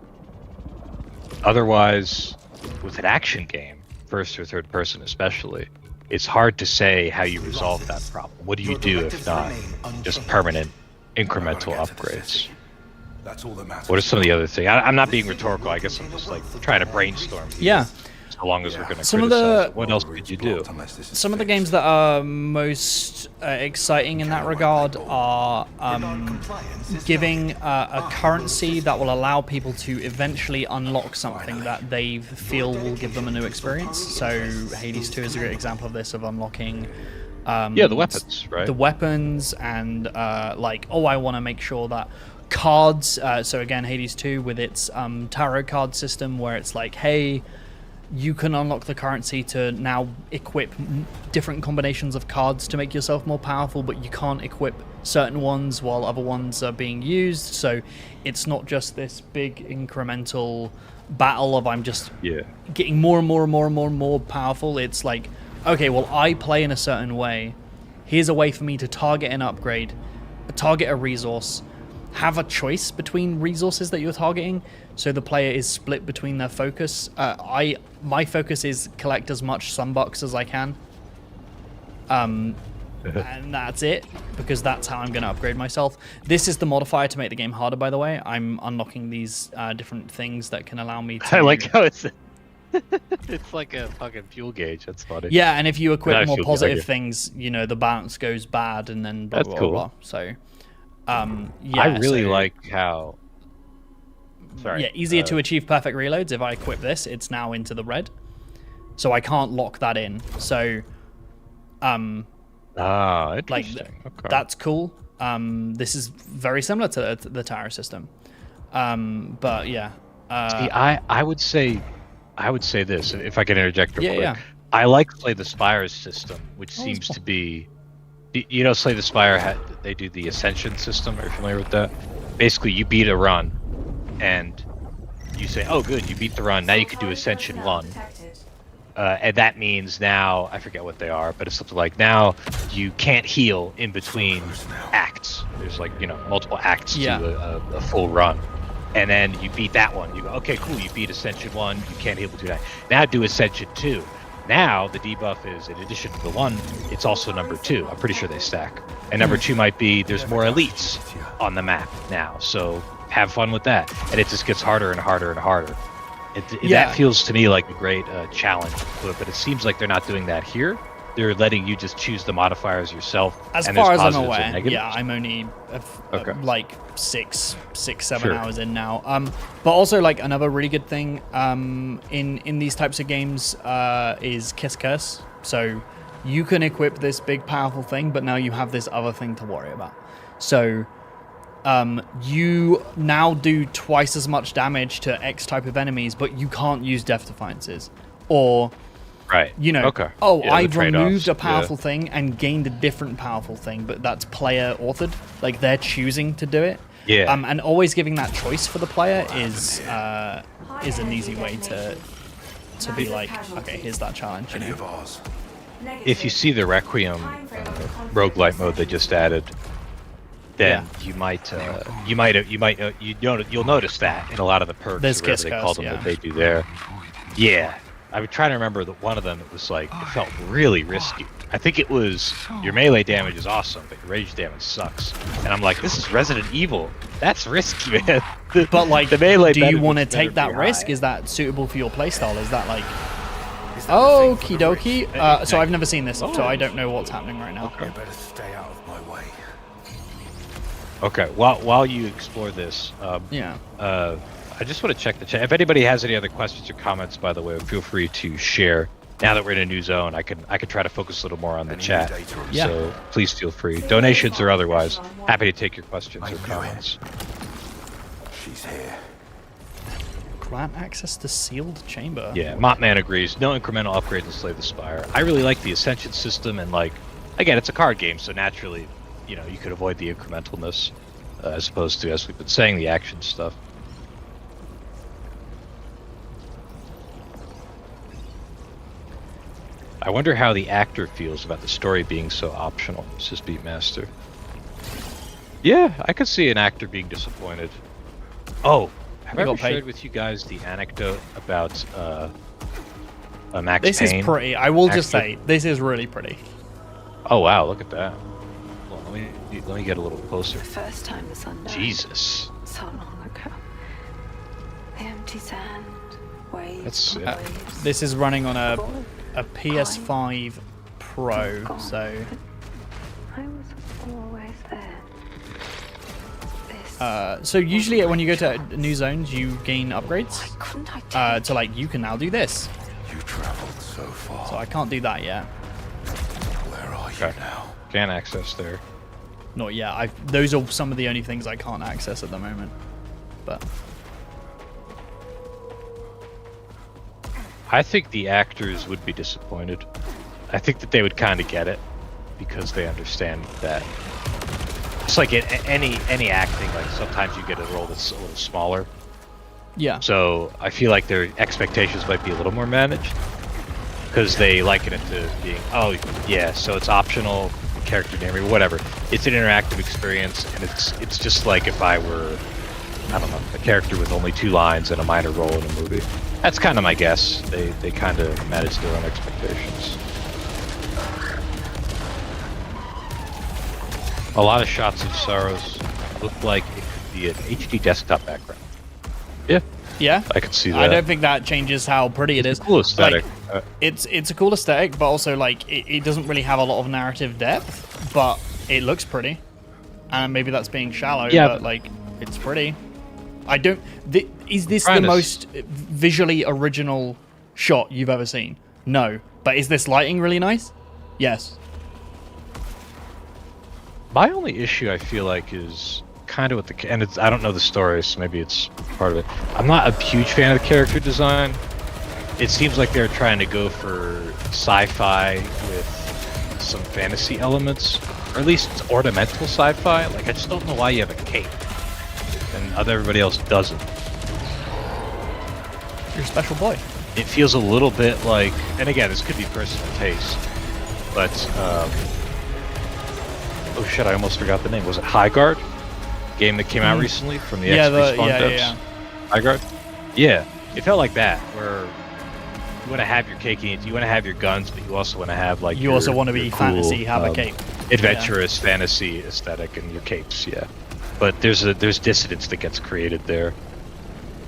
[SPEAKER 2] Otherwise, with an action game, first or third person especially, it's hard to say how you resolve that problem. What do you do if not just permanent incremental upgrades?
[SPEAKER 5] That's all that matters.
[SPEAKER 2] What are some of the other things? I'm not being rhetorical. I guess I'm just like trying to brainstorm.
[SPEAKER 1] Yeah.
[SPEAKER 2] so long as we're going to
[SPEAKER 1] Some of
[SPEAKER 2] criticize
[SPEAKER 1] the-
[SPEAKER 2] it. What else could you do?
[SPEAKER 1] Some of the games that are most exciting in that regard are giving a currency that will allow people to eventually unlock something that they feel will give them a new experience. So Hades 2 is a great example of this, of unlocking
[SPEAKER 2] Yeah, the weapons, right?
[SPEAKER 1] the weapons and like, oh, I want to make sure that cards, so again, Hades 2 with its tarot card system, where it's like, hey, you can unlock the currency to now equip different combinations of cards to make yourself more powerful, but you can't equip certain ones while other ones are being used. So it's not just this big incremental battle of I'm just getting more and more and more and more and more powerful. It's like, okay, well, I play in a certain way. Here's a way for me to target an upgrade, target a resource, have a choice between resources that you're targeting, so the player is split between their focus. My focus is collect as much sunbucks as I can, and that's it, because that's how I'm going to upgrade myself. This is the modifier to make the game harder, by the way. I'm unlocking these different things that can allow me to...
[SPEAKER 2] I like how it's it's like a fucking fuel gauge. That's funny.
[SPEAKER 1] Yeah, and if you equip
[SPEAKER 2] Not a
[SPEAKER 1] more
[SPEAKER 2] fuel
[SPEAKER 1] positive
[SPEAKER 2] gauge.
[SPEAKER 1] things, you know, the balance goes bad, and then blah,
[SPEAKER 2] That's
[SPEAKER 1] blah,
[SPEAKER 2] cool.
[SPEAKER 1] blah. So, yeah,
[SPEAKER 2] I really
[SPEAKER 1] so-
[SPEAKER 2] like how... Sorry.
[SPEAKER 1] Yeah, easier to achieve perfect reloads. If I equip this, it's now into the red, so I can't lock that in. So, like
[SPEAKER 2] interesting. Okay.
[SPEAKER 1] that's cool. This is very similar to the tower system, but yeah.
[SPEAKER 2] See, I would say this, if I can interject real quick.
[SPEAKER 1] Yeah.
[SPEAKER 2] I like Slay the Spire's system, which
[SPEAKER 1] Oh,
[SPEAKER 2] seems
[SPEAKER 1] it's
[SPEAKER 2] to be, you know, Slay the Spire, they do the Ascension system. Are you familiar with that? Basically, you beat a run, and you say, oh, good, you beat the run. Now you can do Ascension 1. And that means now, I forget what they are, but it's something like now you can't heal in between acts. There's like, you know, multiple acts to a full run. And then you beat that one. You go, okay, cool, you beat Ascension 1, you can't heal between that. Now do Ascension 2. Now the debuff is, in addition to the 1, it's also number 2. I'm pretty sure they stack. And number 2 might be there's more elites on the map now. So have fun with that. And it just gets harder and harder and harder. That feels to me like a great challenge to it, but it seems like they're not doing that here. They're letting you just choose the modifiers yourself.
[SPEAKER 1] As
[SPEAKER 2] and
[SPEAKER 1] far as
[SPEAKER 2] there's
[SPEAKER 1] I'm
[SPEAKER 2] positives and
[SPEAKER 1] aware,
[SPEAKER 2] negatives.
[SPEAKER 1] yeah, I'm only like 7
[SPEAKER 2] Sure.
[SPEAKER 1] hours in now. But also, like, another really good thing in these types of games is Kiss Curse. So you can equip this big powerful thing, but now you have this other thing to worry about. So you now do twice as much damage to X type of enemies, but you can't use Death Defiances, or
[SPEAKER 2] Right.
[SPEAKER 1] you know,
[SPEAKER 2] Okay.
[SPEAKER 1] oh,
[SPEAKER 2] Yeah, the
[SPEAKER 1] I've
[SPEAKER 2] trade-offs,
[SPEAKER 1] removed a
[SPEAKER 2] yeah.
[SPEAKER 1] powerful thing and gained a different powerful thing, but that's player authored. Like, they're choosing to do it.
[SPEAKER 2] Yeah.
[SPEAKER 1] And always giving that choice for the player is an easy way to be like, okay, here's that challenge. You know?
[SPEAKER 2] If you see the Requiem roguelite mode they just added, then you'll notice that in a lot of the perks,
[SPEAKER 1] There's
[SPEAKER 2] or whatever
[SPEAKER 1] Kiss
[SPEAKER 2] they
[SPEAKER 1] Curse,
[SPEAKER 2] call them,
[SPEAKER 1] yeah.
[SPEAKER 2] that they do there. Yeah, I'm trying to remember that one of them. It was like it felt really risky. I think it was your melee damage is awesome, but your rage damage sucks. And I'm like, this is Resident Evil. That's risky, man.
[SPEAKER 1] But like,
[SPEAKER 2] the melee
[SPEAKER 1] do you
[SPEAKER 2] benefits
[SPEAKER 1] want to
[SPEAKER 2] better
[SPEAKER 1] take that
[SPEAKER 2] be
[SPEAKER 1] risk?
[SPEAKER 2] high.
[SPEAKER 1] Is that suitable for your playstyle? Is that like, okie dokie? So I've never seen this, so I don't know what's happening right now.
[SPEAKER 5] You better stay out of my way.
[SPEAKER 2] Okay, while you explore this, I just want to check the chat. If anybody has any other questions or comments, by the way, feel free to share. Now that we're in a new zone, I can try to focus a little more on the chat.
[SPEAKER 1] Yeah.
[SPEAKER 2] So please feel free, donations or otherwise. Happy to take your questions or comments.
[SPEAKER 5] She's here.
[SPEAKER 1] Grant access to sealed chamber.
[SPEAKER 2] Yeah, Mopman agrees. No incremental upgrades to Slay the Spire. I really like the Ascension system, and like, again, it's a card game, so naturally, you know, you could avoid the incrementalness as opposed to, as we've been saying, the action stuff. I wonder how the actor feels about the story being so optional, says Beatmaster. Yeah, I could see an actor being disappointed. Oh, have I ever shared with you guys the anecdote about Max
[SPEAKER 1] This
[SPEAKER 2] Payne
[SPEAKER 1] is pretty. I will just
[SPEAKER 2] actor?
[SPEAKER 1] say, this is really pretty.
[SPEAKER 2] Oh wow, look at that. Well, let me get a little closer.
[SPEAKER 6] The first time the sun died.
[SPEAKER 2] Jesus.
[SPEAKER 6] So long ago. The empty sand. Waves,
[SPEAKER 2] That's-
[SPEAKER 6] waves.
[SPEAKER 1] This is running on a
[SPEAKER 6] Fall.
[SPEAKER 1] PS5 Pro,
[SPEAKER 6] Gone.
[SPEAKER 1] so
[SPEAKER 6] I was always there. This.
[SPEAKER 1] so usually when you go to new zones, you gain upgrades.
[SPEAKER 6] Why couldn't I take
[SPEAKER 1] To like you can now do this.
[SPEAKER 5] You traveled so far.
[SPEAKER 1] So I can't do that yet.
[SPEAKER 5] Where are you
[SPEAKER 2] Okay.
[SPEAKER 5] now?
[SPEAKER 2] Can't access there.
[SPEAKER 1] Not yet. Those are some of the only things I can't access at the moment. But
[SPEAKER 2] I think the actors would be disappointed. I think that they would kind of get it because they understand that it's like in any acting. Like sometimes you get a role that's a little smaller,
[SPEAKER 1] yeah.
[SPEAKER 2] so I feel like their expectations might be a little more managed because they liken it to being, oh yeah, so it's optional, character name or whatever. It's an interactive experience, and it's just like if I were, I don't know, a character with only 2 lines and a minor role in a movie. That's kind of my guess. They kind of manage their own expectations. A lot of shots of Saros look like it could be an HD desktop background. Yeah,
[SPEAKER 1] Yeah.
[SPEAKER 2] I could see that.
[SPEAKER 1] I don't think that changes how pretty it is.
[SPEAKER 2] Cool aesthetic.
[SPEAKER 1] Like, it's a cool aesthetic, but also like it doesn't really have a lot of narrative depth, but it looks pretty. And maybe that's being shallow,
[SPEAKER 2] Yeah,
[SPEAKER 1] but like it's pretty. I don't. Is this the
[SPEAKER 2] Trying to
[SPEAKER 1] most visually original shot you've ever seen? No. But is this lighting really nice? Yes.
[SPEAKER 2] My only issue, I feel like, is kind of with the and it's I don't know the story, so maybe it's part of it. I'm not a huge fan of the character design. It seems like they're trying to go for sci-fi with some fantasy elements, or at least it's ornamental sci-fi. Like I just don't know why you have a cape and everybody else doesn't.
[SPEAKER 1] You're a special boy.
[SPEAKER 2] It feels a little bit like, and again, this could be personal taste, but oh shit, I almost forgot the name. Was it High Guard? Game that came out recently from the XP Spawn devs. High Guard? Yeah, it felt like that, where you want to have your cake and eat, you want to have your guns, but you also want to have like
[SPEAKER 1] You also want to be
[SPEAKER 2] your cool,
[SPEAKER 1] fantasy, have a cape.
[SPEAKER 2] adventurous fantasy aesthetic and your capes, yeah. But there's dissonance that gets created there.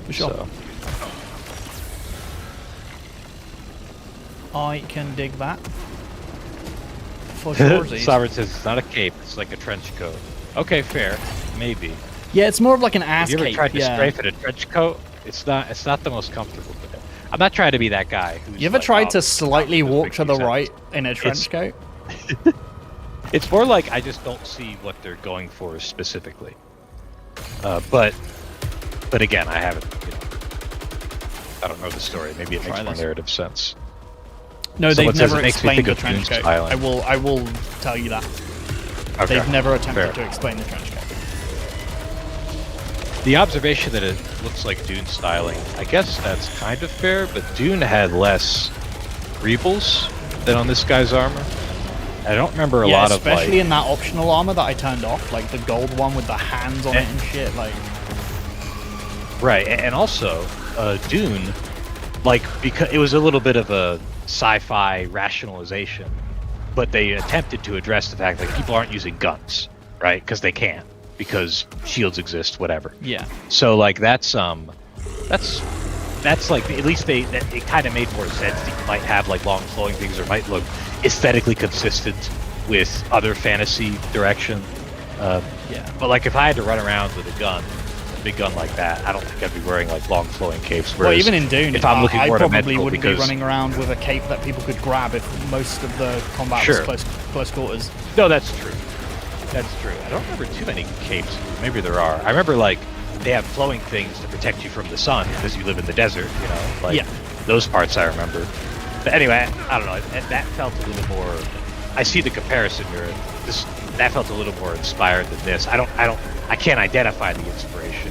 [SPEAKER 1] For sure.
[SPEAKER 2] So.
[SPEAKER 1] I can dig that. For sure.
[SPEAKER 2] Sovereign says it's not a cape, it's like a trench coat. Okay, fair. Maybe.
[SPEAKER 1] Yeah, it's more of like an ass
[SPEAKER 2] Have you ever
[SPEAKER 1] cape.
[SPEAKER 2] tried to
[SPEAKER 1] yeah.
[SPEAKER 2] strafe in a trench coat? It's not the most comfortable thing. I'm not trying to be that guy who's
[SPEAKER 1] You ever
[SPEAKER 2] like,
[SPEAKER 1] tried
[SPEAKER 2] oh,
[SPEAKER 1] to slightly
[SPEAKER 2] doesn't
[SPEAKER 1] walk
[SPEAKER 2] make
[SPEAKER 1] to
[SPEAKER 2] any
[SPEAKER 1] the
[SPEAKER 2] sense.
[SPEAKER 1] right in a trench coat?
[SPEAKER 2] It's more like I just don't see what they're going for specifically. But again, I haven't. I don't know the story. Maybe it makes
[SPEAKER 1] Try
[SPEAKER 2] more
[SPEAKER 1] this.
[SPEAKER 2] narrative sense.
[SPEAKER 1] No,
[SPEAKER 2] Someone
[SPEAKER 1] they've
[SPEAKER 2] says
[SPEAKER 1] never
[SPEAKER 2] it makes me
[SPEAKER 1] explained
[SPEAKER 2] think
[SPEAKER 1] the
[SPEAKER 2] of
[SPEAKER 1] trench
[SPEAKER 2] Dune
[SPEAKER 1] coat.
[SPEAKER 2] Island.
[SPEAKER 1] I will tell you that.
[SPEAKER 2] Okay,
[SPEAKER 1] They've never attempted
[SPEAKER 2] fair.
[SPEAKER 1] to explain the trench coat.
[SPEAKER 2] The observation that it looks like Dune styling, I guess that's kind of fair, but Dune had less greebles than on this guy's armor. I don't remember a
[SPEAKER 1] Yeah,
[SPEAKER 2] lot of
[SPEAKER 1] especially
[SPEAKER 2] like.
[SPEAKER 1] in that optional armor that I turned off, like the gold one with the hands on it and shit. Like,
[SPEAKER 2] Right, and also Dune, like because it was a little bit of a sci-fi rationalization, but they attempted to address the fact that people aren't using guns, right? Because they can't, because shields exist, whatever.
[SPEAKER 1] yeah,
[SPEAKER 2] So like that's like at least it kind of made more sense that you might have like long flowing things or might look aesthetically consistent with other fantasy direction.
[SPEAKER 1] yeah.
[SPEAKER 2] But like if I had to run around with a big gun like that, I don't think I'd be wearing like long flowing capes.
[SPEAKER 1] Well,
[SPEAKER 2] Whereas
[SPEAKER 1] even in Dune,
[SPEAKER 2] if I'm looking
[SPEAKER 1] I
[SPEAKER 2] more at a
[SPEAKER 1] probably
[SPEAKER 2] medical
[SPEAKER 1] wouldn't be
[SPEAKER 2] because
[SPEAKER 1] running around with a cape that people could grab if most of the combat
[SPEAKER 2] Sure.
[SPEAKER 1] was close quarters.
[SPEAKER 2] no, that's true. That's true. I don't remember too many capes. Maybe there are. I remember like they have flowing things to protect you from the sun because you live in the desert. You know, like
[SPEAKER 1] Yeah.
[SPEAKER 2] those parts I remember. But anyway, I don't know. That felt a little more. I see the comparison here. That felt a little more inspired than this. I can't identify the inspiration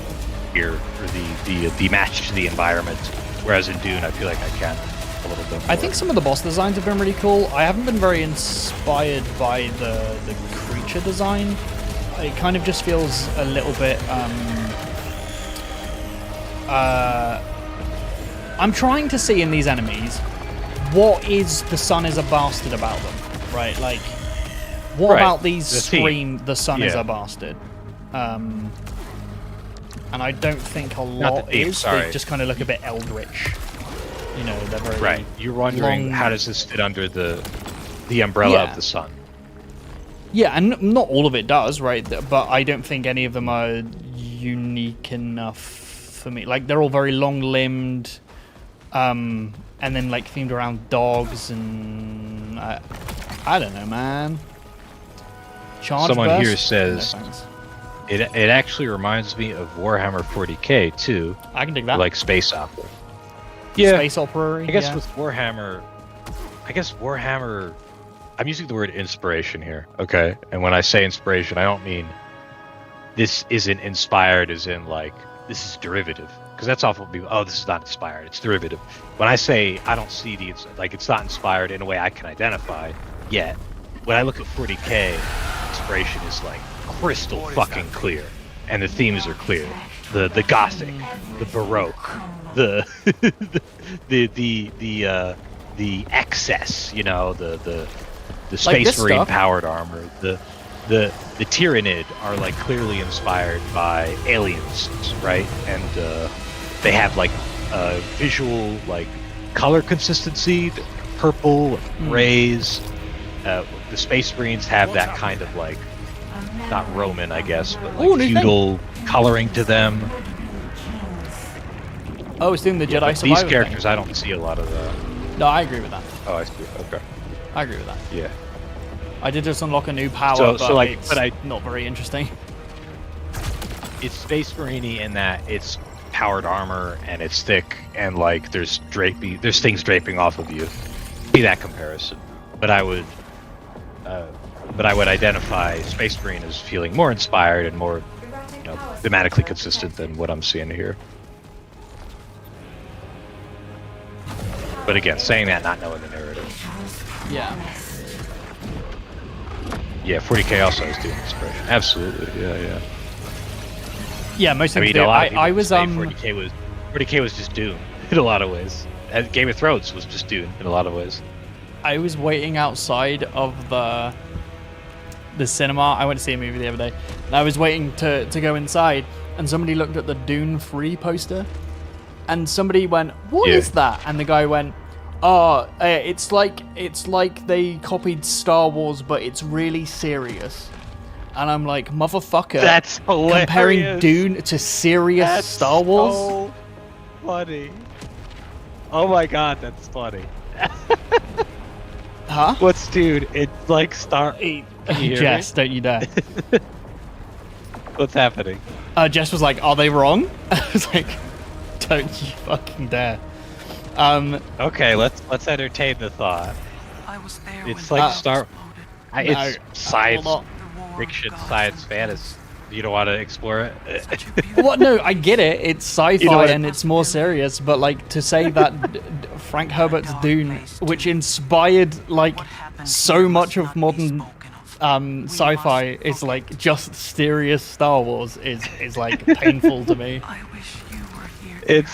[SPEAKER 2] here or the match to the environment. Whereas in Dune, I feel like I can a little bit more.
[SPEAKER 1] I think some of the boss designs have been really cool. I haven't been very inspired by the creature design. It kind of just feels a little bit. I'm trying to see in these enemies what is the sun is a bastard about them, right? Like, what
[SPEAKER 2] Right,
[SPEAKER 1] about these
[SPEAKER 2] the theme.
[SPEAKER 1] scream the sun is
[SPEAKER 2] Yeah.
[SPEAKER 1] a bastard? And I don't think a
[SPEAKER 2] Not
[SPEAKER 1] lot
[SPEAKER 2] the theme,
[SPEAKER 1] is.
[SPEAKER 2] sorry.
[SPEAKER 1] They just kind of look a bit eldritch. You know, they're very
[SPEAKER 2] Right. You're wondering
[SPEAKER 1] long-
[SPEAKER 2] how does this fit under the umbrella
[SPEAKER 1] Yeah.
[SPEAKER 2] of the sun?
[SPEAKER 1] Yeah, and not all of it does, right? But I don't think any of them are unique enough for me. Like, they're all very long-limbed, and then, like, themed around dogs, and I don't know, man. Charge
[SPEAKER 2] Someone
[SPEAKER 1] burst?
[SPEAKER 2] here says-
[SPEAKER 1] No, thanks.
[SPEAKER 2] It actually reminds me of Warhammer 40k too,
[SPEAKER 1] I can dig that.
[SPEAKER 2] like space opera. Yeah,
[SPEAKER 1] Space opera.
[SPEAKER 2] I guess
[SPEAKER 1] yeah.
[SPEAKER 2] with Warhammer, I'm using the word inspiration here, okay? And when I say inspiration, I don't mean this isn't inspired as in like this is derivative, because that's often people. Oh, this is not inspired; it's derivative. When I say I don't see it's not inspired in a way I can identify yet. When I look at 40k, inspiration is like crystal fucking clear, and the themes are clear. The gothic, the baroque, the the excess, you know, the space
[SPEAKER 1] this
[SPEAKER 2] marine
[SPEAKER 1] stuff.
[SPEAKER 2] powered armor, the Tyrannid are like clearly inspired by aliens, right? And they have like visual like color consistency, the purple, rays. The space marines have that kind of like not Roman, I guess, but like
[SPEAKER 1] Ooh, new thing.
[SPEAKER 2] feudal coloring to them.
[SPEAKER 1] Oh, it's doing the Jedi
[SPEAKER 2] But
[SPEAKER 1] Survivor
[SPEAKER 2] these characters, I don't see a lot of that.
[SPEAKER 1] thing. No, I agree with that.
[SPEAKER 2] Oh, I see. Okay.
[SPEAKER 1] I agree with that.
[SPEAKER 2] Yeah.
[SPEAKER 1] I did just unlock a new power,
[SPEAKER 2] So
[SPEAKER 1] but
[SPEAKER 2] like,
[SPEAKER 1] it's
[SPEAKER 2] but I
[SPEAKER 1] not very interesting.
[SPEAKER 2] it's space marine in that it's powered armor and it's thick and like there's things draping off of you. See that comparison, but I would identify space marine as feeling more inspired and more, you know, thematically consistent than what I'm seeing here. But again, saying that, not knowing the narrative.
[SPEAKER 1] Yeah.
[SPEAKER 2] Yeah, 40k also is doing inspiration. Absolutely, yeah.
[SPEAKER 1] Yeah, most
[SPEAKER 2] I
[SPEAKER 1] things
[SPEAKER 2] mean,
[SPEAKER 1] do.
[SPEAKER 2] a lot of people
[SPEAKER 1] I was
[SPEAKER 2] say 40k was just Dune in a lot of ways. And Game of Thrones was just Dune in a lot of ways.
[SPEAKER 1] I was waiting outside of the cinema. I went to see a movie the other day, and I was waiting to go inside, and somebody looked at the Dune 3 poster, and somebody went, "What is that?" And the guy went, "Oh, it's like they copied Star Wars, but it's really serious." And I'm like, "Motherfucker,
[SPEAKER 2] That's hilarious.
[SPEAKER 1] comparing Dune to serious
[SPEAKER 2] That's
[SPEAKER 1] Star Wars."
[SPEAKER 2] so funny. Oh my god, that's funny.
[SPEAKER 1] Huh?
[SPEAKER 2] What's Dune? It's like Star. Can you hear
[SPEAKER 1] Jess,
[SPEAKER 2] me?
[SPEAKER 1] don't you dare.
[SPEAKER 2] What's happening?
[SPEAKER 1] Jess was like, "Are they wrong?" I was like, "Don't you fucking dare."
[SPEAKER 2] Okay, let's entertain the thought.
[SPEAKER 3] I was there
[SPEAKER 2] It's
[SPEAKER 3] when
[SPEAKER 2] like
[SPEAKER 3] it
[SPEAKER 2] Star.
[SPEAKER 3] exploded.
[SPEAKER 2] It's science
[SPEAKER 1] hold
[SPEAKER 3] The war
[SPEAKER 2] fiction,
[SPEAKER 3] of
[SPEAKER 2] science
[SPEAKER 3] gods.
[SPEAKER 2] fantasy. You don't want to explore it?
[SPEAKER 3] Such a beautiful
[SPEAKER 1] What? No, I get it. It's sci-fi
[SPEAKER 2] You know what-
[SPEAKER 1] and it's more serious, but like to say that Frank Herbert's Dune, which inspired like so much of modern sci-fi, is like just serious Star Wars is like painful to me.
[SPEAKER 3] I wish you were here.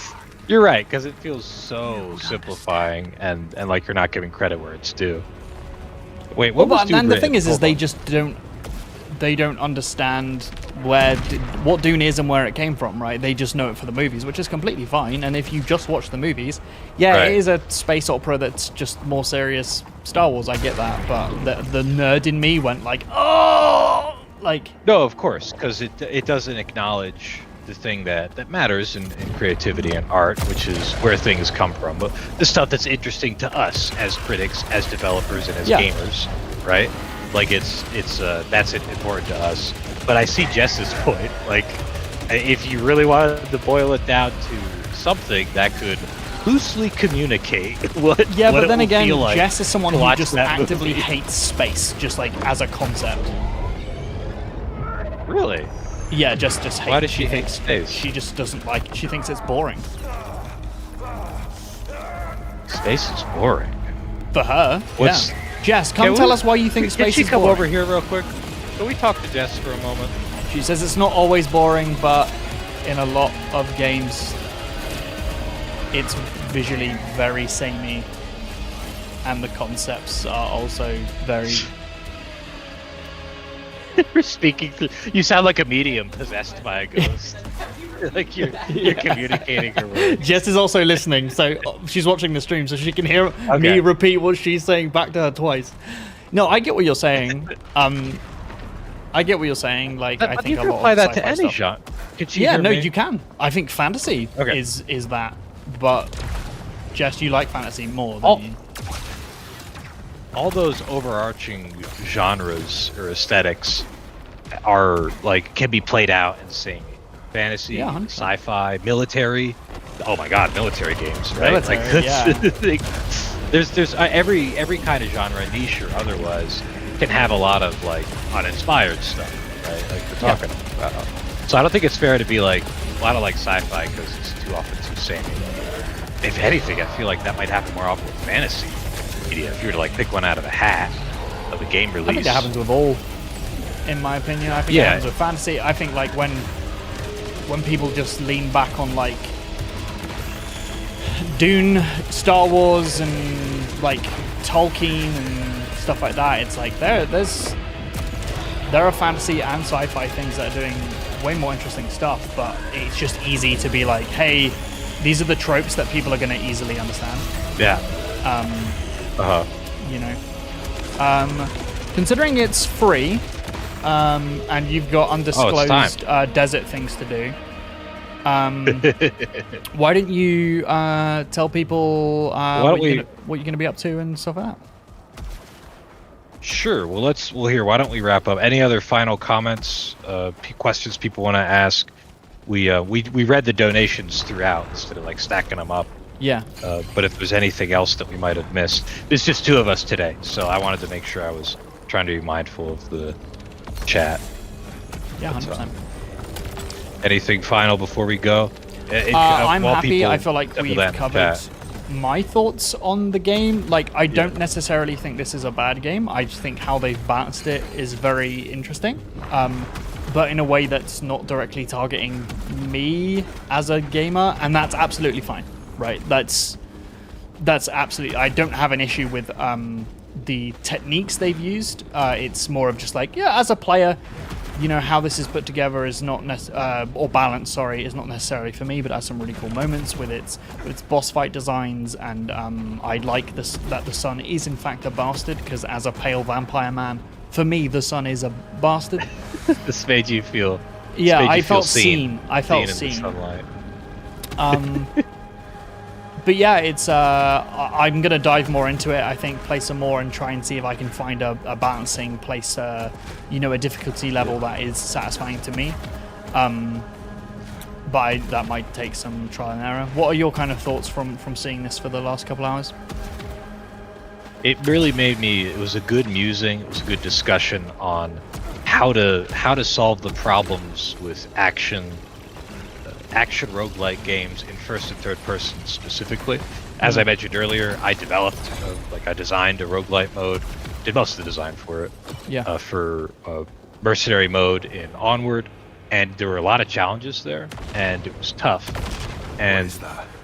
[SPEAKER 2] You're right, because it feels so simplifying and like you're not giving credit where it's due. Wait, what was
[SPEAKER 1] But
[SPEAKER 2] Dune
[SPEAKER 1] and the
[SPEAKER 2] written?
[SPEAKER 1] thing is
[SPEAKER 2] Hold
[SPEAKER 1] they
[SPEAKER 2] on.
[SPEAKER 1] just don't understand what Dune is and where it came from, right? They just know it for the movies, which is completely fine. And if you just watch the movies, yeah,
[SPEAKER 2] Right.
[SPEAKER 1] it is a space opera that's just more serious Star Wars. I get that, but the nerd in me went like, oh, like
[SPEAKER 2] No, of course, because it doesn't acknowledge the thing that matters in creativity and art, which is where things come from. But the stuff that's interesting to us as critics, as developers, and as
[SPEAKER 1] Yeah.
[SPEAKER 2] gamers, right? Like it's that's important to us. But I see Jess's point. Like, if you really wanted to boil it down to something that could loosely communicate what
[SPEAKER 1] yeah.
[SPEAKER 2] what
[SPEAKER 1] But
[SPEAKER 2] it
[SPEAKER 1] then
[SPEAKER 2] will
[SPEAKER 1] again,
[SPEAKER 2] feel like
[SPEAKER 1] Jess is someone
[SPEAKER 2] to
[SPEAKER 1] who
[SPEAKER 2] watch
[SPEAKER 1] just
[SPEAKER 2] that
[SPEAKER 1] actively
[SPEAKER 2] movie.
[SPEAKER 1] hates space, just like as a concept.
[SPEAKER 2] Really?
[SPEAKER 1] Yeah, just hates.
[SPEAKER 2] Why does she hate
[SPEAKER 1] thinks-
[SPEAKER 2] space?
[SPEAKER 1] She just doesn't like. She thinks it's boring
[SPEAKER 2] Space is boring.
[SPEAKER 1] for her.
[SPEAKER 2] What's-
[SPEAKER 1] Yeah. Jess, come
[SPEAKER 2] Can
[SPEAKER 1] tell
[SPEAKER 2] we-
[SPEAKER 1] us why you think
[SPEAKER 2] Can
[SPEAKER 1] space
[SPEAKER 2] she
[SPEAKER 1] is
[SPEAKER 2] come
[SPEAKER 1] boring.
[SPEAKER 2] over here real quick? Can we talk to Jess for a moment?
[SPEAKER 1] She says it's not always boring, but in a lot of games, it's visually very samey, and the concepts are also very.
[SPEAKER 2] You're speaking. You sound like a medium possessed by a ghost. like you're communicating her words.
[SPEAKER 1] Jess is also listening, so she's watching the stream, so she can hear me repeat what she's saying back to her twice. No, I get what you're saying. I get what you're saying. Like, I think
[SPEAKER 2] you
[SPEAKER 1] a
[SPEAKER 2] can
[SPEAKER 1] lot
[SPEAKER 2] apply
[SPEAKER 1] of
[SPEAKER 2] that to
[SPEAKER 1] sci-fi
[SPEAKER 2] any
[SPEAKER 1] stuff.
[SPEAKER 2] genre. Could you
[SPEAKER 1] Yeah,
[SPEAKER 2] hear
[SPEAKER 1] no,
[SPEAKER 2] me?
[SPEAKER 1] you can. I think fantasy is that, but Jess, you like fantasy more than you.
[SPEAKER 2] All those overarching genres or aesthetics are like can be played out in the same fantasy,
[SPEAKER 1] 100%.
[SPEAKER 2] sci-fi, military. Oh my God, military games, right?
[SPEAKER 1] Military,
[SPEAKER 2] like
[SPEAKER 1] yeah.
[SPEAKER 2] like, there's every kind of genre, niche or otherwise, can have a lot of like uninspired stuff, right? Like we're talking about. So I don't think it's fair to be like, well, I don't like sci-fi because it's too often too samey. If anything, I feel like that might happen more often with fantasy media. If you were to like pick one out of a hat of a game release,
[SPEAKER 1] I think that happens with all, in my opinion. I think it happens with fantasy. I think like when people just lean back on like Dune, Star Wars, and like Tolkien and stuff like that, it's like there are fantasy and sci-fi things that are doing way more interesting stuff, but it's just easy to be like, hey, these are the tropes that people are going to easily understand.
[SPEAKER 2] Yeah.
[SPEAKER 1] You know, considering it's free, and you've got undisclosed desert things to do, why don't you tell people what you're going to be up to and stuff like that?
[SPEAKER 2] Sure. Well, here. Why don't we wrap up? Any other final comments, questions people want to ask? We read the donations throughout instead of like stacking them up.
[SPEAKER 1] Yeah.
[SPEAKER 2] But if there's anything else that we might have missed, there's just two of us today, so I wanted to make sure I was trying to be mindful of the chat.
[SPEAKER 1] Yeah, 100%.
[SPEAKER 2] Anything final before we go?
[SPEAKER 1] I'm happy. I feel like we've covered my thoughts on the game. Like, I don't necessarily think this is a bad game. I just think how they've balanced it is very interesting. But in a way that's not directly targeting me as a gamer, and that's absolutely fine. Right, that's absolutely. I don't have an issue with the techniques they've used. It's more of just like, yeah, as a player, you know, how this is put together is not or balanced. Sorry, is not necessarily for me, but has some really cool moments with its boss fight designs, and I like this that the sun is in fact a bastard, because as a pale vampire man, for me the sun is a bastard.
[SPEAKER 2] This made you feel.
[SPEAKER 1] Yeah, I felt seen. I felt
[SPEAKER 2] seen. In the sunlight.
[SPEAKER 1] But yeah, it's I'm gonna dive more into it. I think play some more and try and see if I can find a balancing place, you know, a difficulty level that is satisfying to me. But that might take some trial and error. What are your kind of thoughts from seeing this for the last couple hours?
[SPEAKER 2] It really made me. It was a good musing. It was a good discussion on how to solve the problems with action roguelite games in first and third person specifically. As I mentioned earlier, I designed a roguelite mode, did most of the design for it.
[SPEAKER 1] Yeah.
[SPEAKER 2] For mercenary mode in Onward, and there were a lot of challenges there, and it was tough. And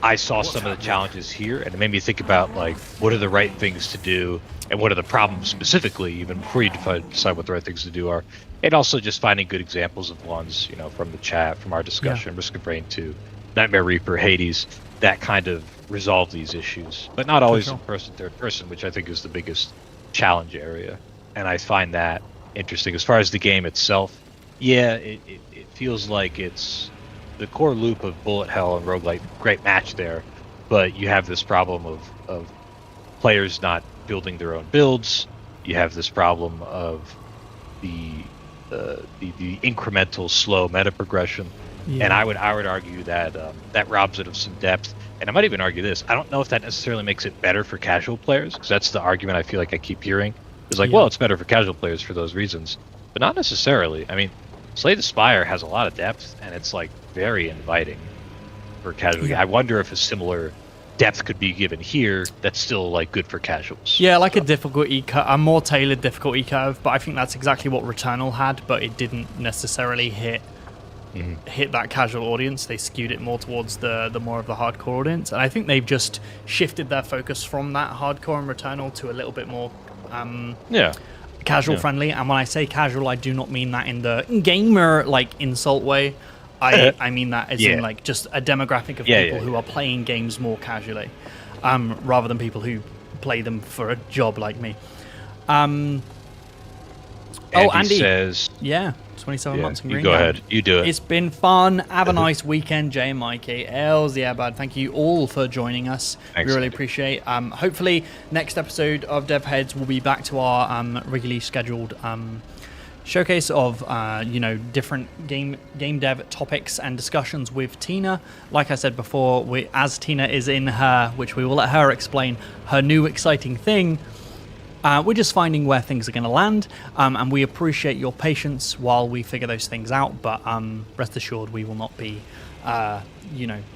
[SPEAKER 2] I saw some of the challenges here, and it made me think about like what are the right things to do, and what are the problems specifically, even before you decide what the right things to do are. And also just finding good examples of ones, you know, from the chat, from our discussion, Risk of Rain 2, Nightmare Reaper, Hades, that kind of resolve these issues. But not always in first and third person, which I think is the biggest challenge area. And I find that interesting. As far as the game itself, yeah, it feels like it's the core loop of Bullet Hell and Roguelite, great match there. But you have this problem of players not building their own builds. You have this problem of the incremental slow meta progression, and I would argue that that robs it of some depth. And I might even argue this: I don't know if that necessarily makes it better for casual players, because that's the argument I feel like I keep hearing. It's like, well, it's better for casual players for those reasons, but not necessarily. I mean, Slay the Spire has a lot of depth, and it's like very inviting for casual. I wonder if a similar depth could be given here that's still like good for casuals.
[SPEAKER 1] Yeah, like a more tailored difficulty curve, but I think that's exactly what Returnal had, but it didn't necessarily hit that casual audience. They skewed it more towards the more of the hardcore audience, and I think they've just shifted their focus from that hardcore and Returnal to a little bit more casual friendly. And when I say casual, I do not mean that in the gamer like insult way. I mean that as in
[SPEAKER 2] Yeah.
[SPEAKER 1] like just a demographic of
[SPEAKER 2] Yeah,
[SPEAKER 1] people
[SPEAKER 2] yeah,
[SPEAKER 1] who
[SPEAKER 2] yeah.
[SPEAKER 1] are playing games more casually, rather than people who play them for a job like me. Andy
[SPEAKER 2] says,
[SPEAKER 1] yeah, 27 months in
[SPEAKER 2] you
[SPEAKER 1] Green
[SPEAKER 2] go
[SPEAKER 1] Gang.
[SPEAKER 2] ahead. You do it.
[SPEAKER 1] It's been fun. Have a nice weekend, JM8 and Mikee. Hells yeah, bud. Thank you all for joining us.
[SPEAKER 2] Thanks,
[SPEAKER 1] we really
[SPEAKER 2] Andy.
[SPEAKER 1] appreciate. Hopefully, next episode of Dev Heads will be back to our regularly scheduled showcase of different game dev topics and discussions with Tina. Like I said before, as Tina is in which we will let her explain her new exciting thing. We're just finding where things are going to land, and we appreciate your patience while we figure those things out. But rest assured, we will not be,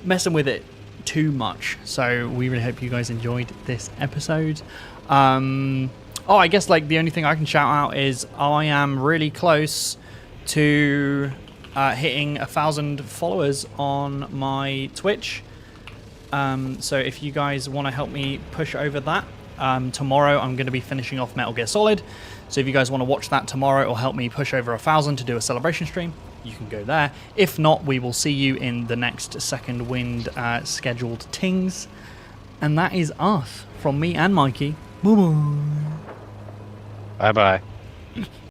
[SPEAKER 1] messing with it too much. So we really hope you guys enjoyed this episode. I guess like the only thing I can shout out is I am really close to hitting 1,000 followers on my Twitch. So if you guys want to help me push over that. Tomorrow I'm going to be finishing off Metal Gear Solid, so if you guys want to watch that tomorrow or help me push over 1,000 to do a celebration stream, you can go there. If not, we will see you in the next Second Wind scheduled tings, and that is us from me and Mikey. Bye bye.
[SPEAKER 2] Bye bye.